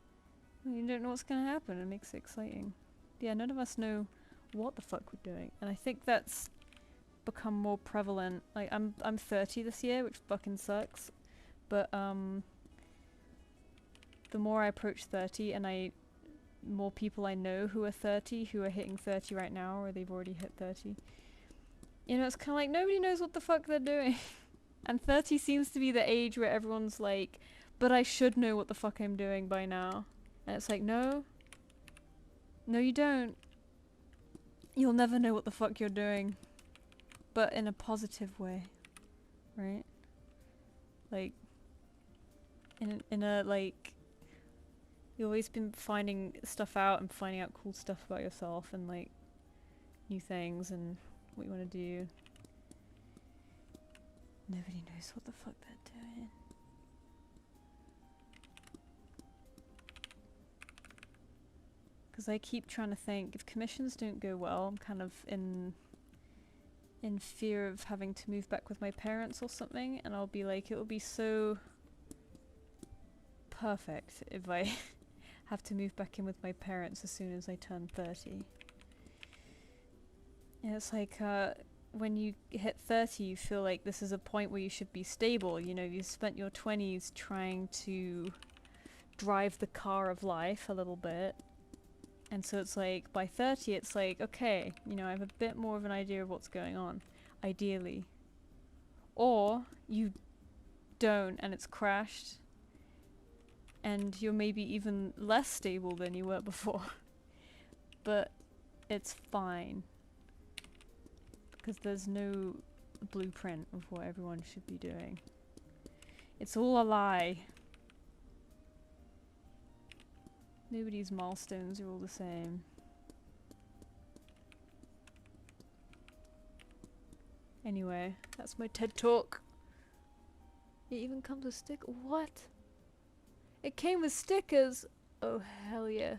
you don't know what's gonna happen. It makes it exciting. Yeah, none of us know what the fuck we're doing, and I think that's become more prevalent. Like I'm 30 this year, which fucking sucks, but the more I approach 30, and more people I know who are 30, who are hitting 30 right now, or they've already hit 30. You know, it's kind of like nobody knows what the fuck they're doing. And 30 seems to be the age where everyone's like, but I should know what the fuck I'm doing by now. And it's like, no, No, you don't. You'll never know what the fuck you're doing. But in a positive way. Right? Like, in a, like, you've always been finding stuff out and finding out cool stuff about yourself and, like, new things and what you want to do. Nobody knows what the fuck they're doing. Because I keep trying to think, if commissions don't go well, I'm kind of in fear of having to move back with my parents or something, and I'll be like, it will be so perfect if I have to move back in with my parents as soon as I turn 30. And it's like, when you hit 30, you feel like this is a point where you should be stable. You know, you spent your 20s trying to drive the car of life a little bit. And so it's like, by 30, it's like, okay, you know, I have a bit more of an idea of what's going on, ideally. Or you don't, and it's crashed, and you're maybe even less stable than you were before. But it's fine. Because there's no blueprint of what everyone should be doing. It's all a lie. Nobody's milestones are all the same. Anyway, that's my TED talk. It even comes with what? It came with stickers! Oh hell yeah.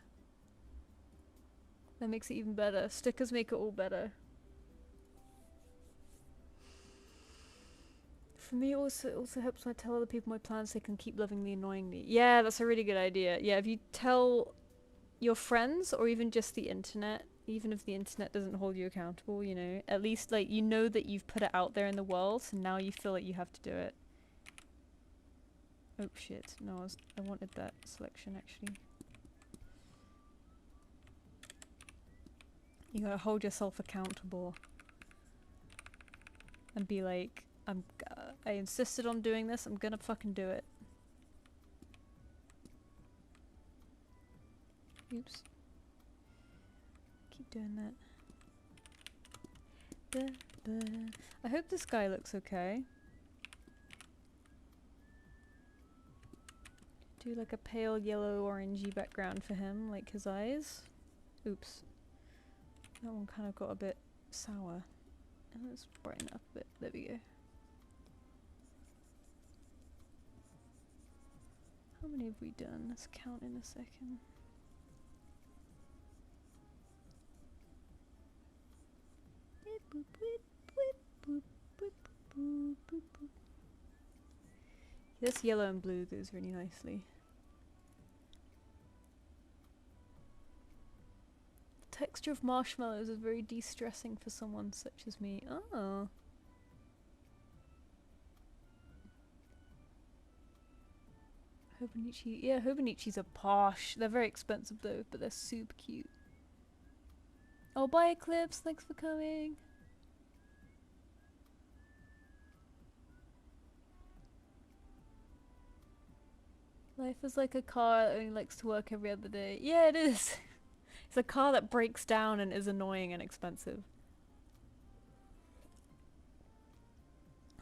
That makes it even better. Stickers make it all better. For me, it also helps when I tell other people my plans, they can keep lovingly annoying me. Yeah, that's a really good idea. Yeah, if you tell your friends, or even just the internet, even if the internet doesn't hold you accountable, you know, at least, like, you know that you've put it out there in the world, so now you feel like you have to do it. Oh shit, no, I wanted that selection, actually. You gotta hold yourself accountable. And be like, I insisted on doing this, I'm gonna fucking do it. Oops. Keep doing that. I hope this guy looks okay. Do like a pale yellow orangey background for him, like his eyes. Oops. That one kind of got a bit sour. And let's brighten it up a bit. There we go. How many have we done? Let's count in a second. This yellow and blue goes really nicely. The texture of marshmallows is very de-stressing for someone such as me. Oh. Hobonichi. Yeah, Hobonichis are posh. They're very expensive though, but they're super cute. Oh, bye Eclipse. Thanks for coming. Life is like a car that only likes to work every other day. Yeah, it is. It's a car that breaks down and is annoying and expensive.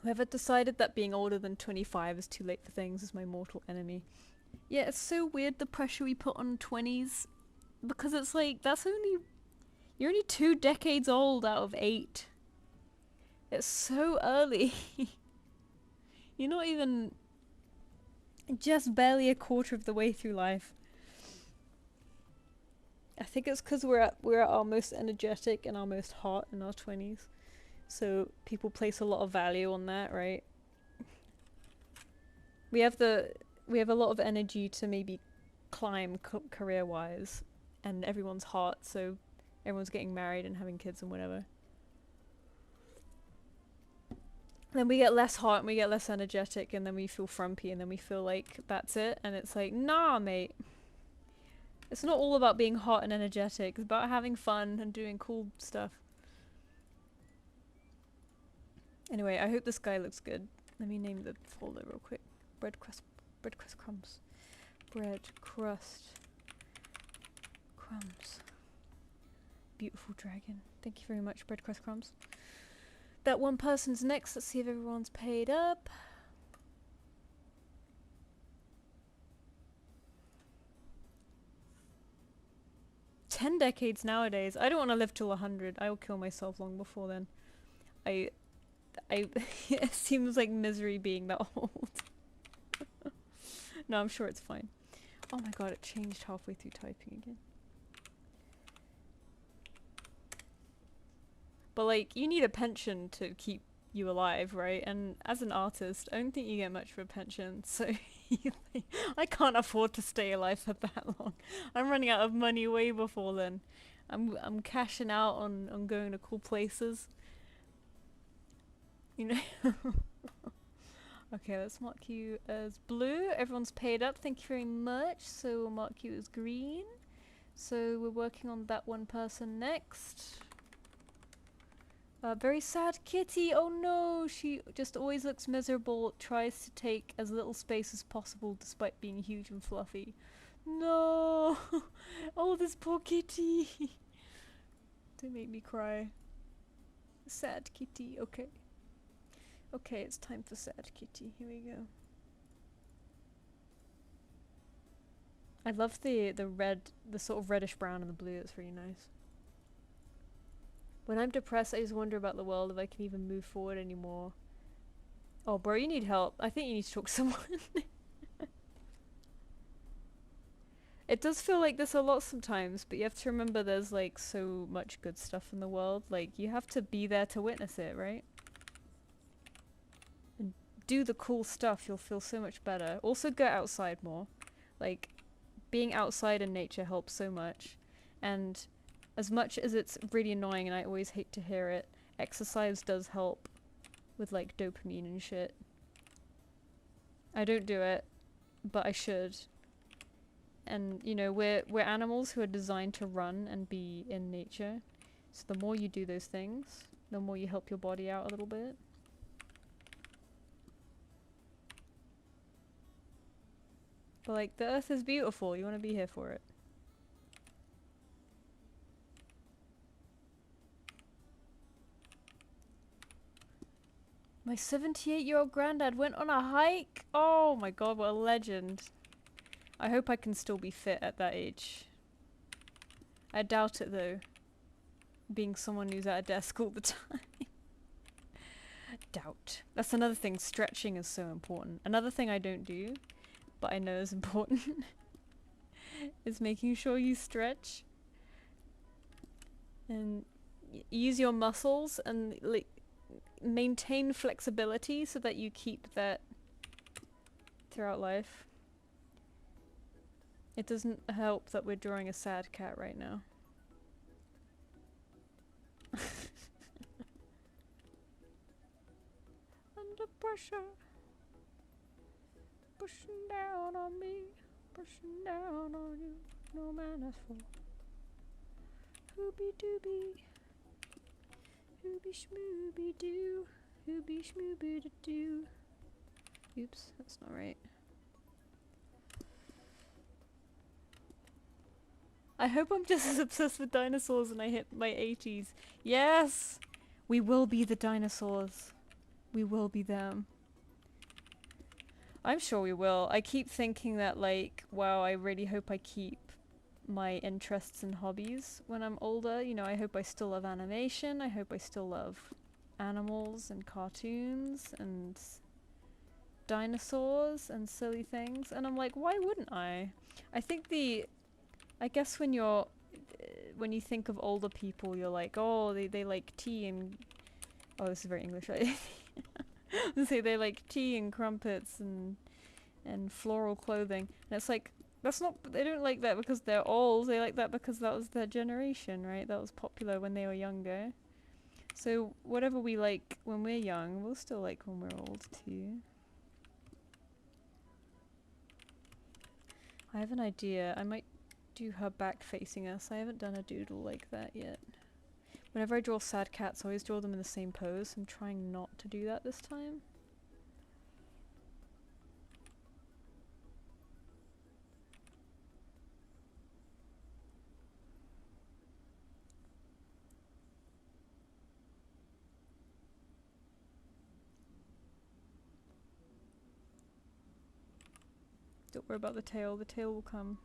Whoever decided that being older than 25 is too late for things is my mortal enemy. Yeah, it's so weird the pressure we put on 20s. Because it's like, you're only 2 decades old out of 8. It's so early. You're not even just barely a quarter of the way through life. I think it's because we're at our most energetic and our most hot in our 20s. So people place a lot of value on that, right? We have a lot of energy to maybe climb career-wise, and everyone's hot, so everyone's getting married and having kids and whatever. Then we get less hot and we get less energetic, and then we feel frumpy, and then we feel like that's it, and it's like, nah, mate. It's not all about being hot and energetic, it's about having fun and doing cool stuff. Anyway, I hope this guy looks good. Let me name the folder real quick. Bread crust crumbs. Bread crust crumbs. beautiful dragon. Thank you very much, Breadcrust Crumbs. That one person's next. Let's see if everyone's paid up. "10 decades nowadays. I don't want to live till 100. I will kill myself long before then. I it seems like misery being that old. No, I'm sure it's fine. Oh my god, it changed halfway through typing again. But like, you need a pension to keep you alive, right? And as an artist, I don't think you get much of a pension, so I can't afford to stay alive for that long. I'm running out of money way before then. I'm cashing out on going to cool places. You know. Okay, let's mark you as blue. Everyone's paid up, thank you very much. So we'll mark you as green. So we're working on that one person next. Very sad kitty. Oh no, she just always looks miserable. Tries to take as little space as possible despite being huge and fluffy. No. Oh, this poor kitty. Don't make me cry. Sad kitty. Okay. Okay, it's time for sad kitty. Here we go. I love the red, the sort of reddish brown and the blue. It's really nice. When I'm depressed, I just wonder about the world, if I can even move forward anymore. Oh, bro, you need help. I think you need to talk to someone. It does feel like this a lot sometimes, but you have to remember there's like so much good stuff in the world. Like, you have to be there to witness it, right? And do the cool stuff, you'll feel so much better. Also, go outside more. Like, being outside in nature helps so much. And as much as it's really annoying and I always hate to hear it, exercise does help with like dopamine and shit. I don't do it, but I should. And you know, we're animals who are designed to run and be in nature. So the more you do those things, the more you help your body out a little bit. But like, the earth is beautiful, you want to be here for it. My 78-year-old granddad went on a hike. Oh my god, what a legend. I hope I can still be fit at that age. I doubt it though, being someone who's at a desk all the time. Doubt. That's another thing, stretching is so important. Another thing I don't do, but I know is important, is making sure you stretch. And use your muscles and like maintain flexibility so that you keep that throughout life. It doesn't help that we're drawing a sad cat right now. Under pressure, pushing down on me, pushing down on you, no man has fall. Hooby dooby, hooby schmooby doo, hooby schmooby doo. Oops, that's not right. I hope I'm just as obsessed with dinosaurs when I hit my 80s. Yes! We will be the dinosaurs. We will be them. I'm sure we will. I keep thinking that, like, wow, I really hope I keep my interests and hobbies when I'm older. You know, I hope I still love animation. I hope I still love animals and cartoons and dinosaurs and silly things. And I'm like, why wouldn't I? I think I guess when you think of older people, you're like, oh, they like tea and... Oh, this is very English, right? They say they like tea and crumpets and floral clothing. And it's like, that's not... They don't like that because they're old. They like that because that was their generation, right? That was popular when they were younger. So whatever we like when we're young, we'll still like when we're old too. I have an idea. I might do her back facing us. I haven't done a doodle like that yet. Whenever I draw sad cats, I always draw them in the same pose. I'm trying not to do that this time. Don't worry about the tail will come.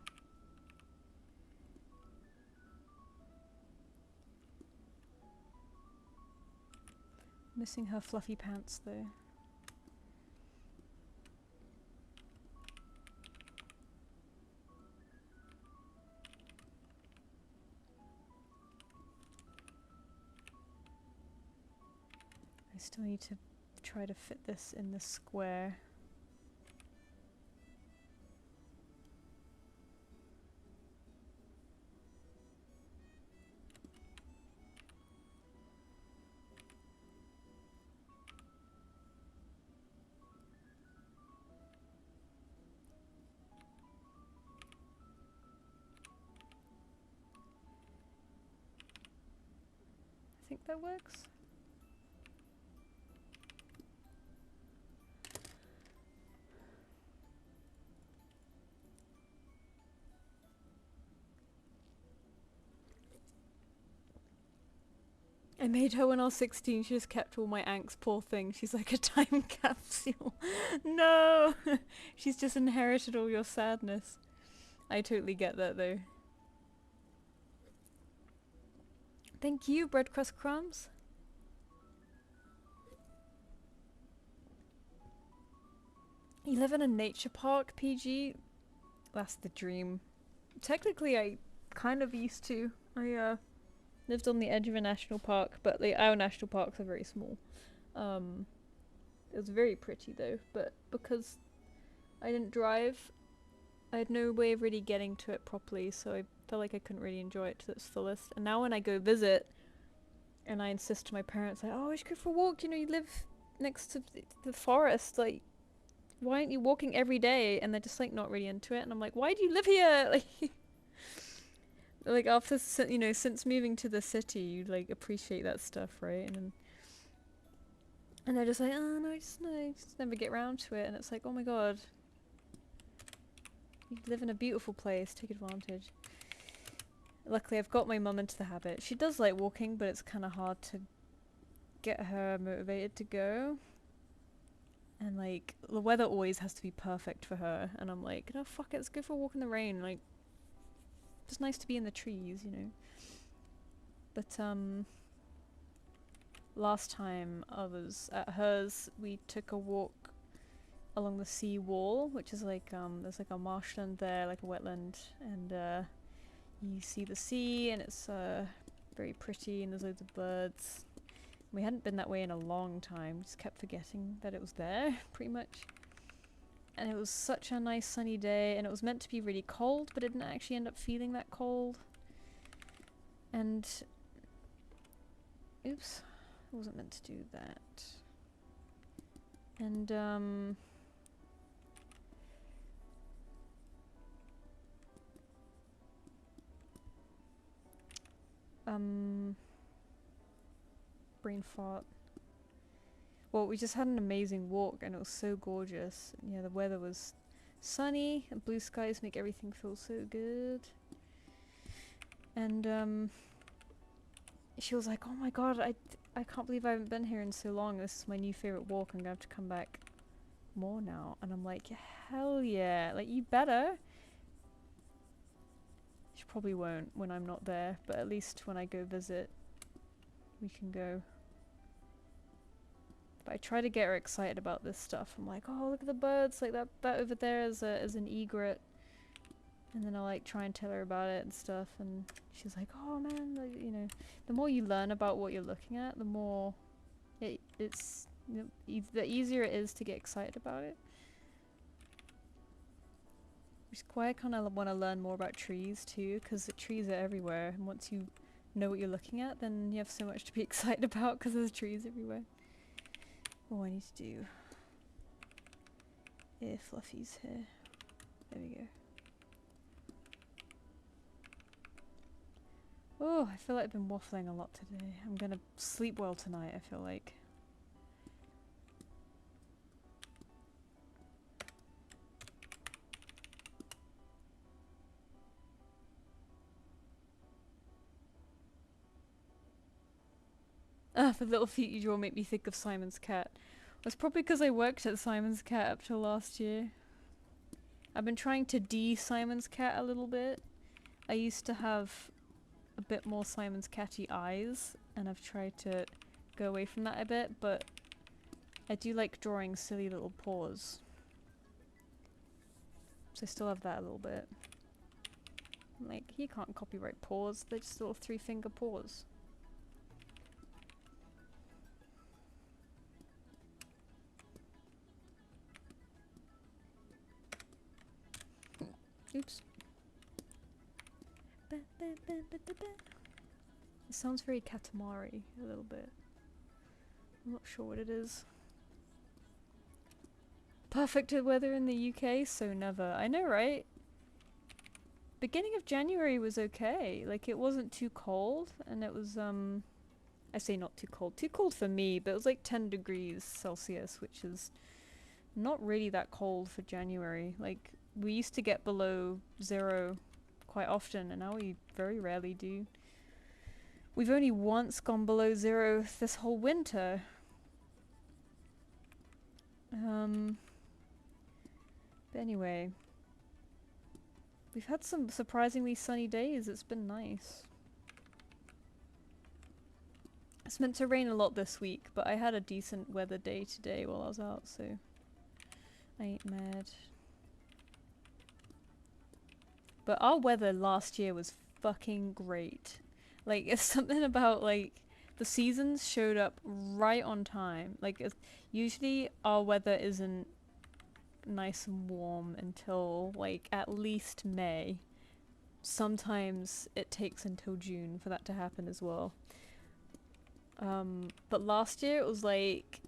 Missing her fluffy pants though. I still need to try to fit this in the square. I think that works. I made her when I was 16, she just kept all my angst, poor thing. She's like a time capsule. No! She's just inherited all your sadness. I totally get that though. Thank you, Bread Crust Crumbs. You live in a nature park, PG? That's the dream. Technically, I kind of used to. I lived on the edge of a national park, but our national parks are very small. It was very pretty though, but because I didn't drive, I had no way of really getting to it properly, so I felt like I couldn't really enjoy it to its fullest. And now when I go visit, and I insist to my parents, like, oh, we should go for a walk, you know, you live next to the forest, like, why aren't you walking every day? And they're just like not really into it, and I'm like, why do you live here? Like after, you know, since moving to the city, you like appreciate that stuff, right? And they're just like, oh no, I just never get around to it. And it's like, oh my god, you live in a beautiful place, take advantage. Luckily, I've got my mum into the habit. She does like walking, but it's kind of hard to get her motivated to go. And like, the weather always has to be perfect for her. And I'm like, no, fuck it, let's go for a walk in the rain. Like, it's nice to be in the trees, you know. But last time I was at hers, we took a walk along the sea wall, which is like there's like a marshland there, like a wetland, and you see the sea, and it's very pretty, and there's loads of birds. We hadn't been that way in a long time, just kept forgetting that it was there, pretty much. And it was such a nice sunny day, and it was meant to be really cold, but it didn't actually end up feeling that cold. And oops, I wasn't meant to do that. And brain fart. Well, we just had an amazing walk, and it was so gorgeous. Yeah, the weather was sunny, and blue skies make everything feel so good. And she was like, oh my god, I can't believe I haven't been here in so long. This is my new favorite walk. I'm gonna have to come back more now. And I'm like, hell yeah, like, you better. She probably won't when I'm not there, but at least when I go visit, we can go. But I try to get her excited about this stuff. I'm like, oh, look at the birds, like that over there is an egret. And then I like try and tell her about it and stuff, and she's like, oh man, like, you know, the more you learn about what you're looking at, the more it's you know, the easier it is to get excited about it. Which is why I kind of want to learn more about trees too, because the trees are everywhere, and once you know what you're looking at, then you have so much to be excited about because there's trees everywhere. Oh, I need to do ear fluffies here. There we go. Oh, I feel like I've been waffling a lot today. I'm gonna sleep well tonight, I feel like. Ah, the little feet you draw make me think of Simon's cat. That's probably because I worked at Simon's cat up till last year. I've been trying to de-Simon's cat a little bit. I used to have a bit more Simon's catty eyes, and I've tried to go away from that a bit, but I do like drawing silly little paws. So I still have that a little bit. Like, he can't copyright paws, they're just little 3-finger paws. Oops. It sounds very Katamari a little bit. I'm not sure what it is. Perfect weather in the UK? So never. I know, right? Beginning of January was okay. Like, it wasn't too cold, and it was, I say not too cold. Too cold for me, but it was like 10 degrees Celsius, which is not really that cold for January. Like, we used to get below 0 quite often, and now we very rarely do. We've only once gone below 0 this whole winter. But anyway, we've had some surprisingly sunny days. It's been nice. It's meant to rain a lot this week, but I had a decent weather day today while I was out, so I ain't mad. But our weather last year was fucking great. Like, it's something about, like, the seasons showed up right on time. Like, usually our weather isn't nice and warm until, like, at least May. Sometimes it takes until June for that to happen as well. But last year it was like,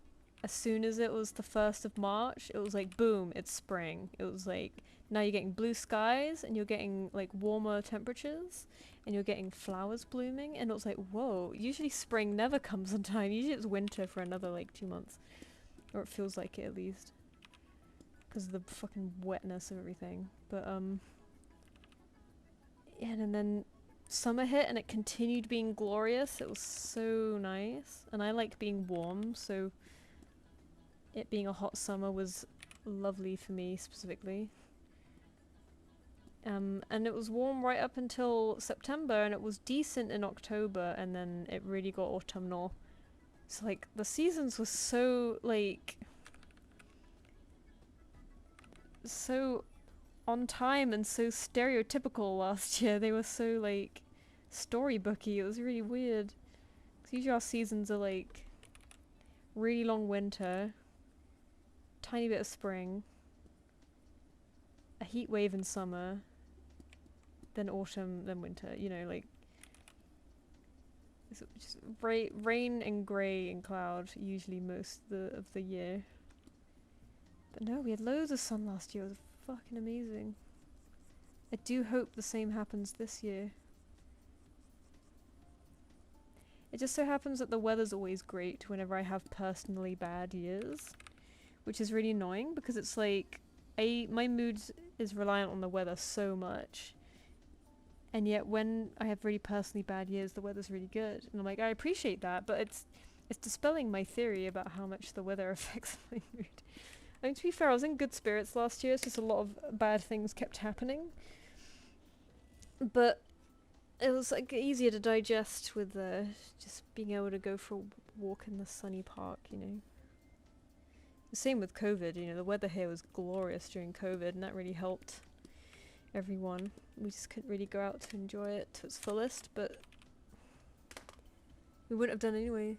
as soon as it was the 1st of March, it was like, boom, it's spring. It was like, now you're getting blue skies, and you're getting, like, warmer temperatures, and you're getting flowers blooming, and it was like, whoa, usually spring never comes on time. Usually it's winter for another, like, 2 months. Or it feels like it, at least. Because of the fucking wetness of everything. But, yeah, and then summer hit, and it continued being glorious. It was so nice. And I like being warm, so it being a hot summer was lovely for me, specifically. And it was warm right up until September, and it was decent in October, and then it really got autumnal. So, like, the seasons were so, like, so on time and so stereotypical last year. They were so, like, storybooky. It was really weird. 'Cause usually our seasons are, like, really long winter, tiny bit of spring, a heat wave in summer, then autumn, then winter, you know, like, it's just rain and grey and cloud usually most of the year. But no, we had loads of sun last year. It was fucking amazing. I do hope the same happens this year. It just so happens that the weather's always great whenever I have personally bad years, which is really annoying because it's like, my mood is reliant on the weather so much. And yet when I have really personally bad years, the weather's really good. And I'm like, I appreciate that, but it's dispelling my theory about how much the weather affects my mood. I mean, to be fair, I was in good spirits last year. It's just a lot of bad things kept happening. But it was, like, easier to digest with just being able to go for a walk in the sunny park, you know. The same with COVID, you know, the weather here was glorious during COVID, and that really helped everyone. We just couldn't really go out to enjoy it to its fullest, but we wouldn't have done anyway.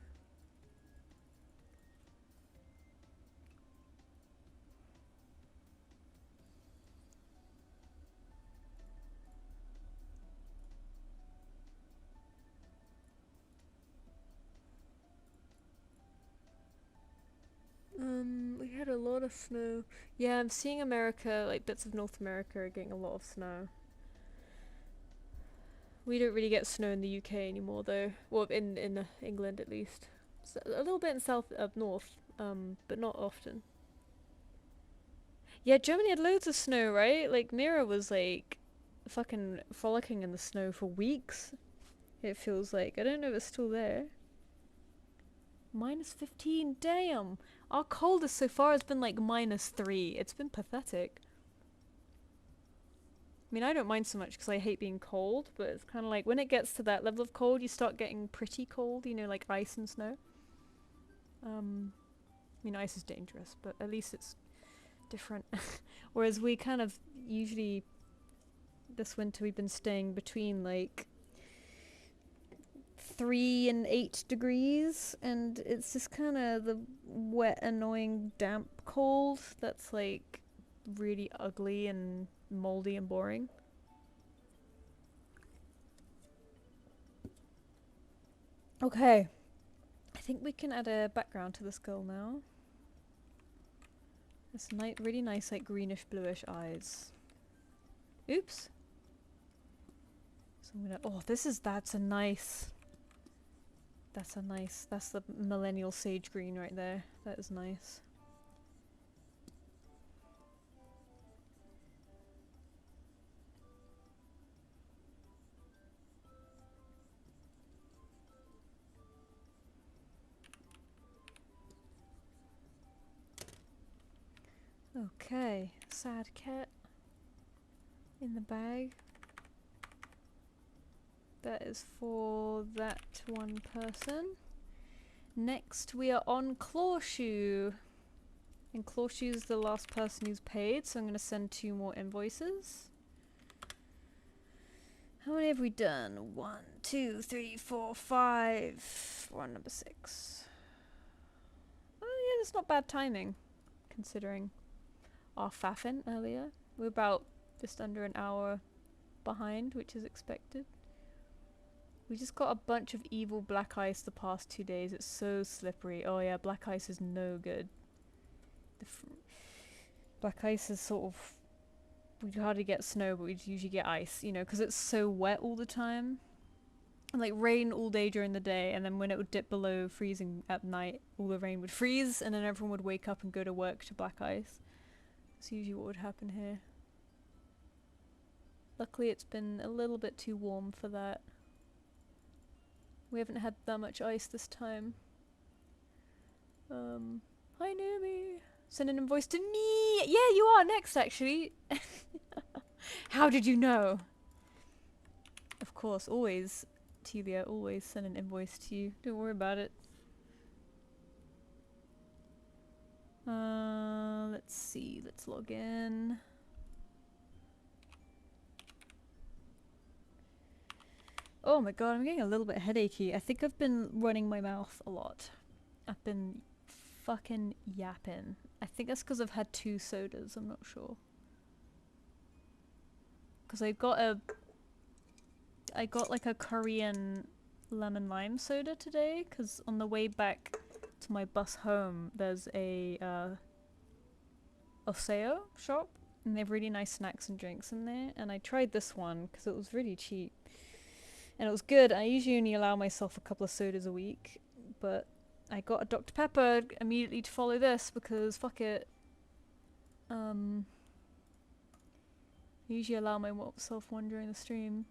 We had a lot of snow. Yeah, I'm seeing America, like bits of North America are getting a lot of snow. We don't really get snow in the UK anymore, though. Well, in England at least. So a little bit in south up north, but not often. Yeah, Germany had loads of snow, right? Like, Mira was like fucking frolicking in the snow for weeks. It feels like. I don't know if it's still there. -15, damn! Our coldest so far has been like -3. It's been pathetic. I mean, I don't mind so much because I hate being cold, but it's kind of like when it gets to that level of cold, you start getting pretty cold, you know, like ice and snow. I mean, ice is dangerous, but at least it's different. Whereas we kind of usually, this winter, we've been staying between like 3 and 8 degrees, and it's just kind of the wet, annoying, damp cold that's like really ugly and moldy and boring. Okay, I think we can add a background to this girl now. This really nice, like greenish bluish eyes. Oops. So I'm gonna. Oh, that's a nice. That's the millennial sage green right there. That is nice. Okay, sad cat in the bag. That is for that one person. Next, we are on Clawshoe. And Clawshoe's the last person who's paid, so I'm going to send 2 more invoices. How many have we done? 1, 2, 3, 4, 5. We're on number 6. Oh yeah, that's not bad timing, considering our faffing earlier. We're about just under an hour behind, which is expected. We just got a bunch of evil black ice the past 2 days. It's so slippery. Oh yeah, black ice is no good. Black ice is sort of... We'd hardly get snow, but we'd usually get ice, you know, because it's so wet all the time. And like rain all day during the day, and then when it would dip below freezing at night, all the rain would freeze, and then everyone would wake up and go to work to black ice. That's usually what would happen here. Luckily it's been a little bit too warm for that. We haven't had that much ice this time. Hi Naomi! Send an invoice to me! Yeah, you are next actually! How did you know? Of course, always, Telia, always send an invoice to you. Don't worry about it. Let's see, let's log in. Oh my god, I'm getting a little bit headachy. I think I've been running my mouth a lot. I've been fucking yapping. I think that's because I've had 2 sodas, I'm not sure. Because I got like a Korean lemon lime soda today, because on the way back to my bus home there's a Oseo shop, and they have really nice snacks and drinks in there, and I tried this one because it was really cheap. And it was good. I usually only allow myself a couple of sodas a week, but I got a Dr. Pepper immediately to follow this because fuck it. I usually allow myself one during the stream.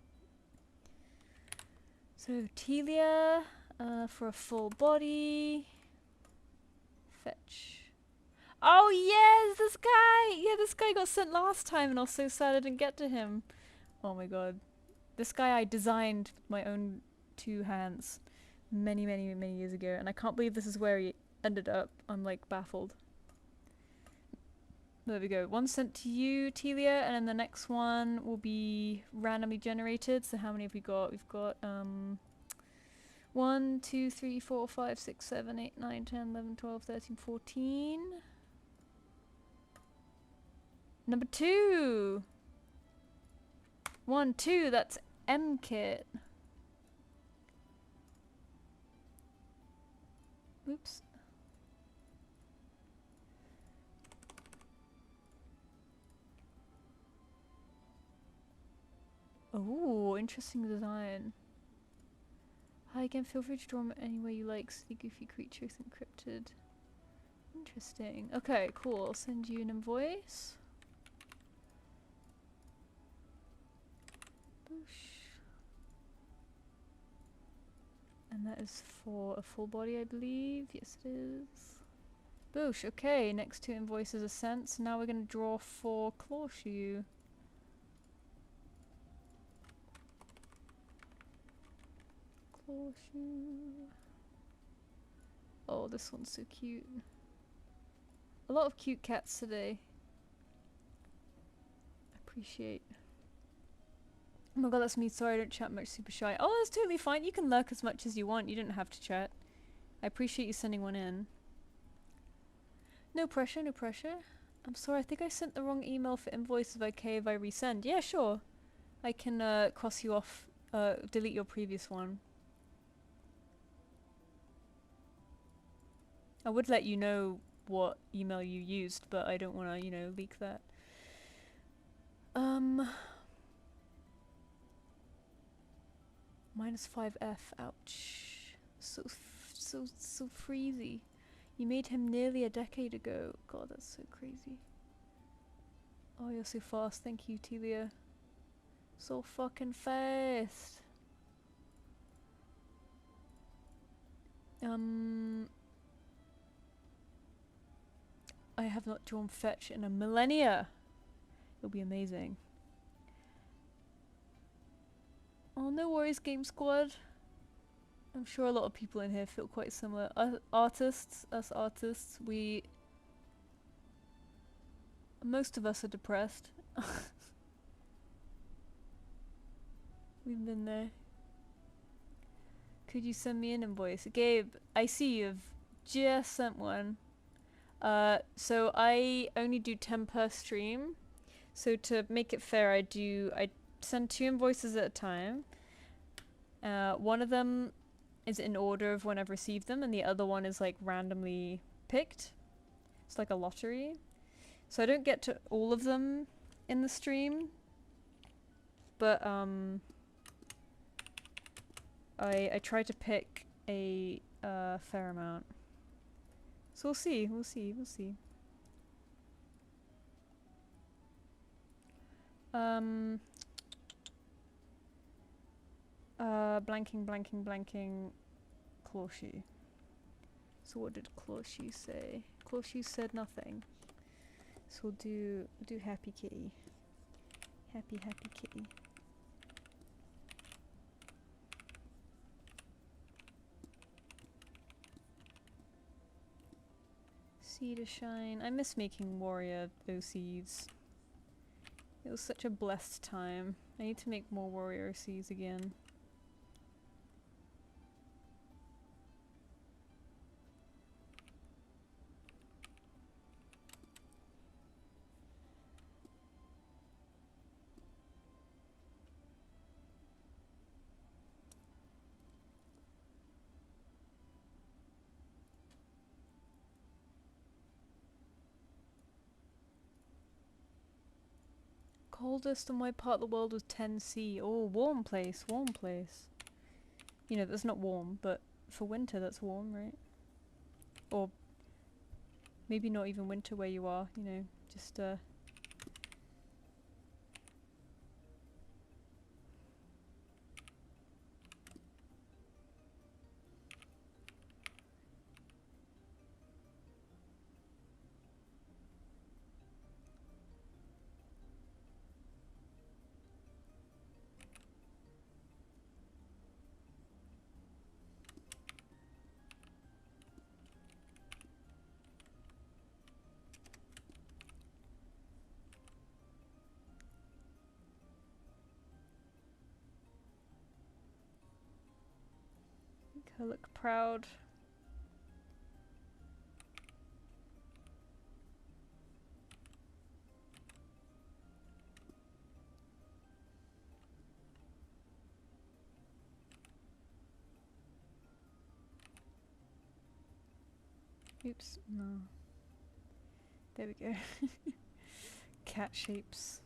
So Telia, for a full body. Fetch. Oh yes, this guy! Yeah, this guy got sent last time and I was so sad I didn't get to him. Oh my god. This guy I designed with my own 2 hands many years ago, and I can't believe this is where he ended up. I'm like baffled. There we go. 1 sent to you, Telia, and then the next one will be randomly generated. So how many have we got? We've got 1, 2, 3, 4, 5, 6, 7, 8, 9, 10, 11, 12, 13, 14. Number 2! 1, 2, that's M-Kit. Oops. Oh, interesting design. Hi again, feel free to draw them any way you like. See goofy creatures encrypted. Interesting. Okay, cool. I'll send you an invoice. Boosh. And that is for a full body, I believe. Yes, it is. Boosh. Okay, next 2 invoices are sent. So now we're going to draw for Clawshoe. Claw shoe. Oh, this one's so cute. A lot of cute cats today. Appreciate. Oh my god, that's me. Sorry I don't chat much, super shy. Oh, that's totally fine. You can lurk as much as you want. You don't have to chat. I appreciate you sending one in. No pressure, no pressure. I'm sorry, I think I sent the wrong email for invoice. Is it okay if I resend? Yeah, sure. I can cross you off, delete your previous one. I would let you know what email you used, but I don't want to, you know, leak that. -5F, ouch. So freezy. You made him nearly a decade ago. God, that's so crazy. Oh, you're so fast. Thank you, Telia. So fucking fast. I have not drawn fetch in a millennia. It'll be amazing. Oh, no worries, Game Squad. I'm sure a lot of people in here feel quite similar. Us artists, most of us are depressed. We've been there. Could you send me an invoice? Gabe, I see you've just sent one. So I only do 10 per stream. So to make it fair, I send 2 invoices at a time. One of them is in order of when I've received them, and the other one is like randomly picked. It's like a lottery. So I don't get to all of them in the stream, but I try to pick a fair amount. So we'll see. Blanking. Clawshoe. So what did Clawshoe say? Clawshoe said nothing. So we'll do Happy Kitty. Happy Kitty. Sea to Shine. I miss making warrior OCs. It was such a blessed time. I need to make more warrior OCs again. Coldest in my part of the world was 10C. Oh, warm place. You know, that's not warm, but for winter that's warm, right? Or maybe not even winter where you are, you know, just make her look proud. Oops, no. There we go. Cat shapes.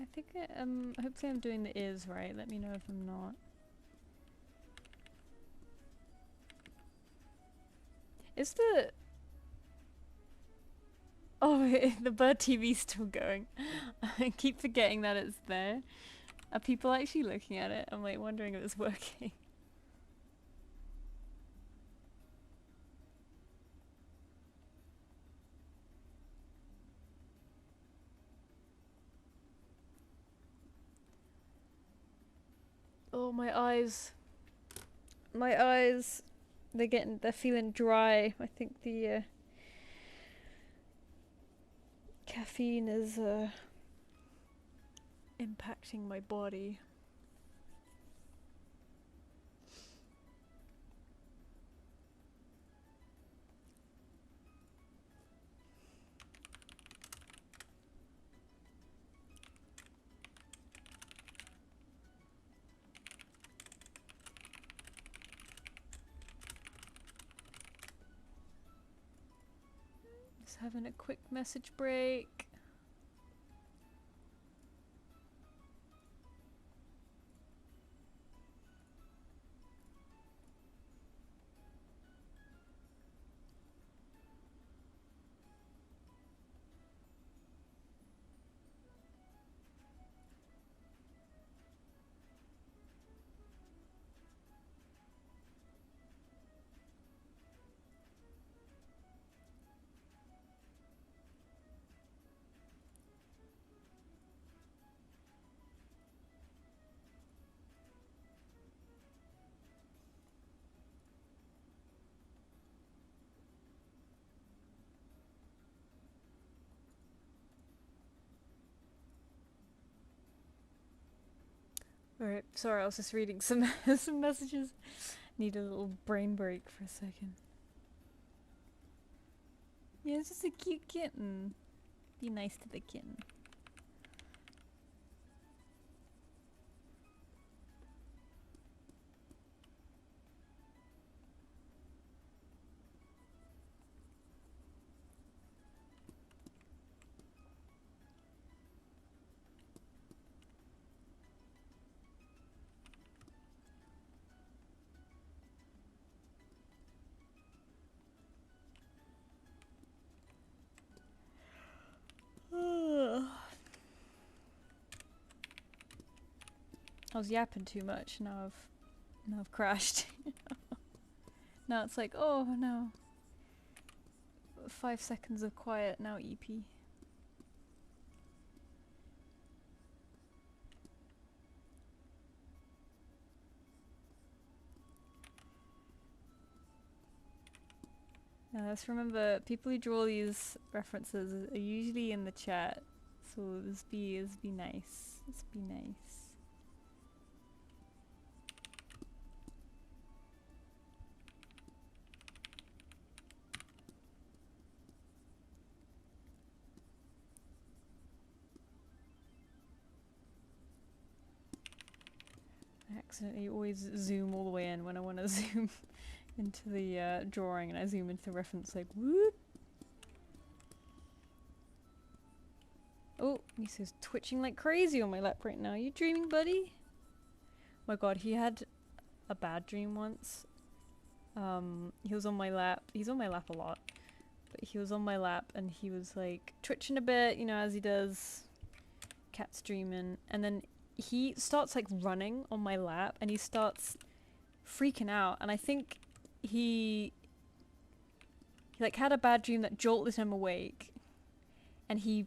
I think hopefully I'm doing the is right. Let me know if I'm not. Is the... Oh, the bird TV's still going. I keep forgetting that it's there. Are people actually looking at it? I'm like wondering if it's working. Oh, my eyes. My eyes. They're feeling dry. I think the caffeine is impacting my body. Just having a quick message break. Alright, sorry, I was just reading some some messages. Need a little brain break for a second. Yeah, it's just a cute kitten. Be nice to the kitten. I was yapping too much. Now I've crashed. Now it's like, oh no. 5 seconds of quiet. Now EP. Now let's remember, people who draw these references are usually in the chat. So let's be nice. Let's be nice. I accidentally always zoom all the way in when I want to zoom into the drawing, and I zoom into the reference like whoop. Oh, Miso's twitching like crazy on my lap right now. You dreaming, buddy? Oh my god, he had a bad dream once. He was on my lap. He's on my lap a lot. But he was on my lap and he was like twitching a bit, you know, as he does. Cat's dreaming. And then he starts like running on my lap and he starts freaking out. And I think he like had a bad dream that jolted him awake. And he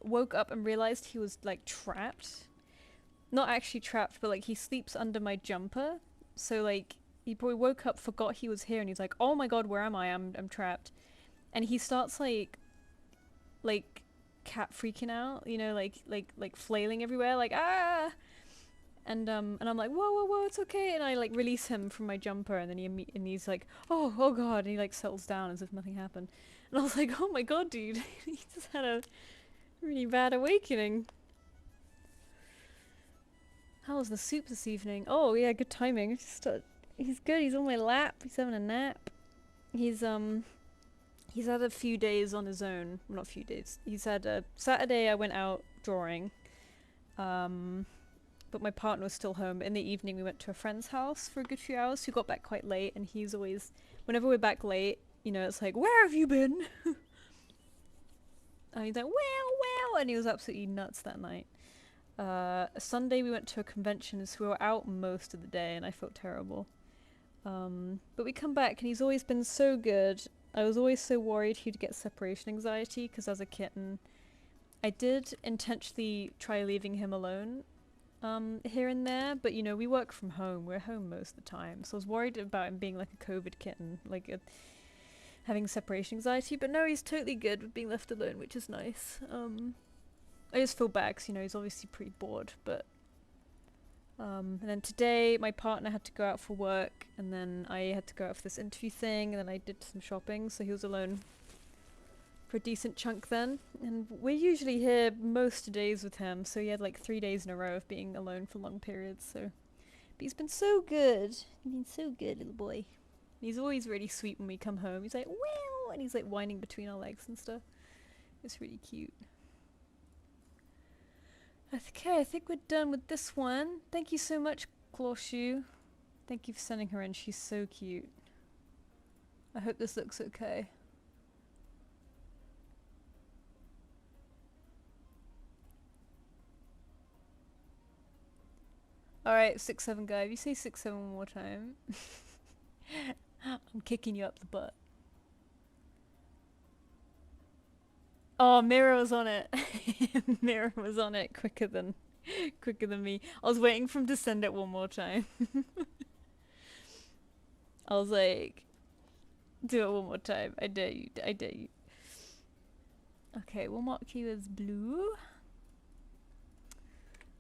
woke up and realized he was like trapped. Not actually trapped, but like he sleeps under my jumper. So like he probably woke up, forgot he was here, and he's like, "Oh my god, where am I? I'm trapped." And he starts like cat freaking out, you know, like flailing everywhere, like ah. And I'm like, whoa, it's okay. And I like release him from my jumper, and then he's like, oh god, and he like settles down as if nothing happened. And I was like, oh my god, dude, he just had a really bad awakening. How was the soup this evening? Oh yeah, good timing. He's good. He's on my lap. He's having a nap. He's he's had a few days on his own. Well, not a few days. He's had a Saturday I went out drawing. But my partner was still home. In the evening we went to a friend's house for a good few hours who got back quite late, and he's always, whenever we're back late, you know, it's like, where have you been? And he's like, wow, and he was absolutely nuts that night. Sunday we went to a convention, so we were out most of the day and I felt terrible. But we come back and he's always been so good. I was always so worried he'd get separation anxiety because as a kitten I did intentionally try leaving him alone here and there, but you know, we work from home, we're home most of the time, so I was worried about him being like a COVID kitten, like having separation anxiety, but no, he's totally good with being left alone, which is nice. I just feel bad because, you know, he's obviously pretty bored, but and then today my partner had to go out for work, and then I had to go out for this interview thing, and then I did some shopping, so he was alone for a decent chunk then. And we're usually here most days with him, so he had like 3 days in a row of being alone for long periods, so. But he's been so good. He's been so good, little boy. He's always really sweet when we come home. He's like, wow, and he's like whining between our legs and stuff. It's really cute. Okay, I think we're done with this one. Thank you so much, Clawshoe. Thank you for sending her in. She's so cute. I hope this looks okay. Alright, 6-7 guy. If you say 6-7 one more time, I'm kicking you up the butt. Oh, Mira was on it. Mira was on it quicker than me. I was waiting for him to send it one more time. I was like, do it one more time. I dare you. I dare you. Okay, we'll mark you as blue.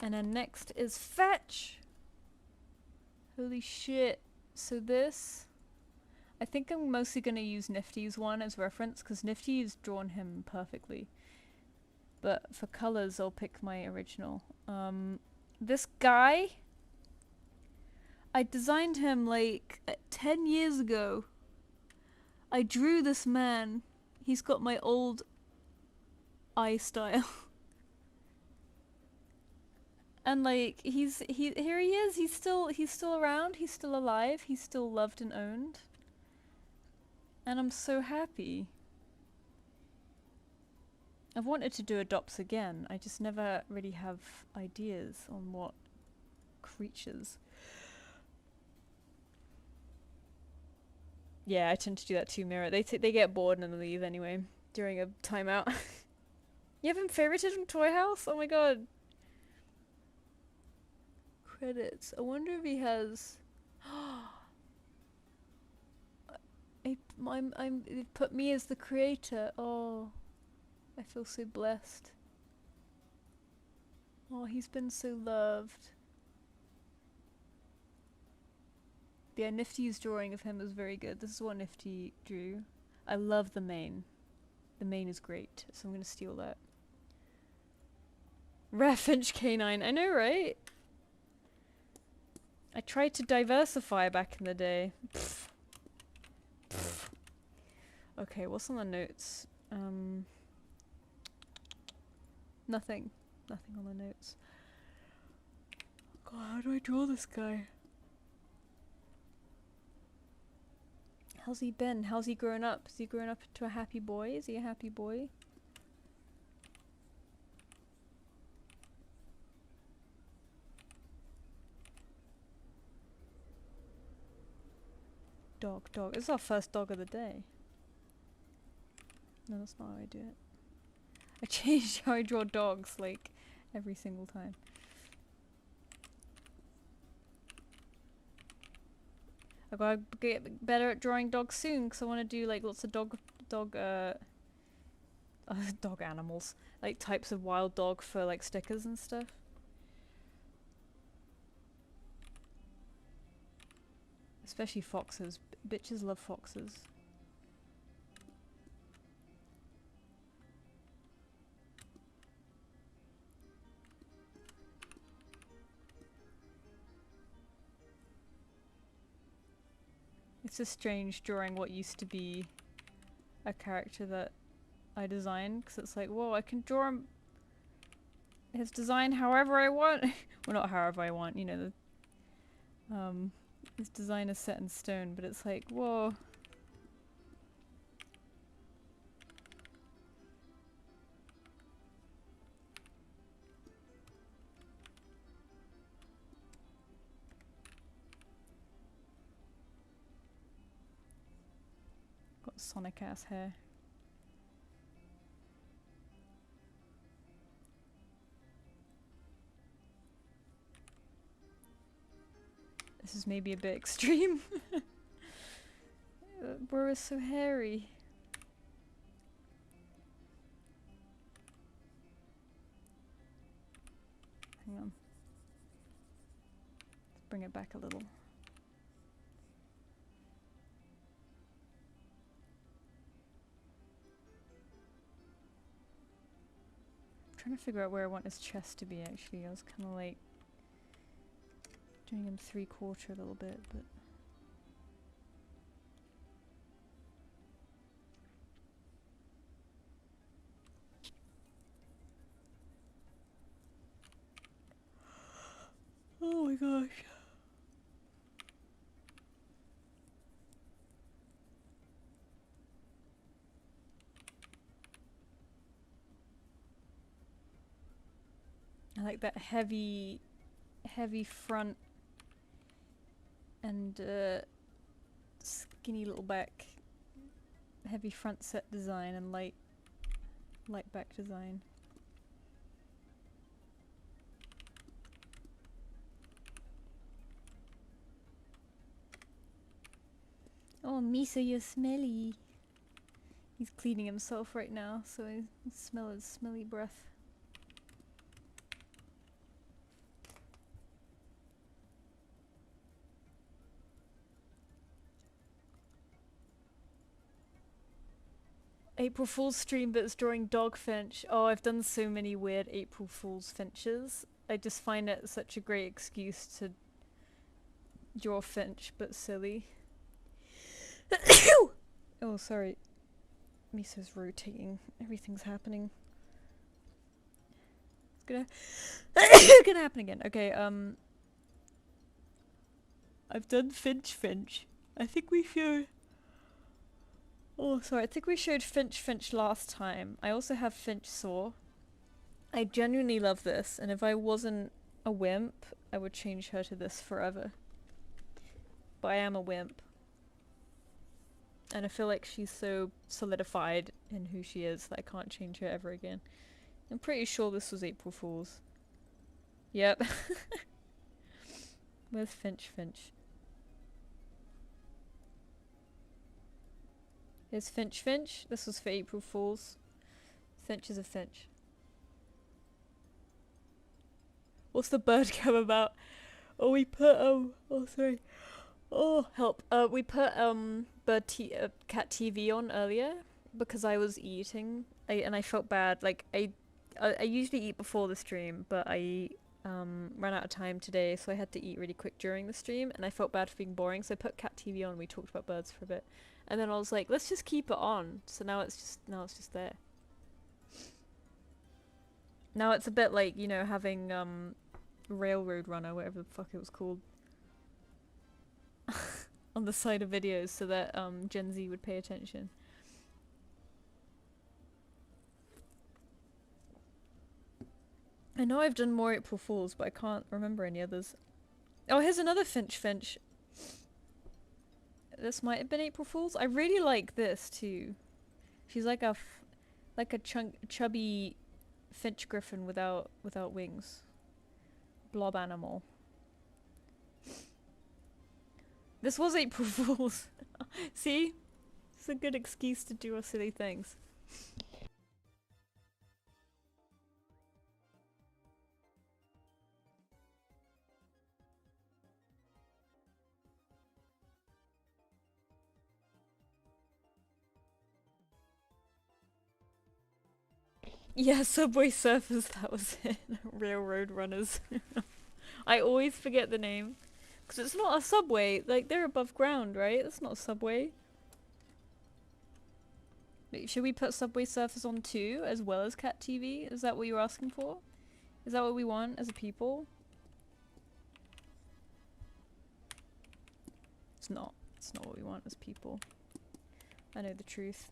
And then next is fetch. Holy shit. So this, I think I'm mostly going to use Nifty's one as reference because Nifty's drawn him perfectly. But for colors, I'll pick my original. This guy, I designed him like 10 years ago. I drew this man. He's got my old eye style. And like here he is. He's still around. He's still alive. He's still loved and owned. And I'm so happy. I've wanted to do adopts again. I just never really have ideas on what creatures. Yeah, I tend to do that too, Mira. They get bored and then leave anyway during a timeout. You have him favorited from Toy House? Oh my god. Credits. I wonder if he has. They put me as the creator. Oh, I feel so blessed. Oh, he's been so loved. Yeah, Nifty's drawing of him was very good. This is what Nifty drew. I love the mane. The mane is great, so I'm gonna steal that. Rare Finch canine. I know, right? I tried to diversify back in the day. Pfft. Pfft. Okay, what's on the notes? Nothing. Nothing on the notes. God, how do I draw this guy? How's he been? How's he grown up? Has he grown up into a happy boy? Is he a happy boy? Dog. This is our first dog of the day. No, that's not how I do it. I changed how I draw dogs, like, every single time. I gotta get better at drawing dogs soon, because I want to do, like, lots of dog animals. Like, types of wild dog for, like, stickers and stuff. Especially foxes. Bitches love foxes. It's a strange drawing what used to be a character that I designed, because it's like, whoa, I can draw his design however I want. Well, not however I want, you know, his design is set in stone, but it's like, whoa. Got Sonic ass hair. This is maybe a bit extreme. Bro is so hairy. Hang on. Let's bring it back a little. I'm trying to figure out where I want his chest to be actually. I was kind of like doing him 3/4 a little bit, but oh my gosh. I like that heavy front and skinny little back. Heavy front set design and light back design. Oh, Misa, you're smelly. He's cleaning himself right now, so I smell his smelly breath. April Fool's stream, but it's drawing dog finch. Oh, I've done so many weird April Fool's finches. I just find it such a great excuse to draw finch, but silly. Oh, sorry. Miso's rotating. Everything's happening. It's gonna happen again. Okay, I've done finch. I think we should... Oh, sorry. I think we showed Finch last time. I also have Finch Saw. I genuinely love this, and if I wasn't a wimp, I would change her to this forever. But I am a wimp. And I feel like she's so solidified in who she is that I can't change her ever again. I'm pretty sure this was April Fool's. Yep. Where's Finch? Here's Finch. This was for April Fool's. Finch is a finch. What's the bird cam about? Oh, we put, oh, sorry. Oh, help. We put, cat TV on earlier because I was eating. And I felt bad. Like, I usually eat before the stream, but I, ran out of time today, so I had to eat really quick during the stream, and I felt bad for being boring, so I put cat TV on. We talked about birds for a bit. And then I was like, let's just keep it on. So now it's just there. Now it's a bit like, you know, having Railroad Runner, whatever the fuck it was called, on the side of videos so that Gen Z would pay attention. I know I've done more April Fools, but I can't remember any others. Oh, here's another Finch. This might have been April Fool's. I really like this too. She's like a chubby finch griffin without wings. Blob animal. This was April Fool's. See? It's a good excuse to do silly things. Yeah, Subway Surfers, that was it. Railroad Runners. I always forget the name. Because it's not a subway. Like, they're above ground, right? That's not a subway. Should we put Subway Surfers on too, as well as Cat TV? Is that what you're asking for? Is that what we want as a people? It's not. It's not what we want as people. I know the truth.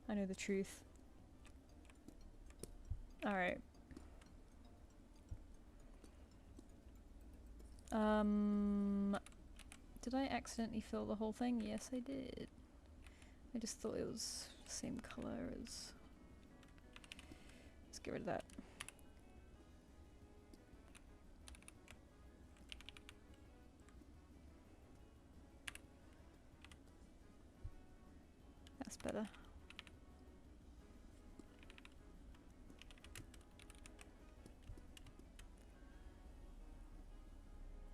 I know the truth. Alright. Did I accidentally fill the whole thing? Yes, I did. I just thought it was the same color as... Let's get rid of that. That's better.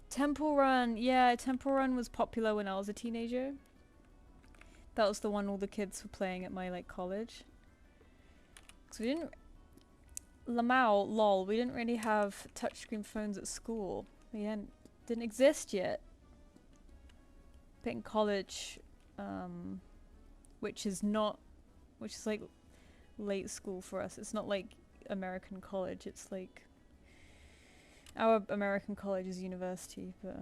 Temple Run! Yeah, Temple Run was popular when I was a teenager. That was the one all the kids were playing at my, like, college. So we didn't... Lamau, lol, we didn't really have touchscreen phones at school. We didn't exist yet. But in college, which is like late school for us. It's not like American college, it's like... Our American college is university, but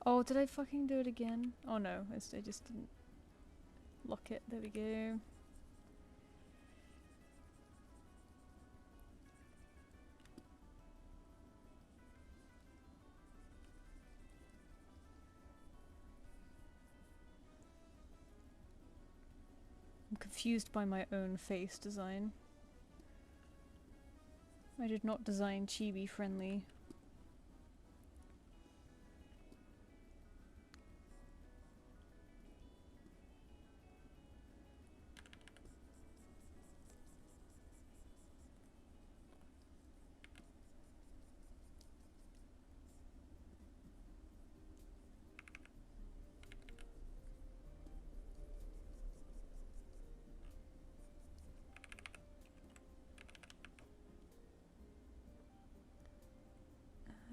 oh, did I fucking do it again? Oh no, I just didn't lock it. There we go. I'm confused by my own face design. I did not design chibi friendly.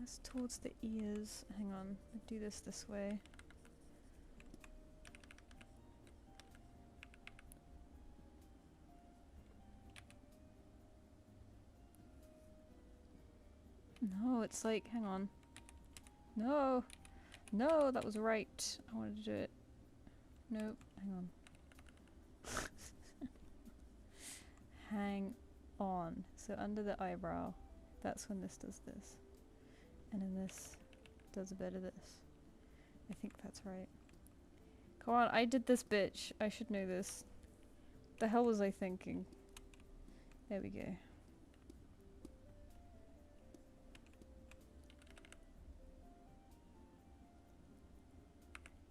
It's towards the ears. Hang on, I'll do this way. No, it's like, hang on. No! No, that was right. I wanted to do it. Nope, hang on. Hang on. So under the eyebrow, that's when this does this. And then this does a bit of this. I think that's right. Come on, I did this, bitch. I should know this. The hell was I thinking? There we go.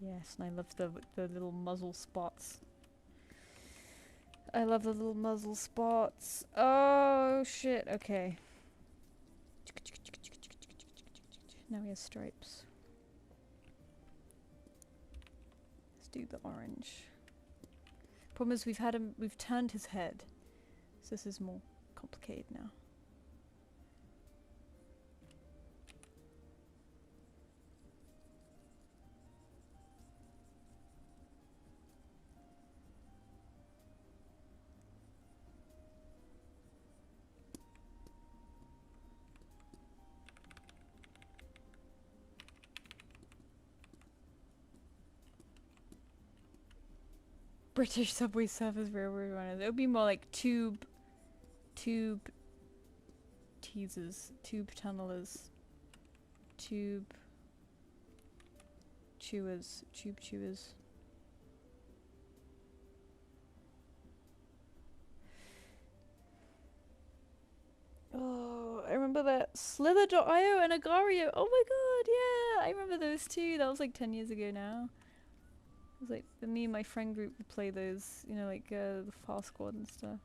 Yes, and I love the little muzzle spots. I love the little muzzle spots. Oh shit, okay. Now he has stripes. Let's do the orange. Problem is we've turned his head. So this is more complicated now. British Subway Surfers Railroad Runners. It would be more like tube teasers, tube tunnelers, tube chewers. Oh, I remember that Slither.io and Agario. Oh my god, yeah, I remember those too. That was like 10 years ago now. It was like me and my friend group would play those, you know, like the Fast Squad and stuff.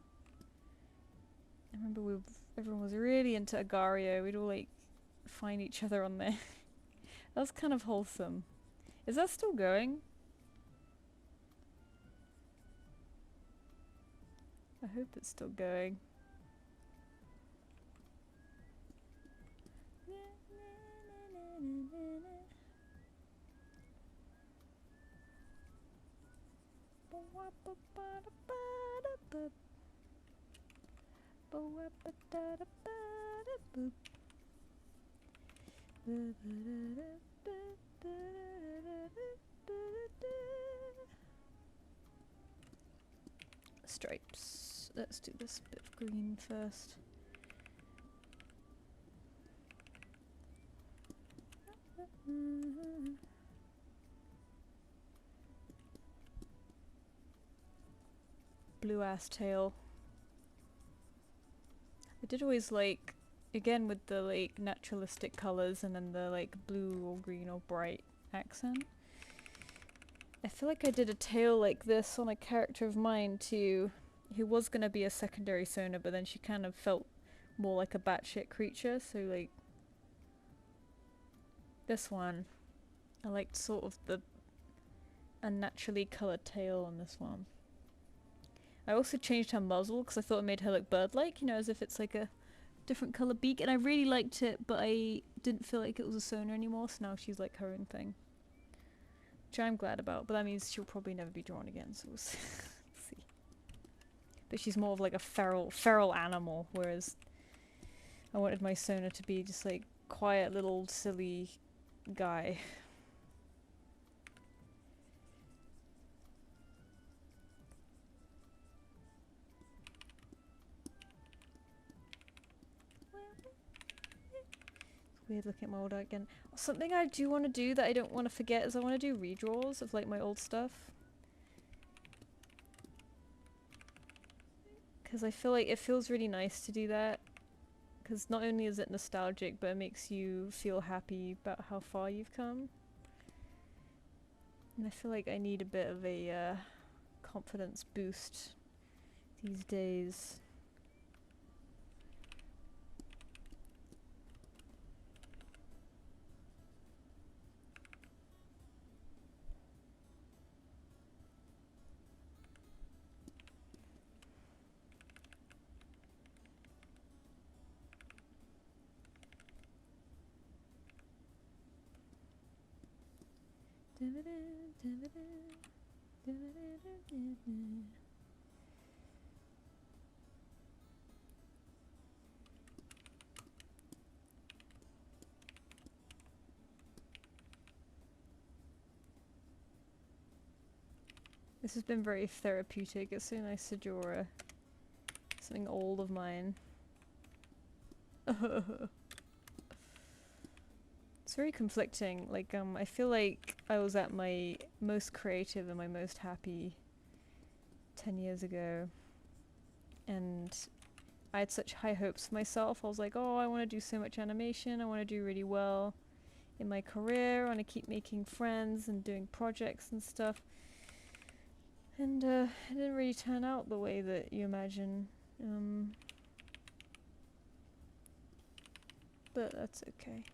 I remember everyone was really into Agario. We'd all like find each other on there. That was kind of wholesome. Is that still going? I hope it's still going. Stripes. Let's do this bit of green first. Blue ass tail. I did always like, again with the like naturalistic colours and then the like blue or green or bright accent. I feel like I did a tail like this on a character of mine too, who was gonna be a secondary Sona, but then she kind of felt more like a batshit creature, so like this one, I liked sort of the unnaturally coloured tail on this one. I also changed her muzzle because I thought it made her look bird-like, you know, as if it's like a different colour beak, and I really liked it, but I didn't feel like it was a Sona anymore, so now she's like her own thing. Which I'm glad about, but that means she'll probably never be drawn again, so we'll see. But she's more of like a feral animal, whereas I wanted my Sona to be just like quiet little silly guy. It's weird looking at my old art again. Something I do want to do that I don't want to forget is I want to do redraws of like my old stuff. Because I feel like it feels really nice to do that. Because not only is it nostalgic, but it makes you feel happy about how far you've come. And I feel like I need a bit of a confidence boost these days. This has been very therapeutic. It's so nice to draw something old of mine. It's very conflicting. Like, I feel like I was at my most creative and my most happy 10 years ago. And I had such high hopes for myself. I was like, oh, I want to do so much animation. I want to do really well in my career. I want to keep making friends and doing projects and stuff. And it didn't really turn out the way that you imagine. But that's okay.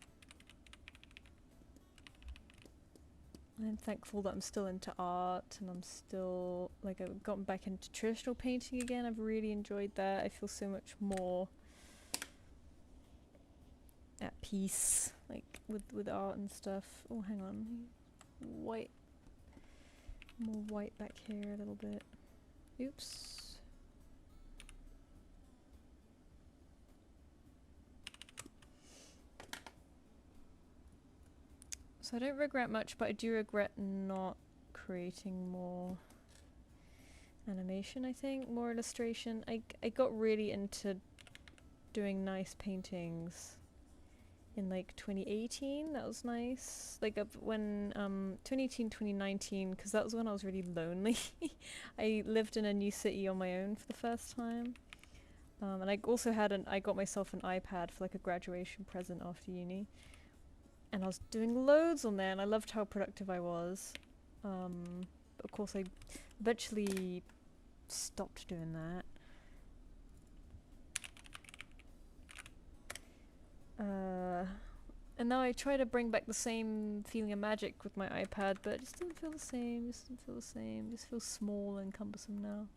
I'm thankful that I'm still into art and I'm still, like, I've gotten back into traditional painting again. I've really enjoyed that. I feel so much more at peace, like, with art and stuff. Oh, hang on. White. More white back here a little bit. Oops. So I don't regret much, but I do regret not creating more animation, I think. More illustration. I got really into doing nice paintings in like 2018. That was nice. Like when 2018, 2019, because that was when I was really lonely. I lived in a new city on my own for the first time. And I also I got myself an iPad for like a graduation present after uni. And I was doing loads on there, and I loved how productive I was. But of course, I eventually stopped doing that. And now I try to bring back the same feeling of magic with my iPad, but it just didn't feel the same. It just didn't feel the same. It just feels small and cumbersome now.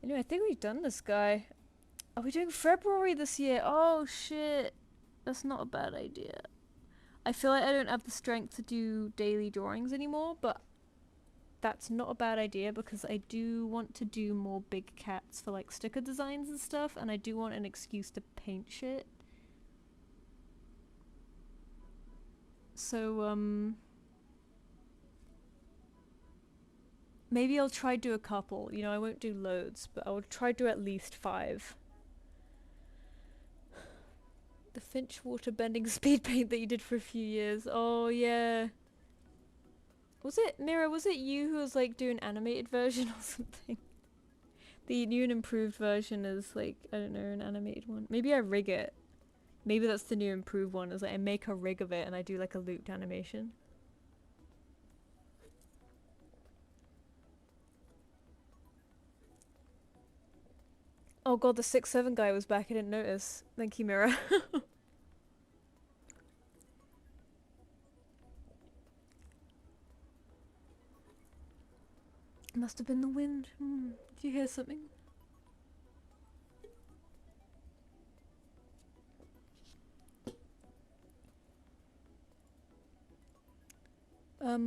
Anyway, I think we've done this guy. Are we doing February this year? Oh shit. That's not a bad idea. I feel like I don't have the strength to do daily drawings anymore, but that's not a bad idea because I do want to do more big cats for like sticker designs and stuff, and I do want an excuse to paint shit. So, maybe I'll try do a couple. You know, I won't do loads, but I'll try do at least 5. The Finch water bending speed paint that you did for a few years. Oh, yeah. Was it, Mira, was it you who was like doing animated version or something? The new and improved version is like, I don't know, an animated one. Maybe I rig it. Maybe that's the new improved one, is like I make a rig of it and I do like a looped animation. Oh god, the 6'7" guy was back, I didn't notice. Thank you, Mira. Must have been the wind. Did you hear something? I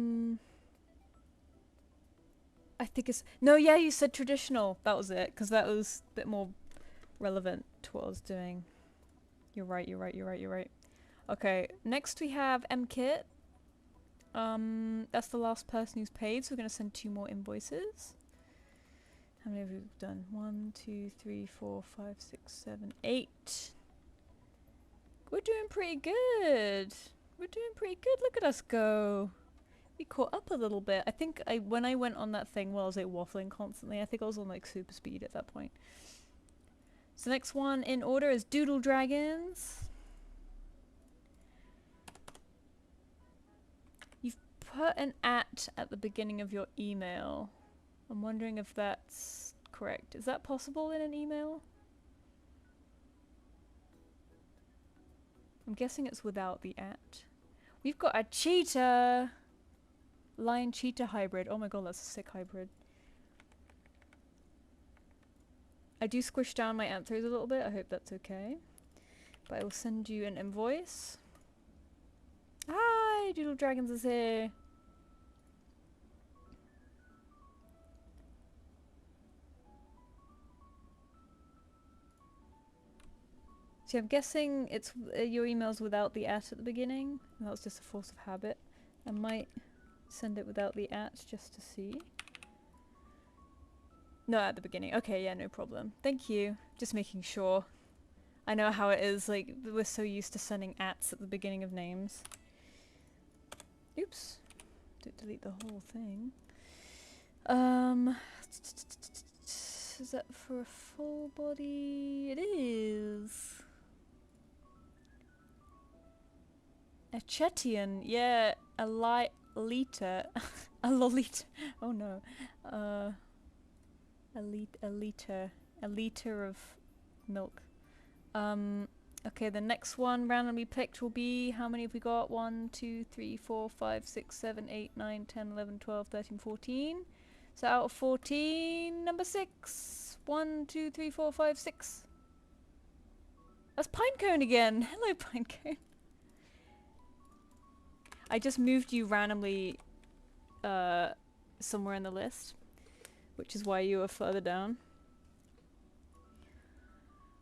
think it's... No, yeah, you said traditional. That was it, because that was a bit more relevant to what I was doing. You're right, you're right, you're right, you're right. Okay, next we have MKit. That's the last person who's paid, so we're going to send 2 more invoices. How many have we done? 1, 2, 3, 4, 5, 6, 7, 8. We're doing pretty good. We're doing pretty good. Look at us go. We caught up a little bit. I think when I went on that thing while I was like waffling constantly, I think I was on like super speed at that point. So next one in order is Doodle Dragons. You've put an at the beginning of your email. I'm wondering if that's correct. Is that possible in an email? I'm guessing it's without the at. We've got a cheetah! Lion cheetah hybrid. Oh my god, that's a sick hybrid. I do squish down my anthers a little bit. I hope that's okay. But I will send you an invoice. Hi! Doodle Dragons is here! See, I'm guessing it's your email's without the at the beginning. That was just a force of habit. I might send it without the at just to see. No, at the beginning. Okay, yeah, no problem. Thank you. Just making sure. I know how it is, like, we're so used to sending ats at the beginning of names. Oops. Don't delete the whole thing. Is that for a full body? It is. A Chetian, yeah, a liter. A lolita. Oh no. A liter of milk. Okay, the next one randomly picked will be, how many have we got? 1, 2, 3, 4, 5, 6, 7, 8, 9, 10, 11, 12, 13, 14. So out of 14, number 6. 1, 2, 3, 4, 5, 6. That's Pinecone again. Hello, Pinecone. I just moved you randomly somewhere in the list, which is why you are further down.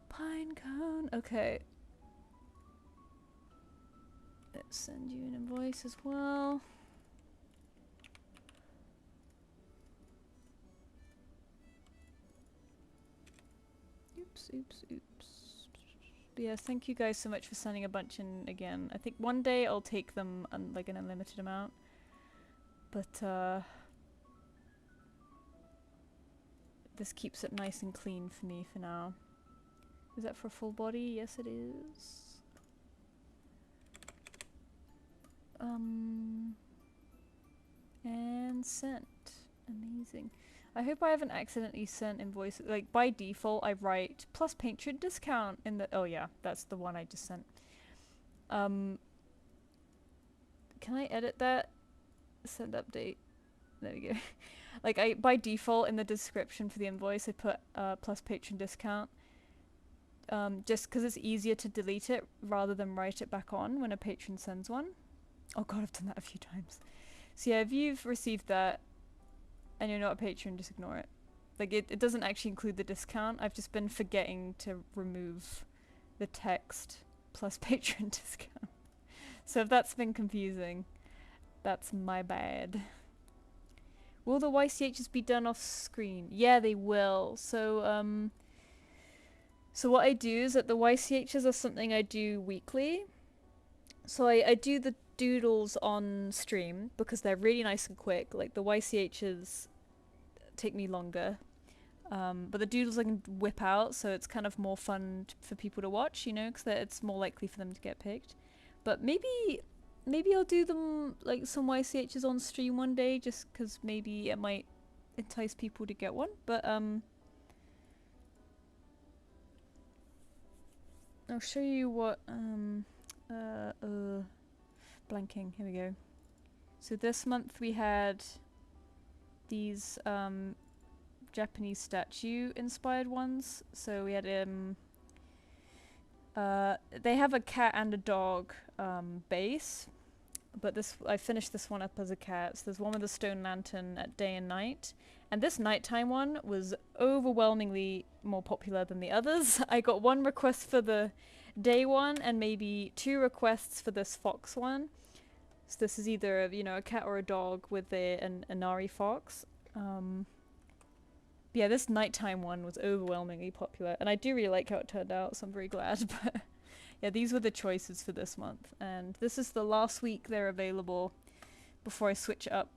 Pinecone. Okay. Let's send you an invoice as well. Oops, oops, oops. But yeah, thank you guys so much for sending a bunch in again. I think one day I'll take them like an unlimited amount. But this keeps it nice and clean for me for now. Is that for a full body? Yes, it is. And sent. Amazing. I hope I haven't accidentally sent invoices. Like, by default, I write plus patron discount in the... Oh, yeah. That's the one I just sent. Can I edit that? Send update. There we go. Like I by default in the description for the invoice I put plus patron discount. Just because it's easier to delete it rather than write it back on when a patron sends one. Oh god, I've done that a few times. So yeah, if you've received that and you're not a patron, just ignore it. Like it doesn't actually include the discount. I've just been forgetting to remove the text plus patron discount. So if that's been confusing, that's my bad. Will the YCHs be done off screen? Yeah, they will. So so what I do is that the YCHs are something I do weekly. So I do the doodles on stream because they're really nice and quick. Like the YCHs take me longer. But the doodles I can whip out, so it's kind of more fun for people to watch, you know, because it's more likely for them to get picked. But maybe I'll do them like some YCHs on stream one day, just because maybe it might entice people to get one. But I'll show you what blanking. Here we go. So this month we had these Japanese statue inspired ones. So we had they have a cat and a dog base, but I finished this one up as a cat. So there's one with a stone lantern at day and night, and this nighttime one was overwhelmingly more popular than the others. I got one request for the day one and maybe 2 requests for this fox one. So this is either a cat or a dog with an Inari fox. Yeah, this nighttime one was overwhelmingly popular, and I do really like how it turned out, so I'm very glad. But yeah, these were the choices for this month, and this is the last week they're available before I switch up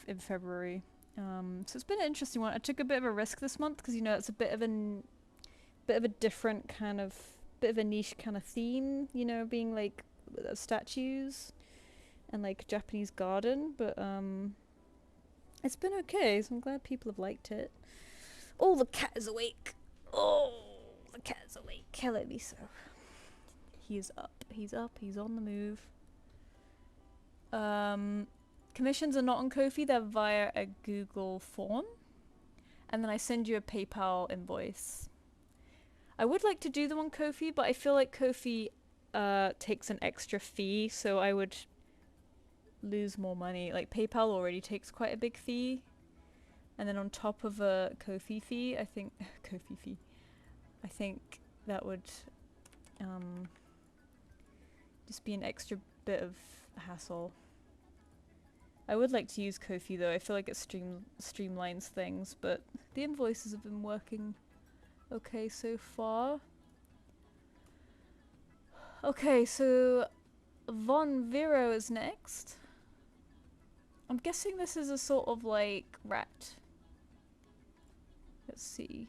in February. So it's been an interesting one. I took a bit of a risk this month because it's a bit of a different kind of, bit of a niche kind of theme, being like statues and like Japanese garden, but it's been okay, so I'm glad people have liked it. Oh, the cat is awake. Oh, the cat is awake. Hello, Lisa. He is up. He's up. He's on the move. Commissions are not on Ko-fi. They're via a Google form. And then I send you a PayPal invoice. I would like to do them on Ko-fi, but I feel like Ko-fi takes an extra fee, so I would lose more money. Like PayPal already takes quite a big fee, and then on top of a Ko-fi fee, I think I think that would just be an extra bit of hassle. I would like to use Ko-fi though. I feel like it streamlines things, but the invoices have been working okay so far. Okay, so Von Vero is next. I'm guessing this is a sort of like rat. Let's see.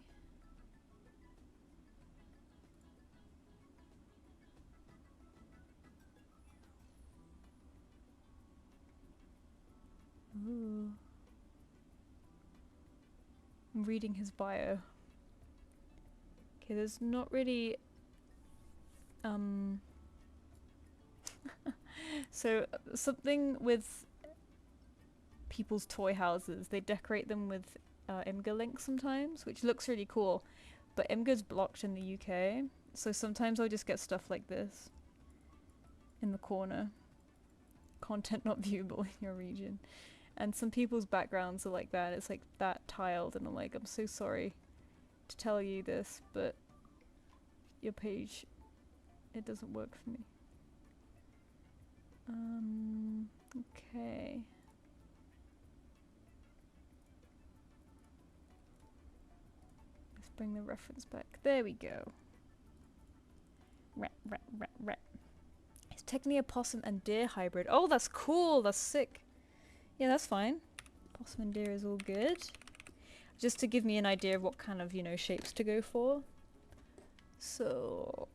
Ooh. I'm reading his bio. Okay, there's not really so something with people's toy houses, they decorate them with Imgur links sometimes, which looks really cool, but Imgur's blocked in the UK, so sometimes I'll just get stuff like this in the corner. Content not viewable in your region. And some people's backgrounds are like that. It's like that tiled, and I'm like, I'm so sorry to tell you this, but your page, it doesn't work for me. Okay. Let's bring the reference back. There we go. Rat. It's technically a possum and deer hybrid. Oh, that's cool. That's sick. Yeah, that's fine. Possum and deer is all good. Just to give me an idea of what kind of, shapes to go for. So,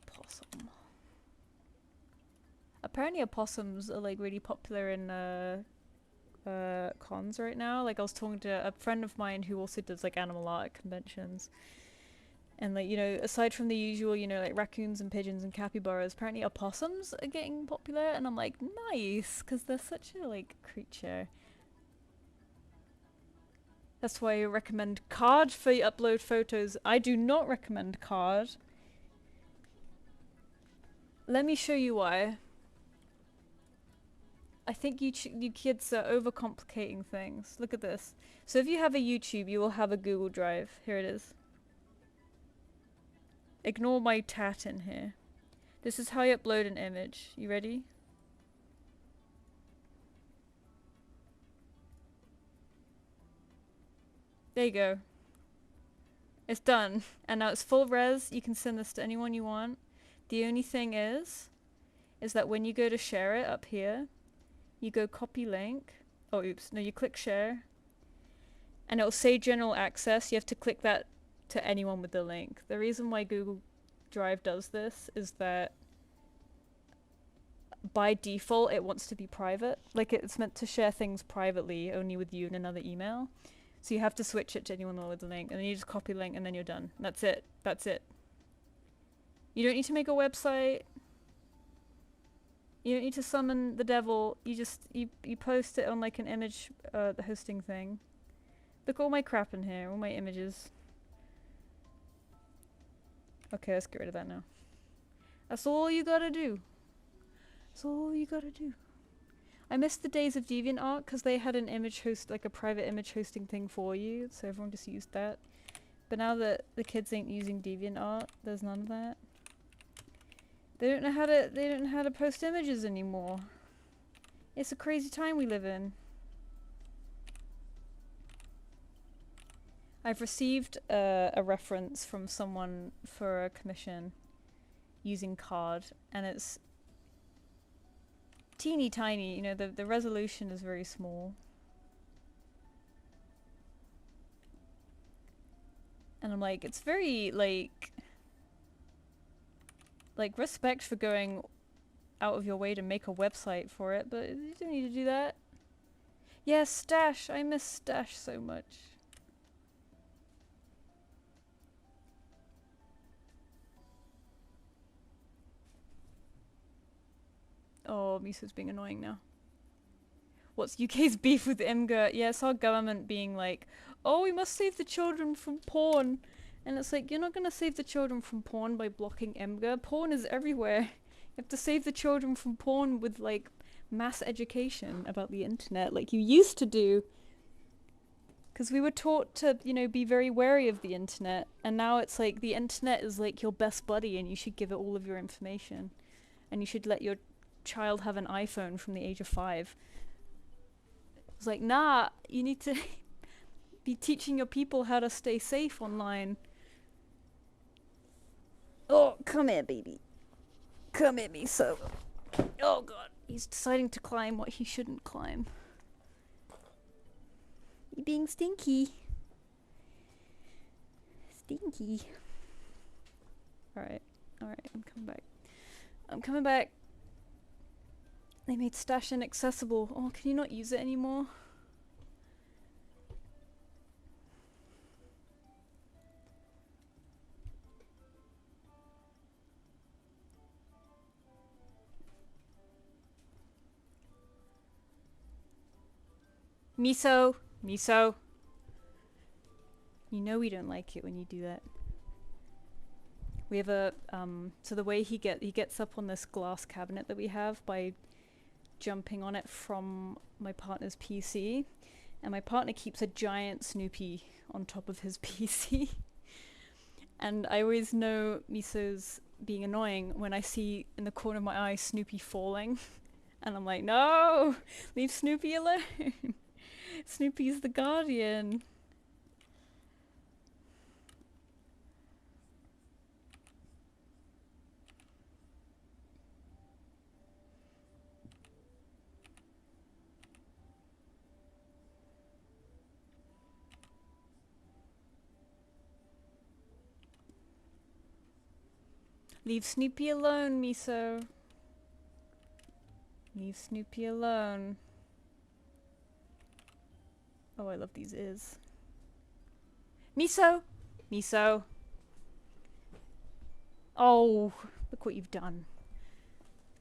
possum. Apparently opossums are like really popular in cons right now. Like I was talking to a friend of mine who also does like animal art at conventions. And like, aside from the usual, like raccoons and pigeons and capybaras, apparently opossums are getting popular, and I'm like, nice, because they're such a like creature. That's why I recommend Card for your upload photos. I do not recommend Card. Let me show you why. I think you kids are overcomplicating things. Look at this. So if you have a YouTube, you will have a Google Drive. Here it is. Ignore my tat in here. This is how you upload an image. You ready? There you go. It's done. And now it's full res. You can send this to anyone you want. The only thing is that when you go to share it up here, you go copy link. Oh, oops. No, you click share. And it'll say general access. You have to click that to anyone with the link. The reason why Google Drive does this is that by default it wants to be private. Like it's meant to share things privately only with you and another email. So you have to switch it to anyone with the link, and then you just copy link and then you're done. That's it. That's it. You don't need to make a website. You don't need to summon the devil. You just you post it on like an image the hosting thing. Look at all my crap in here, all my images. Okay, let's get rid of that now. That's all you gotta do. That's all you gotta do. I miss the days of DeviantArt because they had an image host, like a private image hosting thing for you, so everyone just used that. But now that the kids ain't using DeviantArt, there's none of that. They don't know how to post images anymore. It's a crazy time we live in. I've received a reference from someone for a commission using Card, and it's teeny tiny, you know, the resolution is very small. And I'm like, it's very, like respect for going out of your way to make a website for it, but you don't need to do that. Yes, Stash! I miss Stash so much. Oh, Miso's being annoying now. What's UK's beef with IMGA? Yeah, it's our government being like, oh, we must save the children from porn. And it's like, you're not gonna save the children from porn by blocking IMGA. Porn is everywhere. You have to save the children from porn with, like, mass education about the internet, like you used to do. Because we were taught to, you know, be very wary of the internet. And now it's like, the internet is like your best buddy and you should give it all of your information. And you should let your child have an iPhone from the age of 5. It's like, nah, you need to be teaching your people how to stay safe online. Oh, come here, baby. Come at me, so. Oh god, he's deciding to climb what he shouldn't climb. You're being stinky. Stinky. Alright, alright, I'm coming back. I'm coming back. They made Stash inaccessible. Oh, can you not use it anymore? Miso! Miso! You know we don't like it when you do that. We have a, so the way he gets up on this glass cabinet that we have by jumping on it from my partner's PC, and my partner keeps a giant Snoopy on top of his PC. And I always know Miso's being annoying when I see in the corner of my eye Snoopy falling. And I'm like, no! Leave Snoopy alone! Snoopy's the guardian. Leave Snoopy alone, Miso. Leave Snoopy alone. Oh, I love these ears. Miso! Miso! Oh, look what you've done.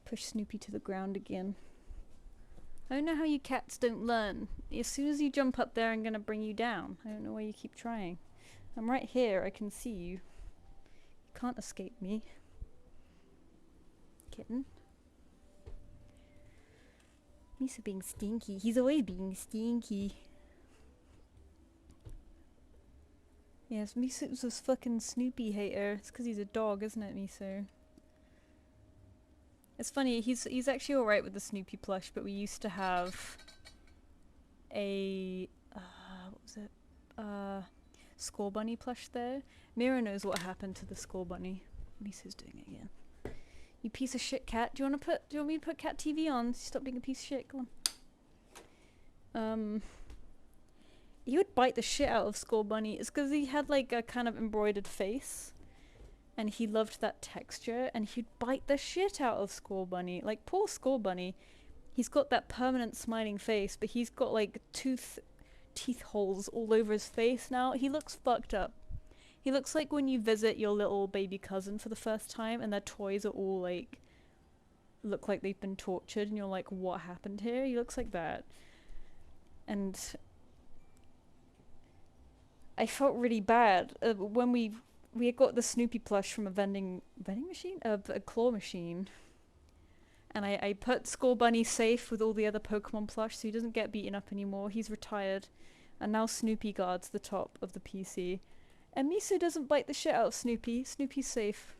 Push Snoopy to the ground again. I don't know how you cats don't learn. As soon as you jump up there, I'm gonna bring you down. I don't know why you keep trying. I'm right here, I can see you. You can't escape me. Kitten. Misa being stinky. He's always being stinky. Yes, Miso's this fucking Snoopy hater. It's because he's a dog, isn't it, Miso? It's funny, he's actually alright with the Snoopy plush, but we used to have a what was it? Score Bunny plush there. Mira knows what happened to the Score Bunny. Miso's doing it again. You piece of shit cat. Do you want me to put cat TV on? Stop being a piece of shit, come on. He would bite the shit out of Score Bunny. It's because he had like a kind of embroidered face. And he loved that texture, and he'd bite the shit out of Score Bunny. Like, poor Score Bunny. He's got that permanent smiling face, but he's got like teeth holes all over his face now. He looks fucked up. He looks like when you visit your little baby cousin for the first time, and their toys are all like, look like they've been tortured, and you're like, what happened here? He looks like that. And I felt really bad when we had got the Snoopy plush from a vending machine? A claw machine. And I put Score Bunny safe with all the other Pokemon plush so he doesn't get beaten up anymore. He's retired. And now Snoopy guards the top of the PC. And Miso doesn't bite the shit out of Snoopy. Snoopy's safe.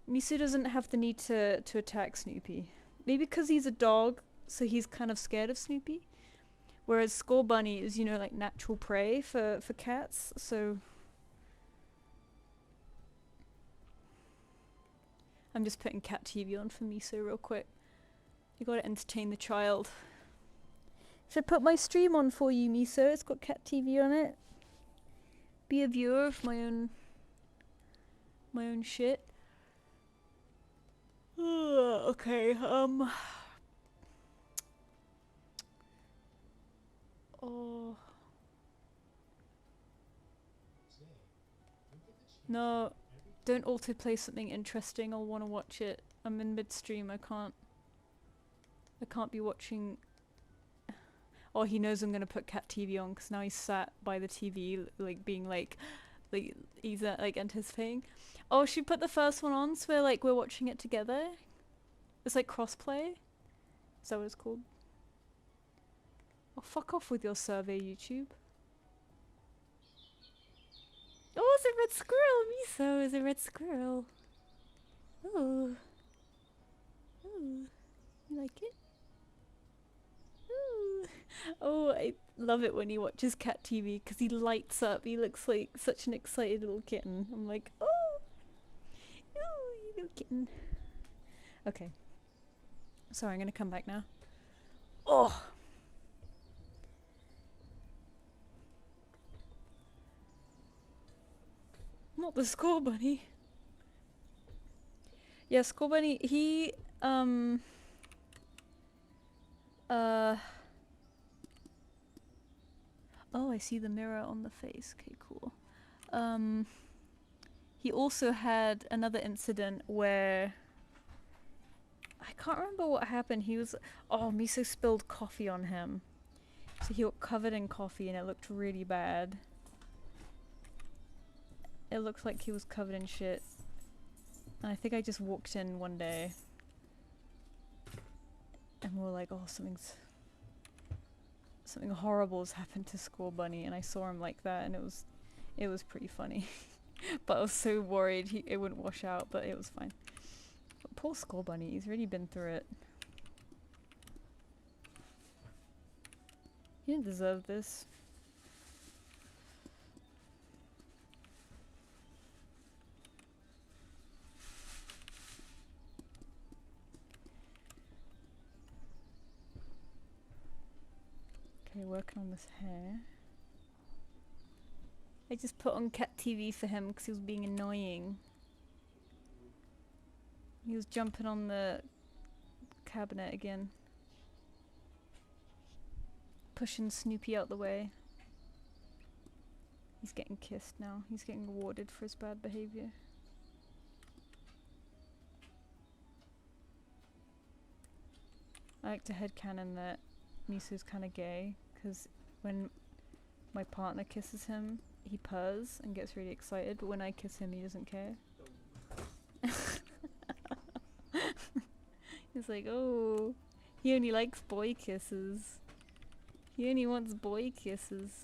Miso doesn't have the need to attack Snoopy. Maybe because he's a dog, so he's kind of scared of Snoopy. Whereas Score Bunny is, you know, like natural prey for cats, so... I'm just putting cat TV on for Miso real quick. You gotta entertain the child. Should I put my stream on for you, Miso? It's got cat TV on it. Be a viewer of my own shit. Okay, oh. No. Don't autoplay something interesting, I'll want to watch it. I'm in midstream, I can't be watching... Oh, he knows I'm gonna put cat TV on, because now he's sat by the TV, like, being like he's like anticipating. Oh, should we put the first one on, so we're watching it together? It's like crossplay? Is that what it's called? Oh, fuck off with your survey, YouTube. Oh, it's a red squirrel! Miso is a red squirrel. Oh. Oh. You like it? Ooh. Oh, I love it when he watches cat TV because he lights up. He looks like such an excited little kitten. I'm like, oh! Oh, you little kitten. Okay. Sorry, I'm gonna come back now. Oh! Not the Score Bunny. Yeah, Score Bunny, he, oh, I see the mirror on the face. Okay, cool. He also had another incident where... I can't remember what happened. He was... Oh, Miso spilled coffee on him. So he got covered in coffee and it looked really bad. It looked like he was covered in shit. And I think I just walked in one day. And we were like, oh, something horrible has happened to Score Bunny. And I saw him like that and it was pretty funny. But I was so worried it wouldn't wash out, but it was fine. But poor Score Bunny, he's really been through it. He didn't deserve this. Okay, working on this hair. I just put on cat TV for him because he was being annoying. He was jumping on the cabinet again. Pushing Snoopy out the way. He's getting kissed now. He's getting rewarded for his bad behavior. I like to headcanon that Miso's kind of gay, because when my partner kisses him, he purrs and gets really excited, but when I kiss him, he doesn't care. He's like, oh, he only likes boy kisses. He only wants boy kisses.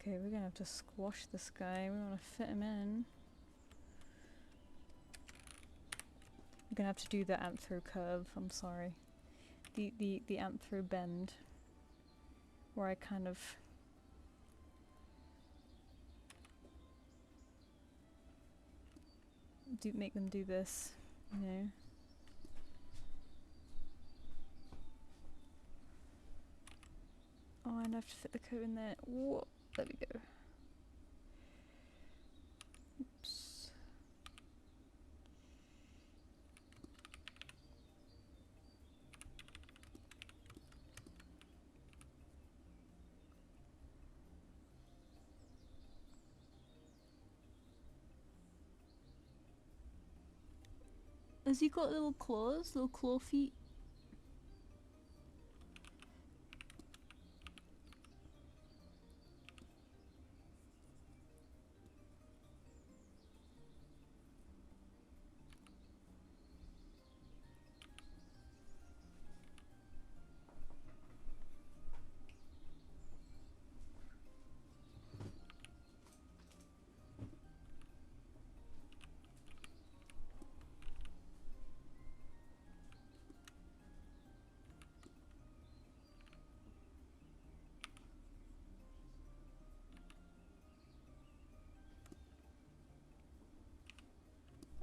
Okay, we're gonna have to squash this guy. We wanna fit him in. I'm gonna have to do the anthro curve, I'm sorry. The anthro bend. Where I kind of make them do this, you know. Oh, and I have to fit the coat in there. Whoa, there we go. Oops. Has he got little claws, little claw feet?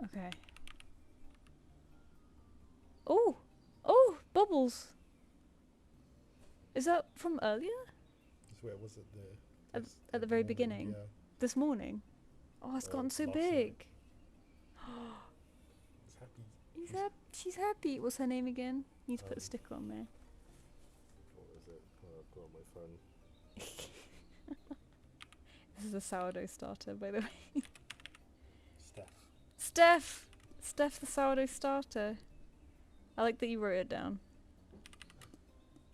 Okay. Oh! Oh! Bubbles! Is that from earlier? Where was it? At the very morning, beginning? yeah. This morning? Oh, it's gotten so last big! It's happy. She's happy! What's her name again? Need to put a sticker on there. What is it? Oh, I've got it on my phone. This is a sourdough starter, by the way. Steph. Steph the sourdough starter. I like that you wrote it down.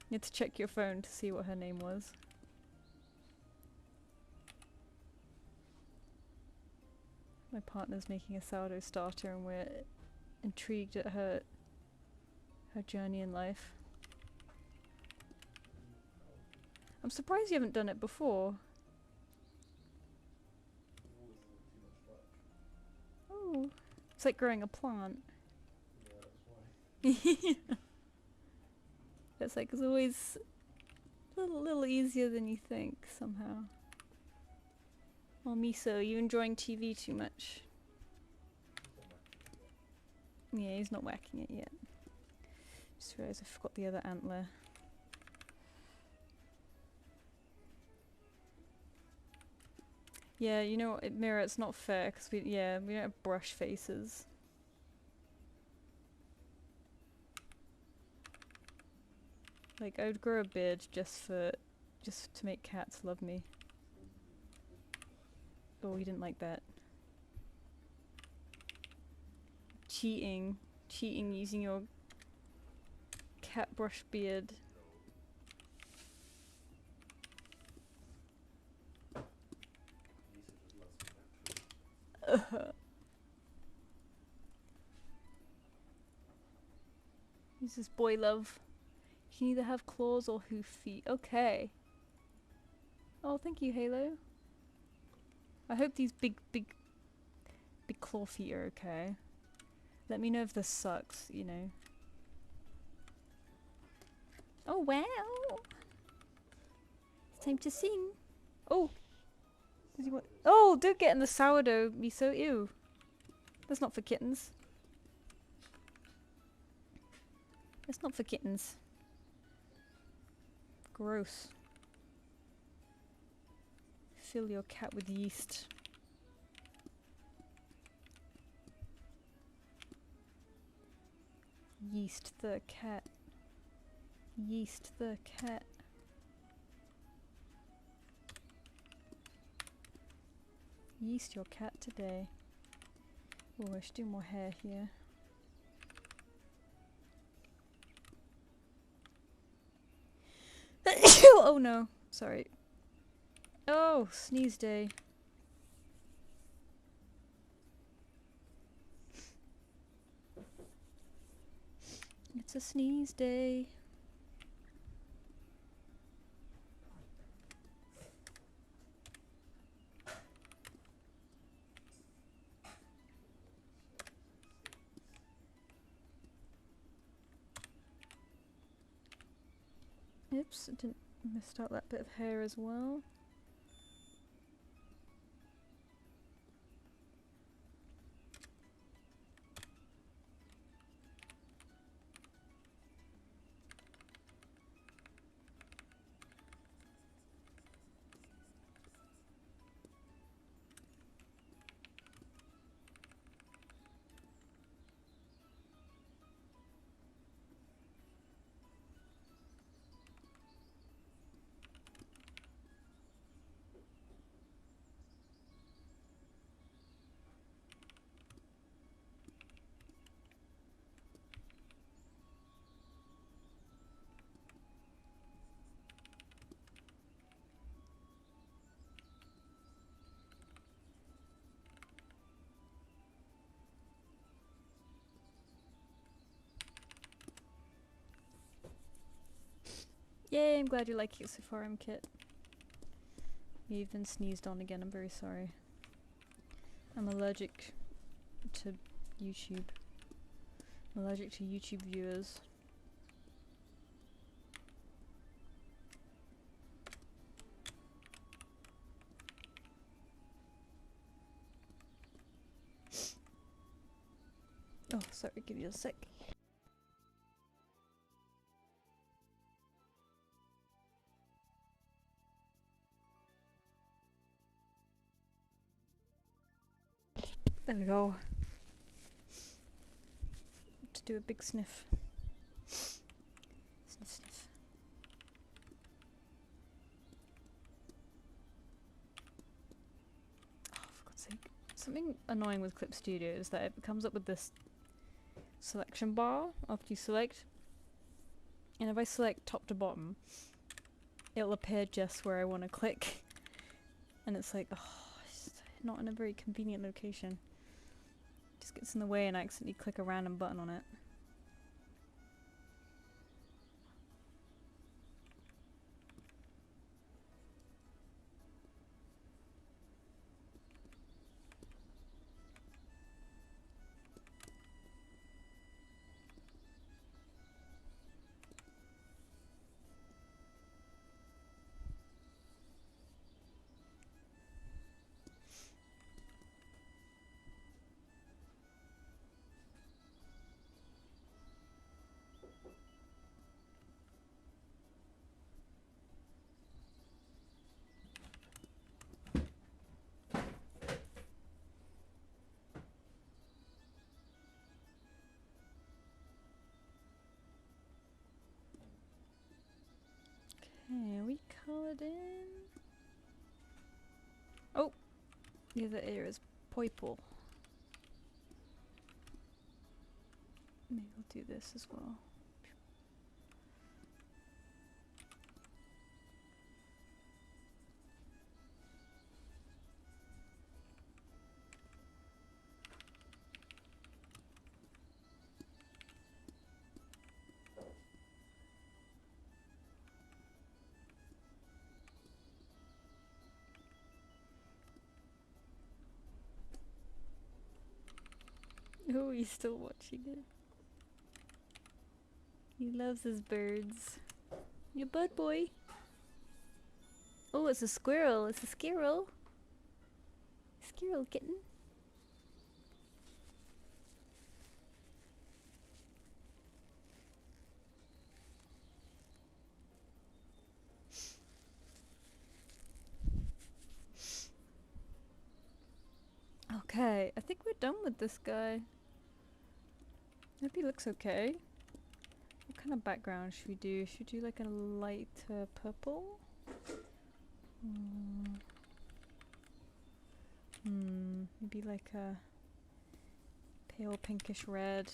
You had to check your phone to see what her name was. My partner's making a sourdough starter and we're intrigued at her journey in life. I'm surprised you haven't done it before. Oh, it's like growing a plant. Yeah, that's why. It's like it's always a little easier than you think somehow. Oh, Miso, are you enjoying TV too much? Yeah, he's not whacking it yet. Just realised I forgot the other antler. Yeah, you know what, Mira, it's not fair because we don't have brush faces. Like, I would grow a beard just to make cats love me. Oh, he didn't like that. Cheating using your cat brush beard. This is boy love. You can either have claws or hoof feet. Okay. Oh, thank you, Halo. I hope these big claw feet are okay. Let me know if this sucks, you know. Oh, wow. It's time to sing. Oh. Does he want? Oh, don't get in the sourdough, Miso. Ew. That's not for kittens. That's not for kittens. Gross. Fill your cat with yeast. Yeast the cat. Yeast the cat. Yeast your cat today. Oh, I should do more hair here. Oh no, sorry. Oh, sneeze day. It's a sneeze day. Oops, I didn't missed out that bit of hair as well. Yay, I'm glad you like it so far, Kit. You've been sneezed on again, I'm very sorry. I'm allergic to YouTube. I'm allergic to YouTube viewers. Oh, sorry, give you a sec. There we go. To do a big sniff. Sniff, sniff. Oh, for God's sake. Something annoying with Clip Studio is that it comes up with this selection bar after you select. And if I select top to bottom, it'll appear just where I want to click. And it's like, oh, it's not in a very convenient location. Just gets in the way and I accidentally click a random button on it. Okay, are we coloured in? Oh! The other ear is purple. Maybe we'll do this as well. Oh, he's still watching it. He loves his birds. You bird boy. Oh, it's a squirrel. It's a squirrel. Squirrel kitten. Okay, I think we're done with this guy. Hope he looks okay. What kind of background should we do? Should we do like a light purple? Maybe like a pale pinkish red.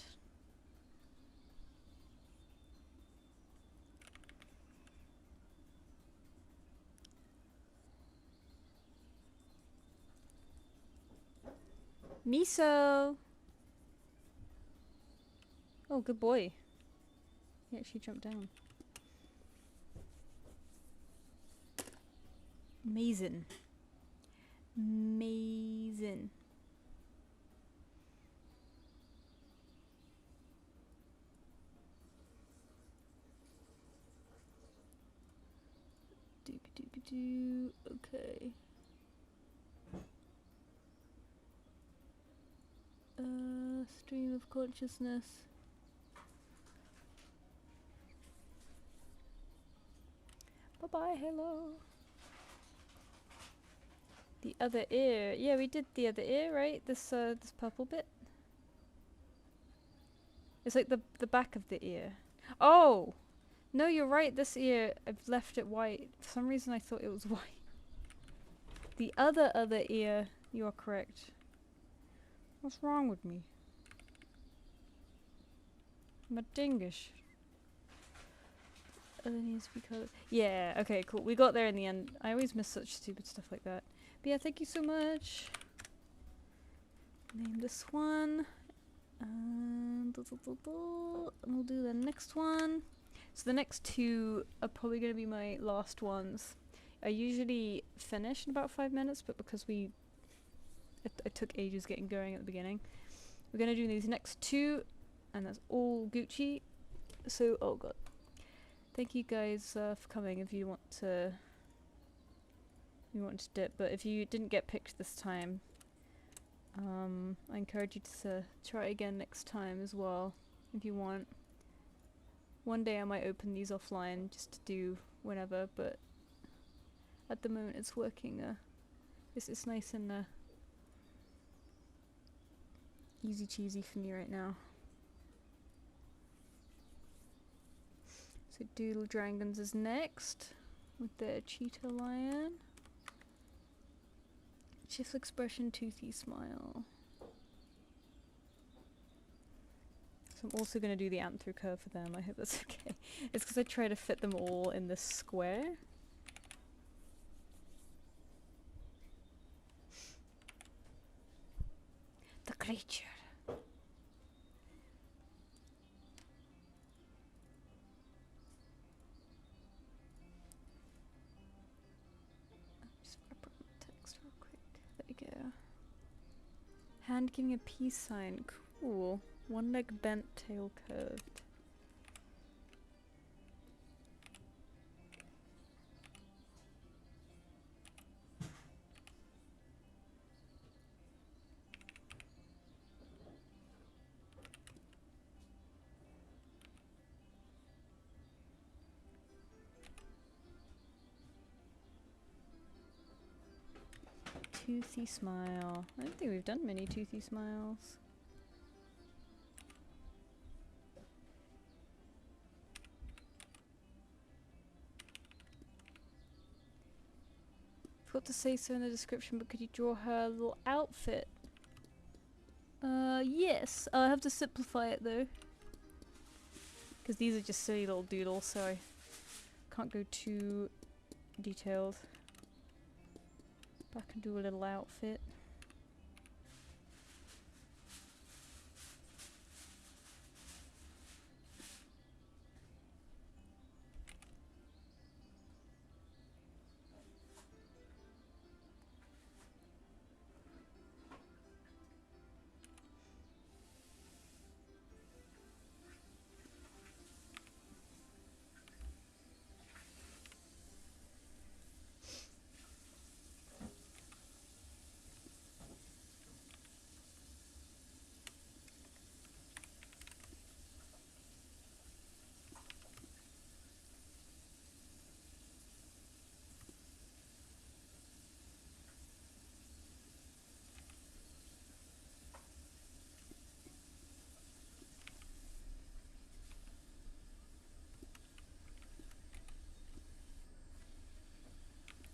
Miso! Oh, good boy. He actually jumped down. Amazing. Amazing. Doo-doo-doo-doo. Okay. Stream of consciousness. Bye-bye, hello. The other ear. Yeah, we did the other ear, right? This purple bit. It's like the back of the ear. Oh! No, you're right, this ear, I've left it white. For some reason I thought it was white. The other ear, you are correct. What's wrong with me? I'm a dingish. Other needs to be colored. Yeah, okay, cool. We got there in the end. I always miss such stupid stuff like that. But yeah, thank you so much. Name this one. And we'll do the next one. So the next two are probably going to be my last ones. I usually finish in about 5 minutes, but because it took ages getting going at the beginning, we're going to do these next two, and that's all Gucci. So, oh god. Thank you guys for coming. If you want to dip, but if you didn't get picked this time, I encourage you to try again next time as well, if you want. One day I might open these offline just to do whenever, but at the moment it's working. It's nice and easy cheesy for me right now. So Doodle Dragons is next with their cheetah lion. Chiff expression, toothy smile. So I'm also going to do the anthro curve for them. I hope that's okay. It's because I try to fit them all in this square. The creature. Just wrap up the text real quick. There we go. Hand giving a peace sign. Cool. One leg bent, tail curved. Toothy smile. I don't think we've done many toothy smiles. Forgot to say so in the description, but could you draw her little outfit? Yes. I'll have to simplify it though, because these are just silly little doodles, so I can't go too detailed. But I can do a little outfit.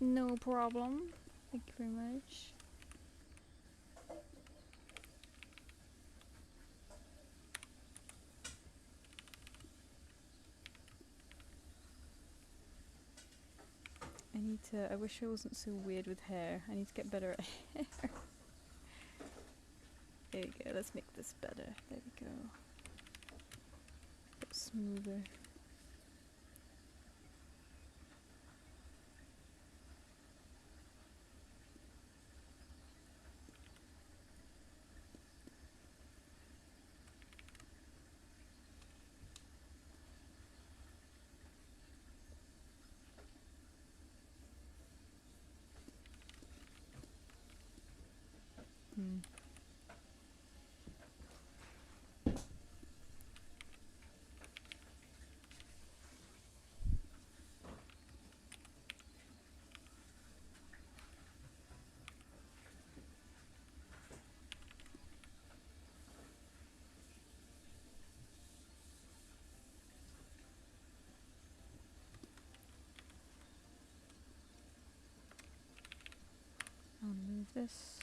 No problem. Thank you very much. need to. I wish I wasn't so weird with hair. I need to get better at hair. There we go. Let's make this better. There we go. A bit smoother. I'll move this.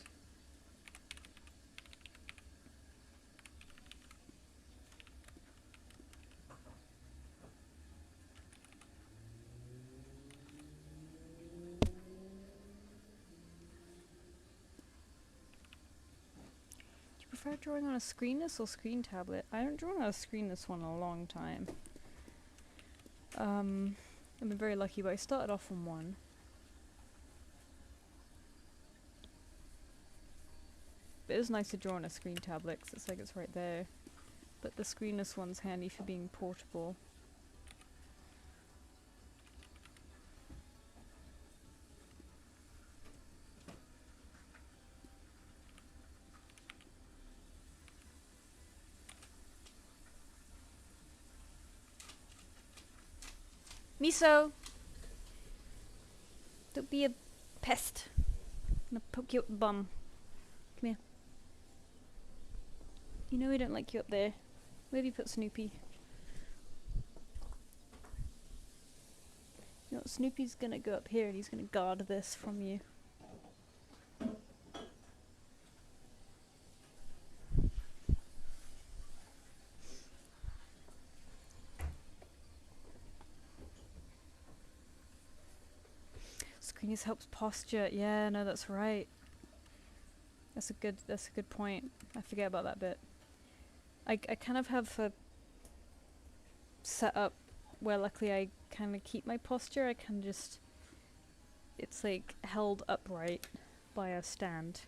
Do you prefer drawing on a screenless or screen tablet? I haven't drawn on a screenless one in a long time. I've been very lucky, but I started off on one. But it is nice to draw on a screen tablet 'cause it's like it's right there. But the screenless one's handy for being portable. Miso! Don't be a pest. I'm gonna poke you up the bum. Come here. You know we don't like you up there. Where have you put Snoopy? You know what, Snoopy's gonna go up here and he's gonna guard this from you. Screenies helps posture. Yeah, no, that's right. That's a good point. I forget about that bit. I kind of have a setup where luckily I kind of keep my posture. I can just, it's like held upright by a stand,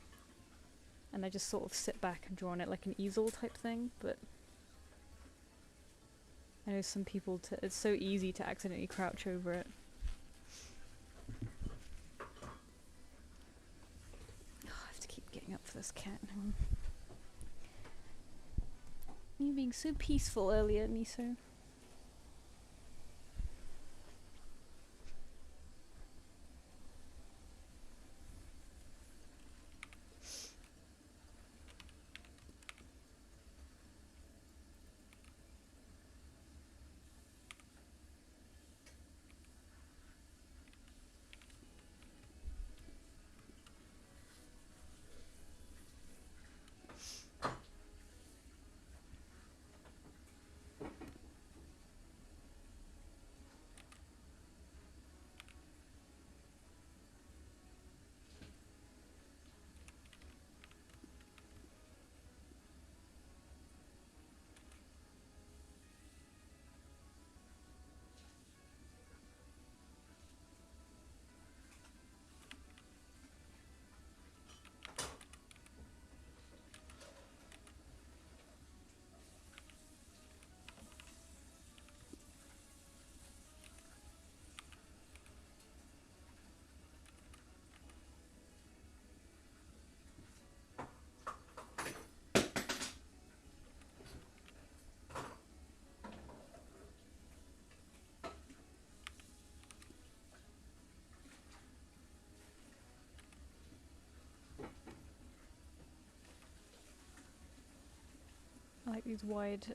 and I just sort of sit back and draw on it like an easel type thing. But I know some people, it's so easy to accidentally crouch over it. Getting up for this cat now. You being so peaceful earlier, Miso. I like these wide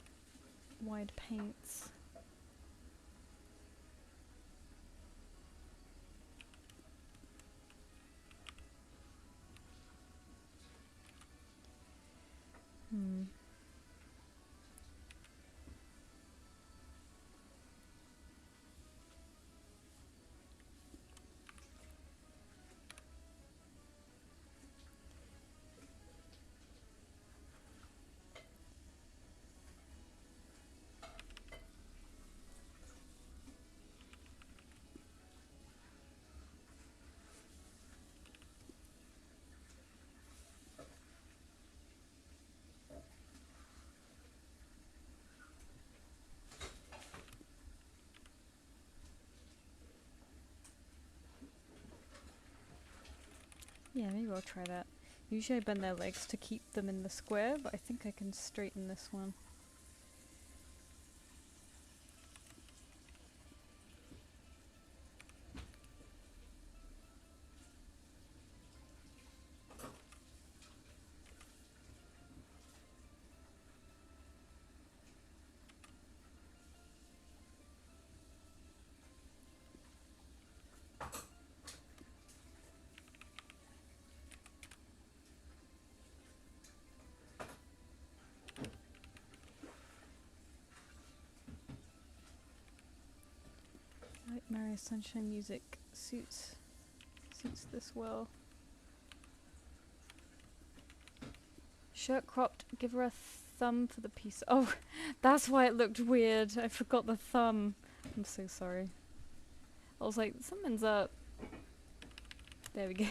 paints. Yeah, maybe I'll try that. Usually I bend their legs to keep them in the square, but I think I can straighten this one. Light Mario Sunshine music suits this well. Shirt cropped, give her a thumb for the piece. Oh, that's why it looked weird. I forgot the thumb. I'm so sorry. I was like, something's up. There we go.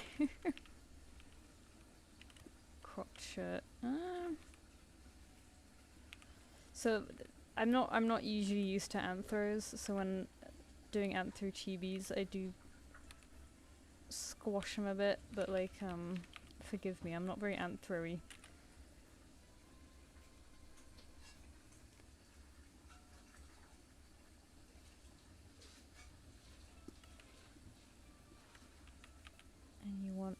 Cropped shirt. So I'm not usually used to anthros, so when doing anthro chibis I do squash them a bit, but like forgive me, I'm not very anthro-y. And you want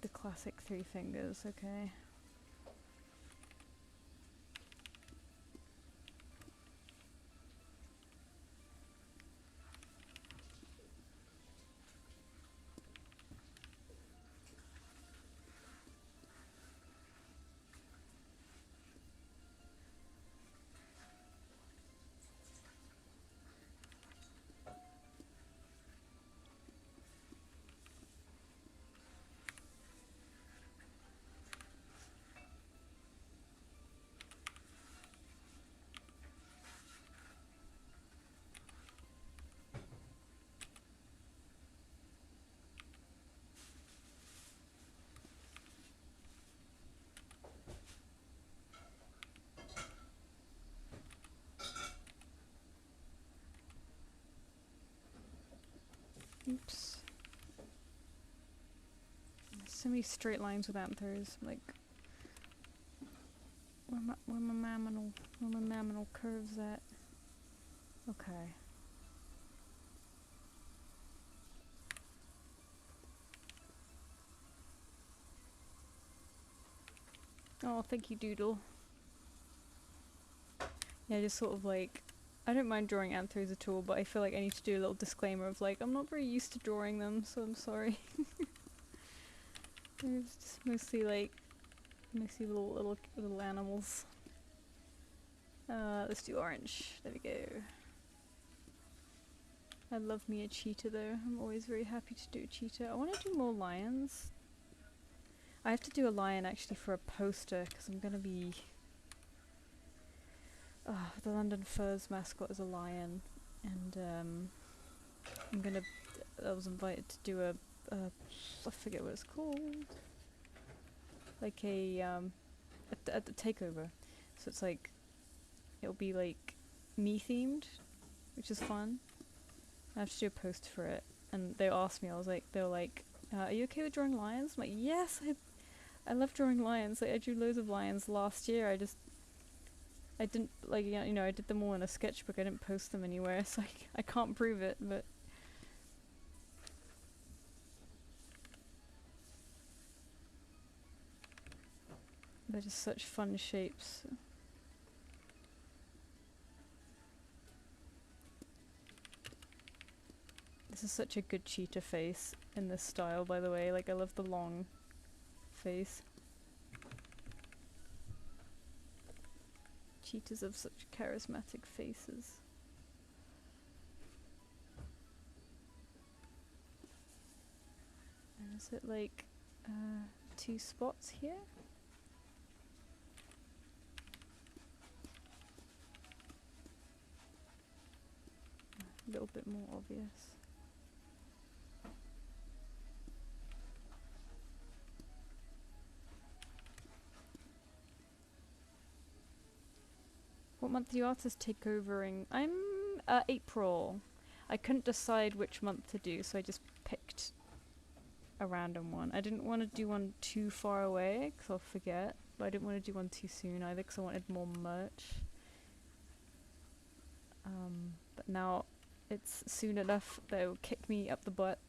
the classic 3 fingers, okay. Oops. There's so many straight lines with anthers, like where my maminal curves at. Okay. Oh, thank you, Doodle. Yeah, just sort of like, I don't mind drawing anthros at all, but I feel like I need to do a little disclaimer of like, I'm not very used to drawing them, so I'm sorry. It's just mostly little animals. Let's do orange. There we go. I love me a cheetah though. I'm always very happy to do a cheetah. I want to do more lions. I have to do a lion actually for a poster because I'm gonna be. The London Furs mascot is a lion, and I was invited to do I forget what it's called. Like at the takeover. So it's like, it'll be like me themed, which is fun. I have to do a post for it, and they asked me. They were like, "Are you okay with drawing lions?" I'm like, "Yes, I love drawing lions. Like I drew loads of lions last year. I didn't like I did them all in a sketchbook. I didn't post them anywhere, so I can't prove it, but." They're just such fun shapes. This is such a good cheetah face in this style, by the way. Like, I love the long face. Cheetahs have such charismatic faces. And is it like 2 spots here? A little bit more obvious. What month do you artists take overing? I'm April. I couldn't decide which month to do, so I just picked a random one. I didn't want to do one too far away because I'll forget, but I didn't want to do one too soon either because I wanted more merch. But now it's soon enough that it will kick me up the butt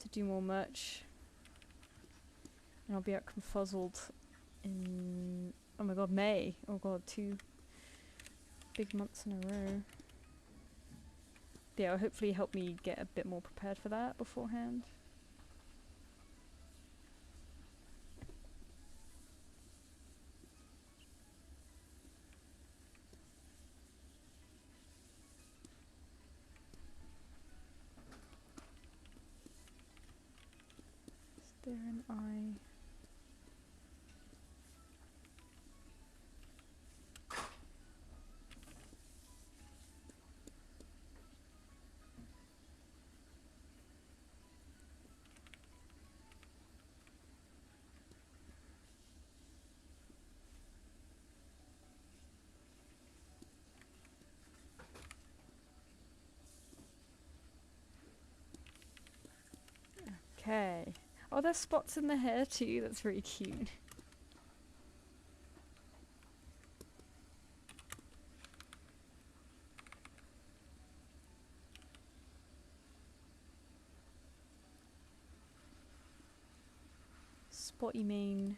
to do more merch. And I'll be out confuzzled in, oh my god, May. Oh god, 2 big months in a row. Yeah, it'll hopefully help me get a bit more prepared for that beforehand. Is there an eye? Okay. Oh, there's spots in the hair too. That's very cute. Spotty mane.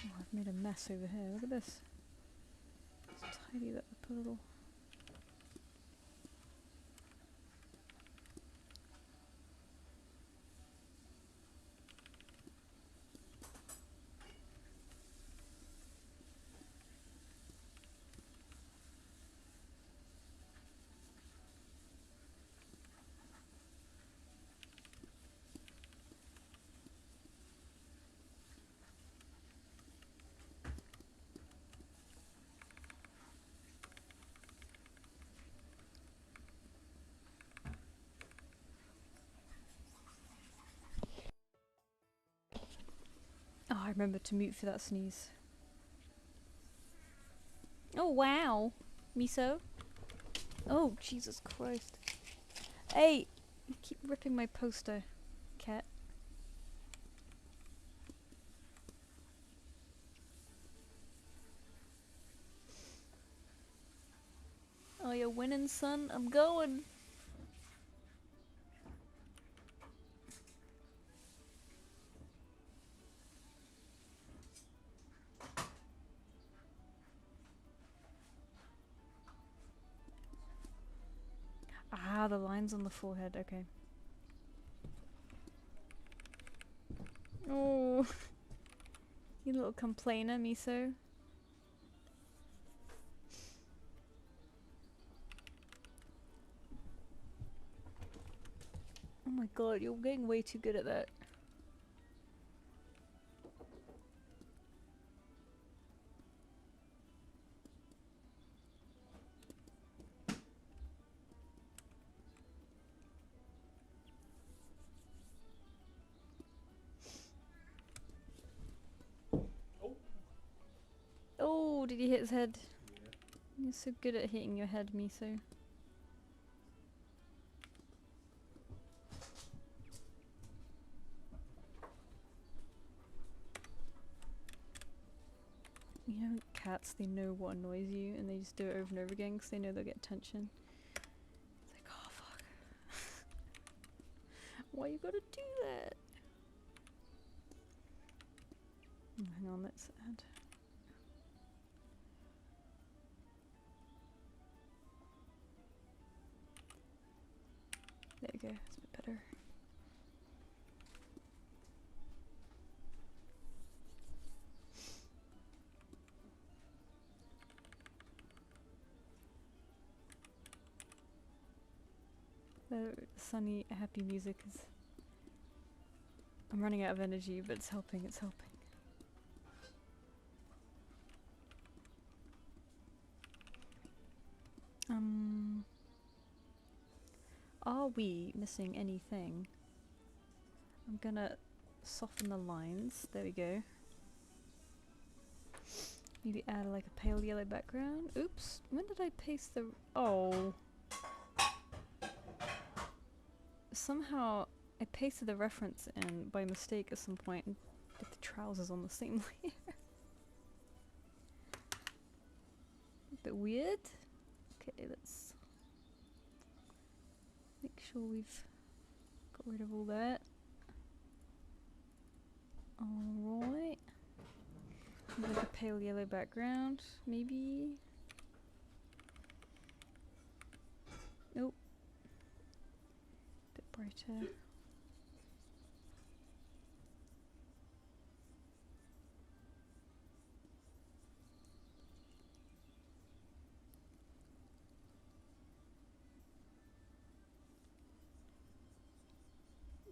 Oh, I've made a mess over here. Look at this. Let's tidy that up a little. Oh, I remember to mute for that sneeze. Oh, wow. Miso? Oh, Jesus Christ. Hey! You keep ripping my poster, cat. Oh, you're winning, son? I'm going! Ah, the lines on the forehead, okay. Oh, you little complainer, Miso. Oh my god, you're getting way too good at that. Oh, did he hit his head? Yeah. You're so good at hitting your head, Miso. You know, cats, they know what annoys you and they just do it over and over again because they know they'll get attention. It's like, oh fuck. Why you gotta do that? Oh, hang on, let's add. There you go, it's a bit better. The sunny, happy music is... I'm running out of energy, but it's helping, it's helping. Are we missing anything? I'm gonna soften the lines. There we go. Maybe add like a pale yellow background. Oops. When did I paste the... Oh. Somehow I pasted the reference in by mistake at some point and did the trousers on the same layer. A bit weird. Okay, let's make sure we've got rid of all that. Alright. Like a pale yellow background, maybe? Nope. Bit brighter.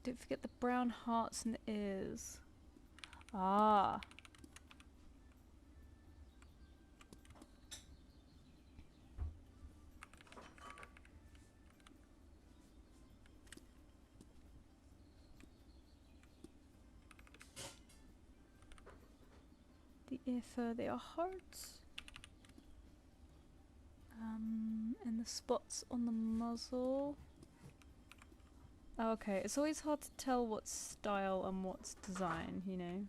Don't forget the brown hearts and the ears. Ah. The ear fur, they are hearts. And the spots on the muzzle. Oh, okay, it's always hard to tell what's style and what's design, you know?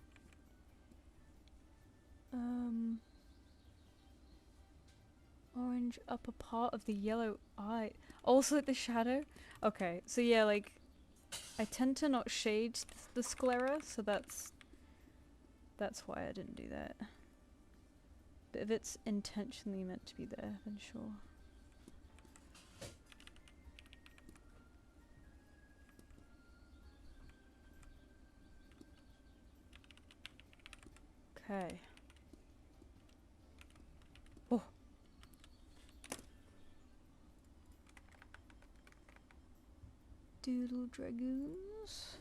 Orange upper part of the yellow eye. Also the shadow? Okay, so yeah, like, I tend to not shade the sclera, so that's why I didn't do that. But if it's intentionally meant to be there, then sure. Okay. Oh. Doodle dragoons.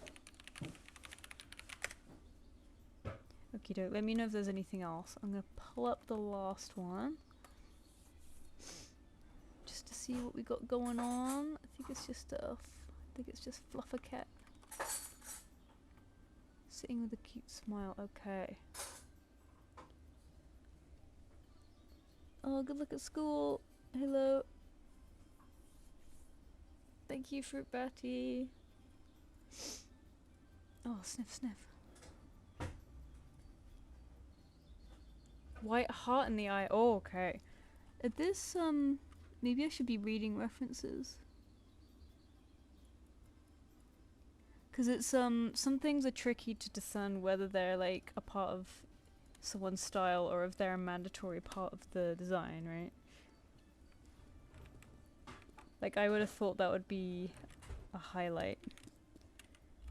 Okie doke, let me know if there's anything else. I'm gonna pull up the last one. Just to see what we got going on. I think it's just Fluffer Cat. Sitting with a cute smile, okay. Oh, good luck at school. Hello. Thank you, Fruit Batty. Oh, sniff, sniff. White heart in the eye. Oh, okay. This, maybe I should be reading references. Because it's, some things are tricky to discern whether they're, like, a part of someone's style or if they're a mandatory part of the design, right? Like, I would have thought that would be a highlight.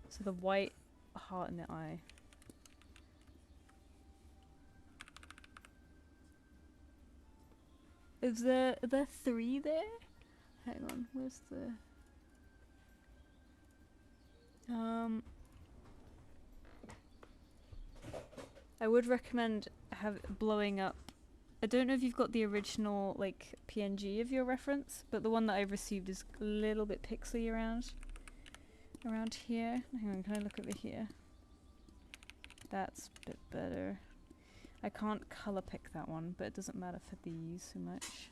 So the white heart in the eye. Are there 3 there? Hang on, where's the... I would recommend blowing up. I don't know if you've got the original like PNG of your reference, but the one that I've received is a little bit pixely around here. Hang on, can I look over here? That's a bit better. I can't color pick that one, but it doesn't matter for these so much.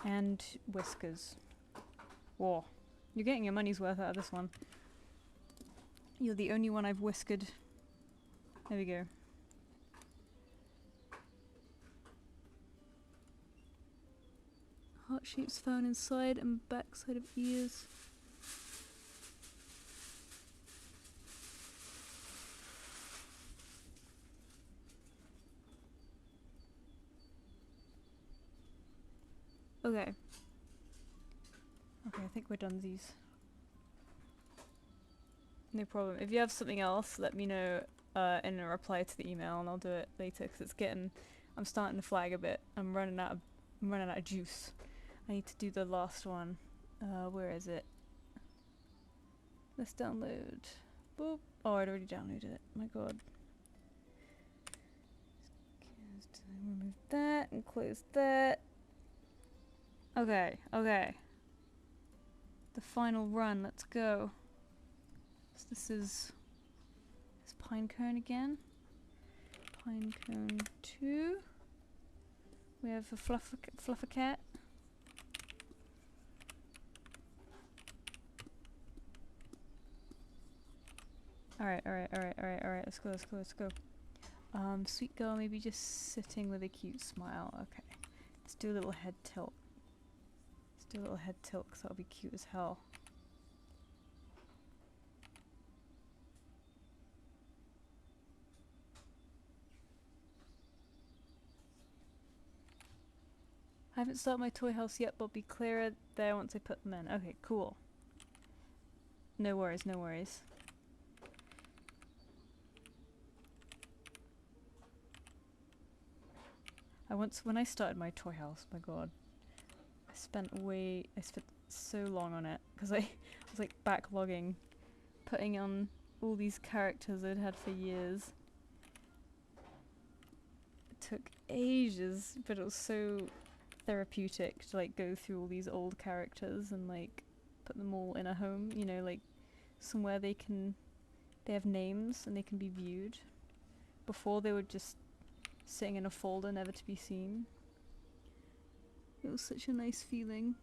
And whiskers. Whoa. You're getting your money's worth out of this one. You're the only one I've whiskered. There we go. Heart shapes found inside and backside of ears. Okay. Okay, I think we're done these. No problem. If you have something else, let me know in a reply to the email and I'll do it later because it's getting... I'm starting to flag a bit. I'm running out of juice. I need to do the last one. Where is it? Let's download. Boop. Oh, I'd already downloaded it. My god. Just remove that and close that. Okay, okay. The final run, let's go. So this is Pinecone again. Pinecone 2. We have a Fluffercat. Alright, let's go. Sweet girl maybe just sitting with a cute smile. Okay. Let's do a little head tilt. Let's do a little head tilt because that'll be cute as hell. I haven't started my toy house yet, but I'll be clearer there once I put them in. Okay, cool. No worries, no worries. When I started my toy house, my god, I spent so long on it because I was like backlogging, putting on all these characters I'd had for years. It took ages, but it was so therapeutic to like go through all these old characters and like put them all in a home, you know, like somewhere they have names and they can be viewed. Before they were just sitting in a folder never to be seen. It was such a nice feeling.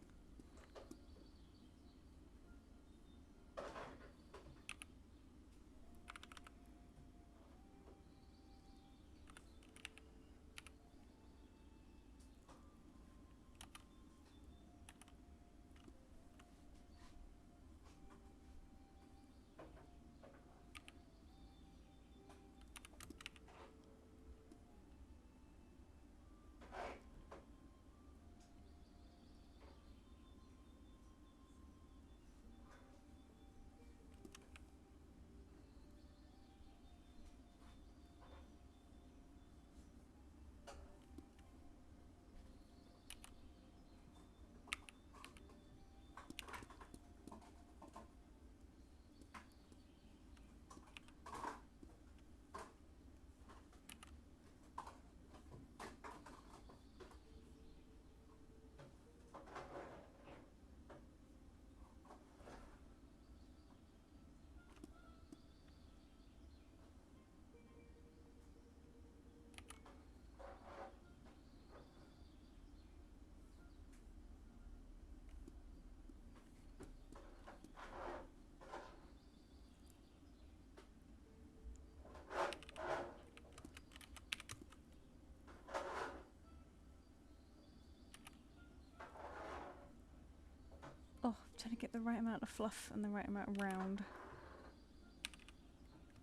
Oh, I'm trying to get the right amount of fluff and the right amount of round.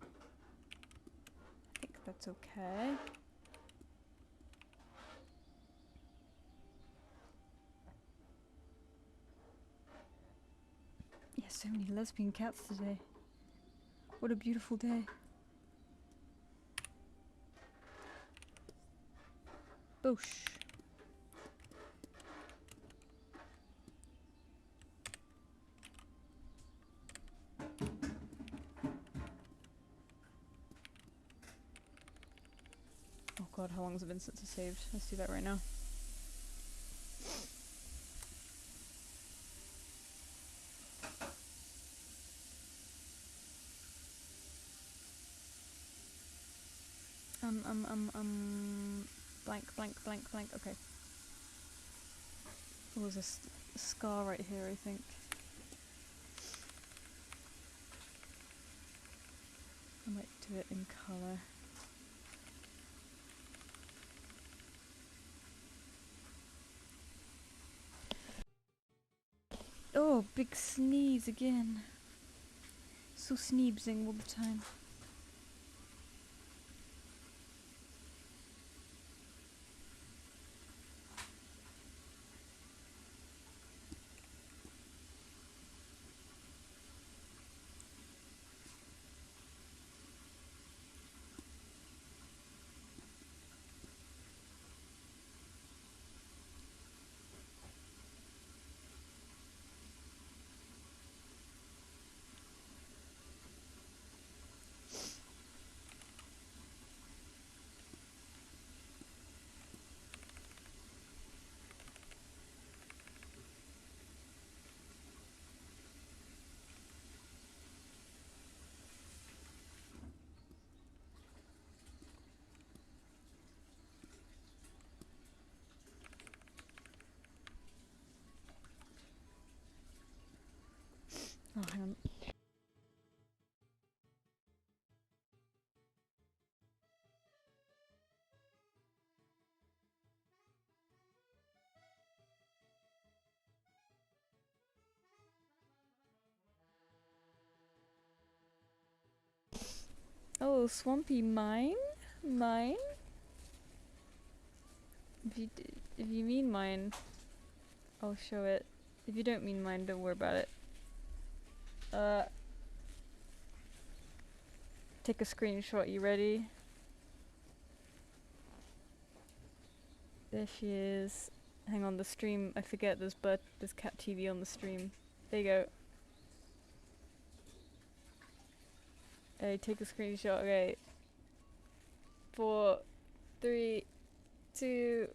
I think that's okay. Yeah, so many lesbian cats today. What a beautiful day. Boosh. Oh god, how long has it been since I saved? Let's do that right now. Blank, okay. Oh, there's a scar right here, I think. I might do it in colour. Oh, big sneeze again. So sneezing all the time. Oh, Swampy, mine? Mine? If you mean mine, I'll show it. If you don't mean mine, don't worry about it. Take a screenshot, you ready? There she is. Hang on, the stream, I forget there's cat TV on the stream. There you go. Hey, take a screenshot, okay. 4, 3, 2,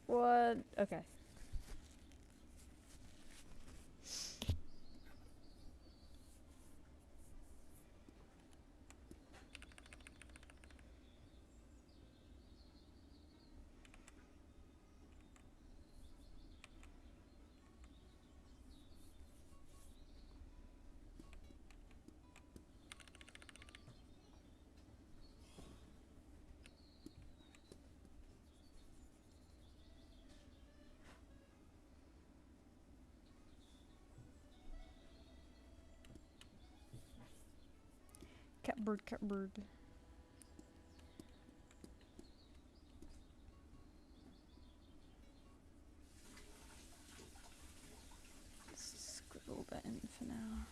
1, okay. Catbird, catbird. Scribble that in for now.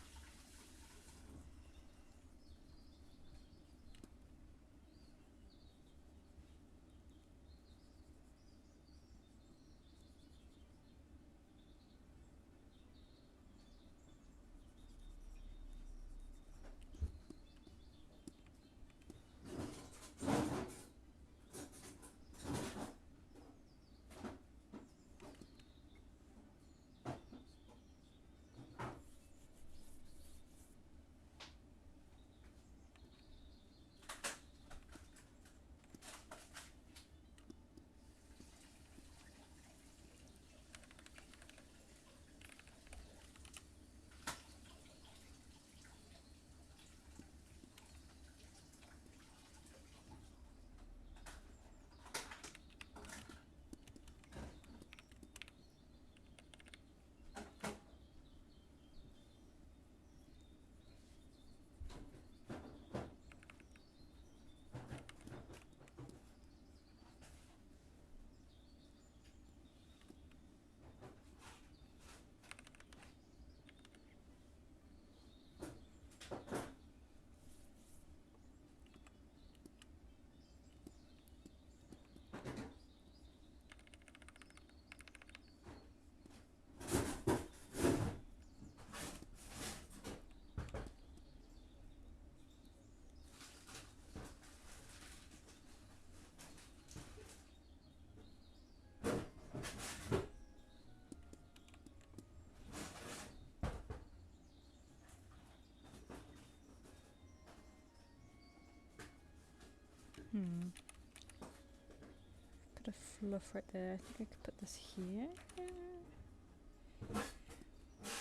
Put a fluff right there. I think I could put this here.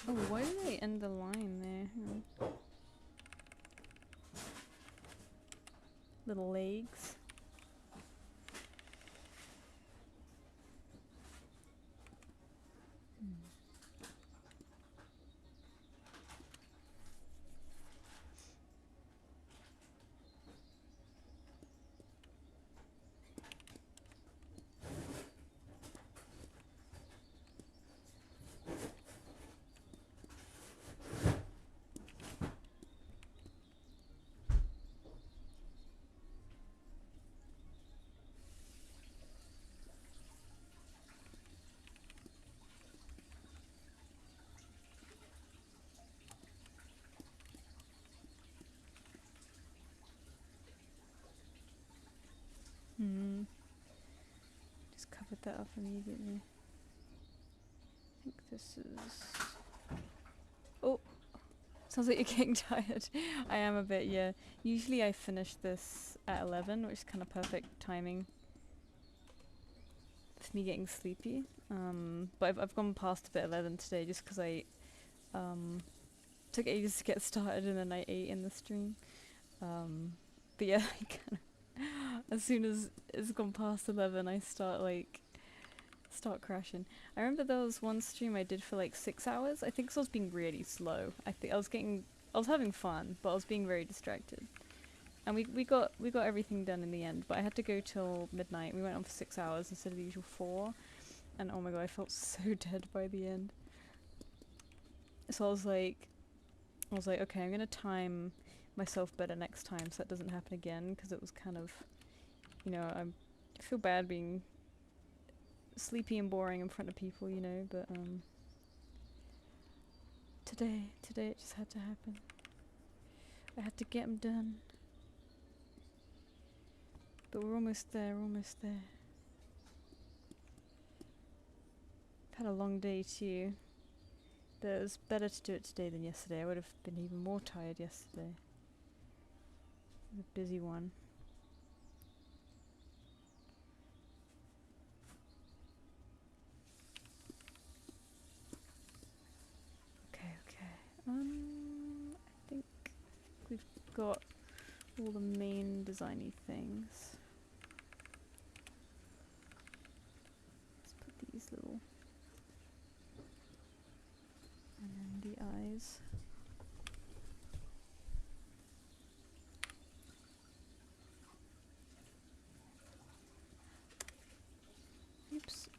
Oh, why did I end the line there? Little legs. Just covered that up immediately. I think this is... Oh! Sounds like you're getting tired. I am a bit, yeah. Usually I finish this at 11, which is kind of perfect timing for me getting sleepy. But I've gone past a bit 11 today just because I took ages to get started and then I ate in the stream. But yeah, I kind of as soon as it's gone past 11, I start crashing. I remember there was one stream I did for like 6 hours. I think 'cause I was being really slow. I was having fun, but I was being very distracted. And we got everything done in the end, but I had to go till midnight. We went on for 6 hours instead of the usual 4, and oh my god, I felt so dead by the end. So I was like, okay, I'm gonna time myself better next time so that doesn't happen again, because it was kind of, you know, I feel bad being sleepy and boring in front of people, you know, but today it just had to happen. I had to get them done. But we're almost there, I've had a long day too, but it was better to do it today than yesterday. I would have been even more tired yesterday. It was a busy one. Okay. I think we've got all the main designy things. Let's put these little, and then the eyes. Oops.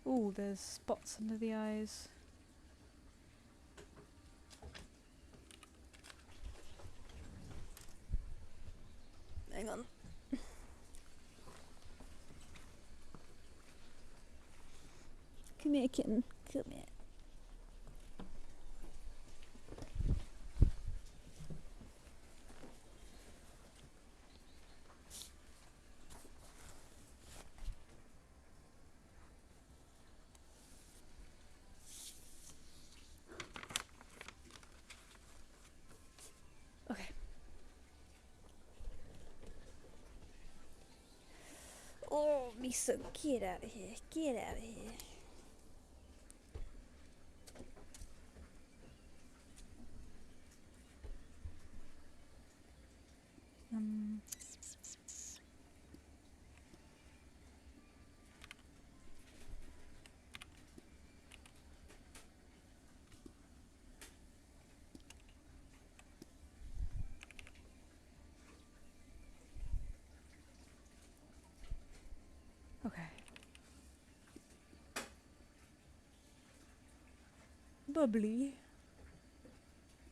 Ooh, there's spots under the eyes. Hang on. Come here, kitten. Come here. Okay. Oh, Misa, get out of here. Get out of here. Okay. Bubbly.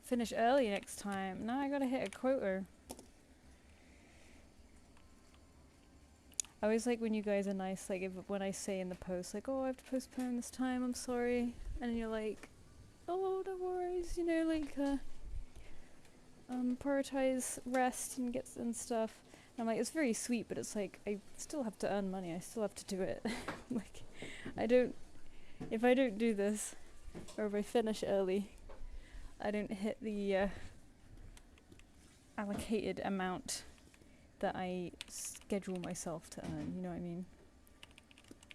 Finish early next time. Now I gotta hit a quota. I always like when you guys are nice, like when I say in the post, like, oh, I have to postpone this time, I'm sorry. And you're like, oh, no worries, you know, like, prioritize rest and get and stuff. And I'm like, it's very sweet, but it's like, I still have to earn money, I still have to do it. Like, if I don't do this, or if I finish early, I don't hit the allocated amount that I schedule myself to earn, you know what I mean?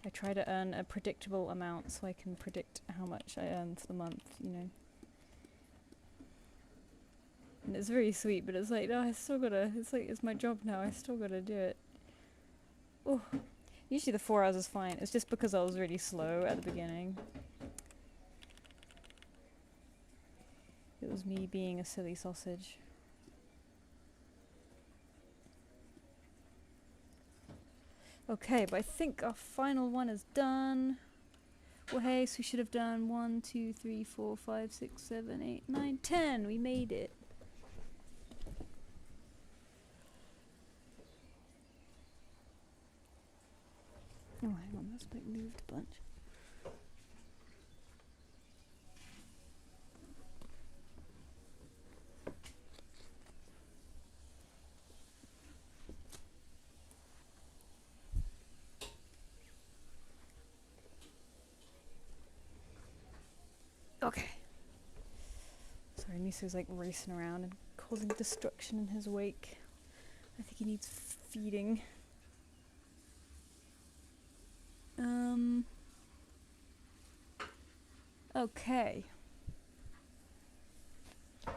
I try to earn a predictable amount so I can predict how much I earn for the month, you know? And it's very sweet, but it's like, no, I still gotta, it's like, it's my job now, I still gotta do it. Oh, usually the 4 hours is fine, it's just because I was really slow at the beginning. It was me being a silly sausage. Okay, but I think our final one is done. Well, hey, so we should have done 1, 2, 3, 4, 5, 6, 7, 8, 9, 10. We made it. Oh, hang on, that's like moved a bunch. Okay. so he's like racing around and causing destruction in his wake. I think he needs feeding. Okay. I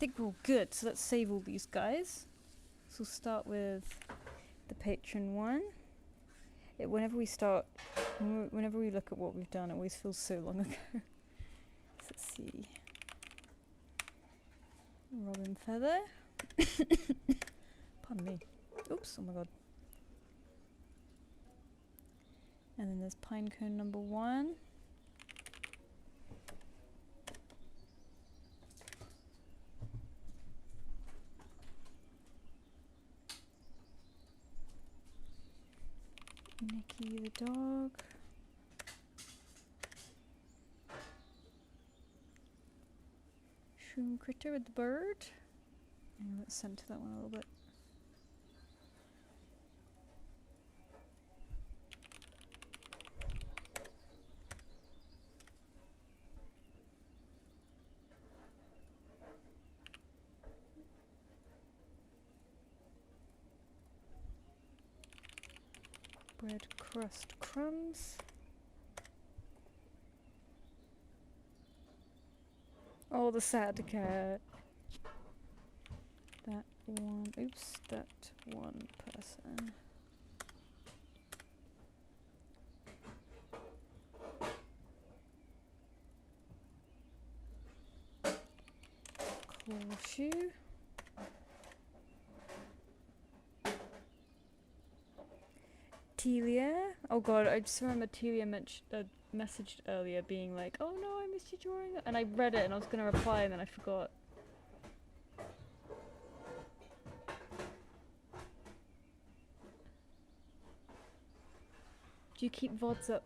think we're all good, so let's save all these guys. So we'll start with the patron one. Whenever we look at what we've done, it always feels so long ago. So let's see. Robin Feather. Pardon me. Oops, oh my god. And then there's Pinecone number 1. Nicky the dog. Shroom Critter with the bird. And let's center that one a little bit. Bread crust crumbs. Oh, the sad cat. That one. Oops, that one person. Claw shoe. Telia. Oh god, I just remember Telia messaged earlier being like, oh no, I missed your drawing. And I read it and I was going to reply and then I forgot. Do you keep VODs up?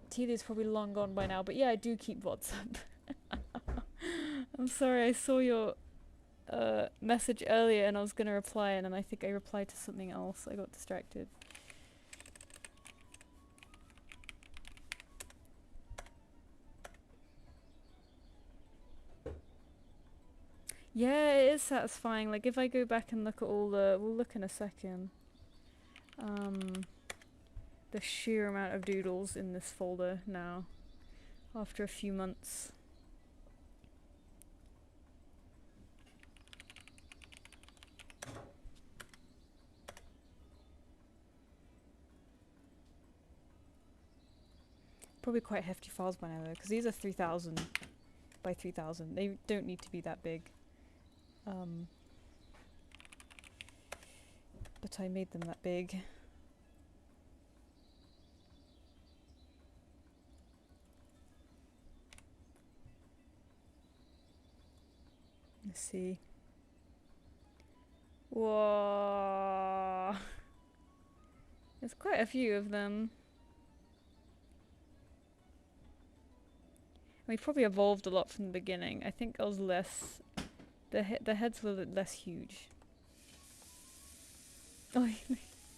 Telia's probably long gone by now, but yeah, I do keep VODs up. I'm sorry, I saw your message earlier and I was going to reply and then I think I replied to something else. I got distracted. Yeah, it is satisfying. Like, if I go back and look at all the... We'll look in a second. The sheer amount of doodles in this folder now. After a few months. Probably quite hefty files by now, though, because these are 3,000 by 3,000. They don't need to be that big. But I made them that big. Let's see. Whoa! There's quite a few of them. We've probably evolved a lot from the beginning. I think I was less... The heads were less huge. Oh,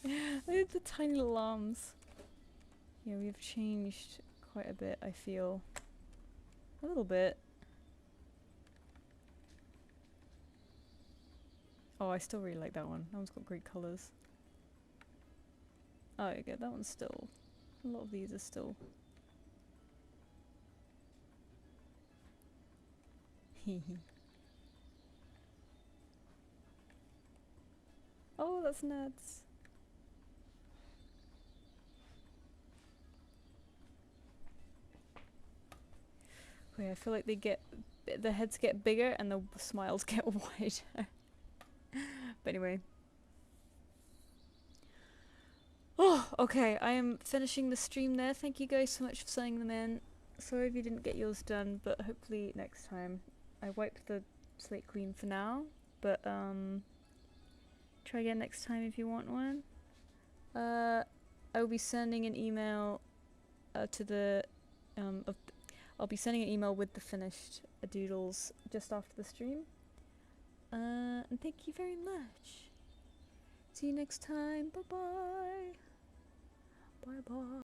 look at the tiny little arms. Yeah, we've changed quite a bit, I feel. A little bit. Oh, I still really like that one. That one's got great colours. Oh, okay, that one's still... A lot of these are still... Oh, that's nuts. Wait, I feel like the heads get bigger and the smiles get wider. But anyway. Oh, okay, I am finishing the stream there. Thank you guys so much for sending them in. Sorry if you didn't get yours done, but hopefully next time. I wiped the slate clean for now, but try again next time if you want one. I will be sending an email to the I'll be sending an email with the finished doodles just after the stream. And thank you very much. See you next time. Bye bye. Bye bye.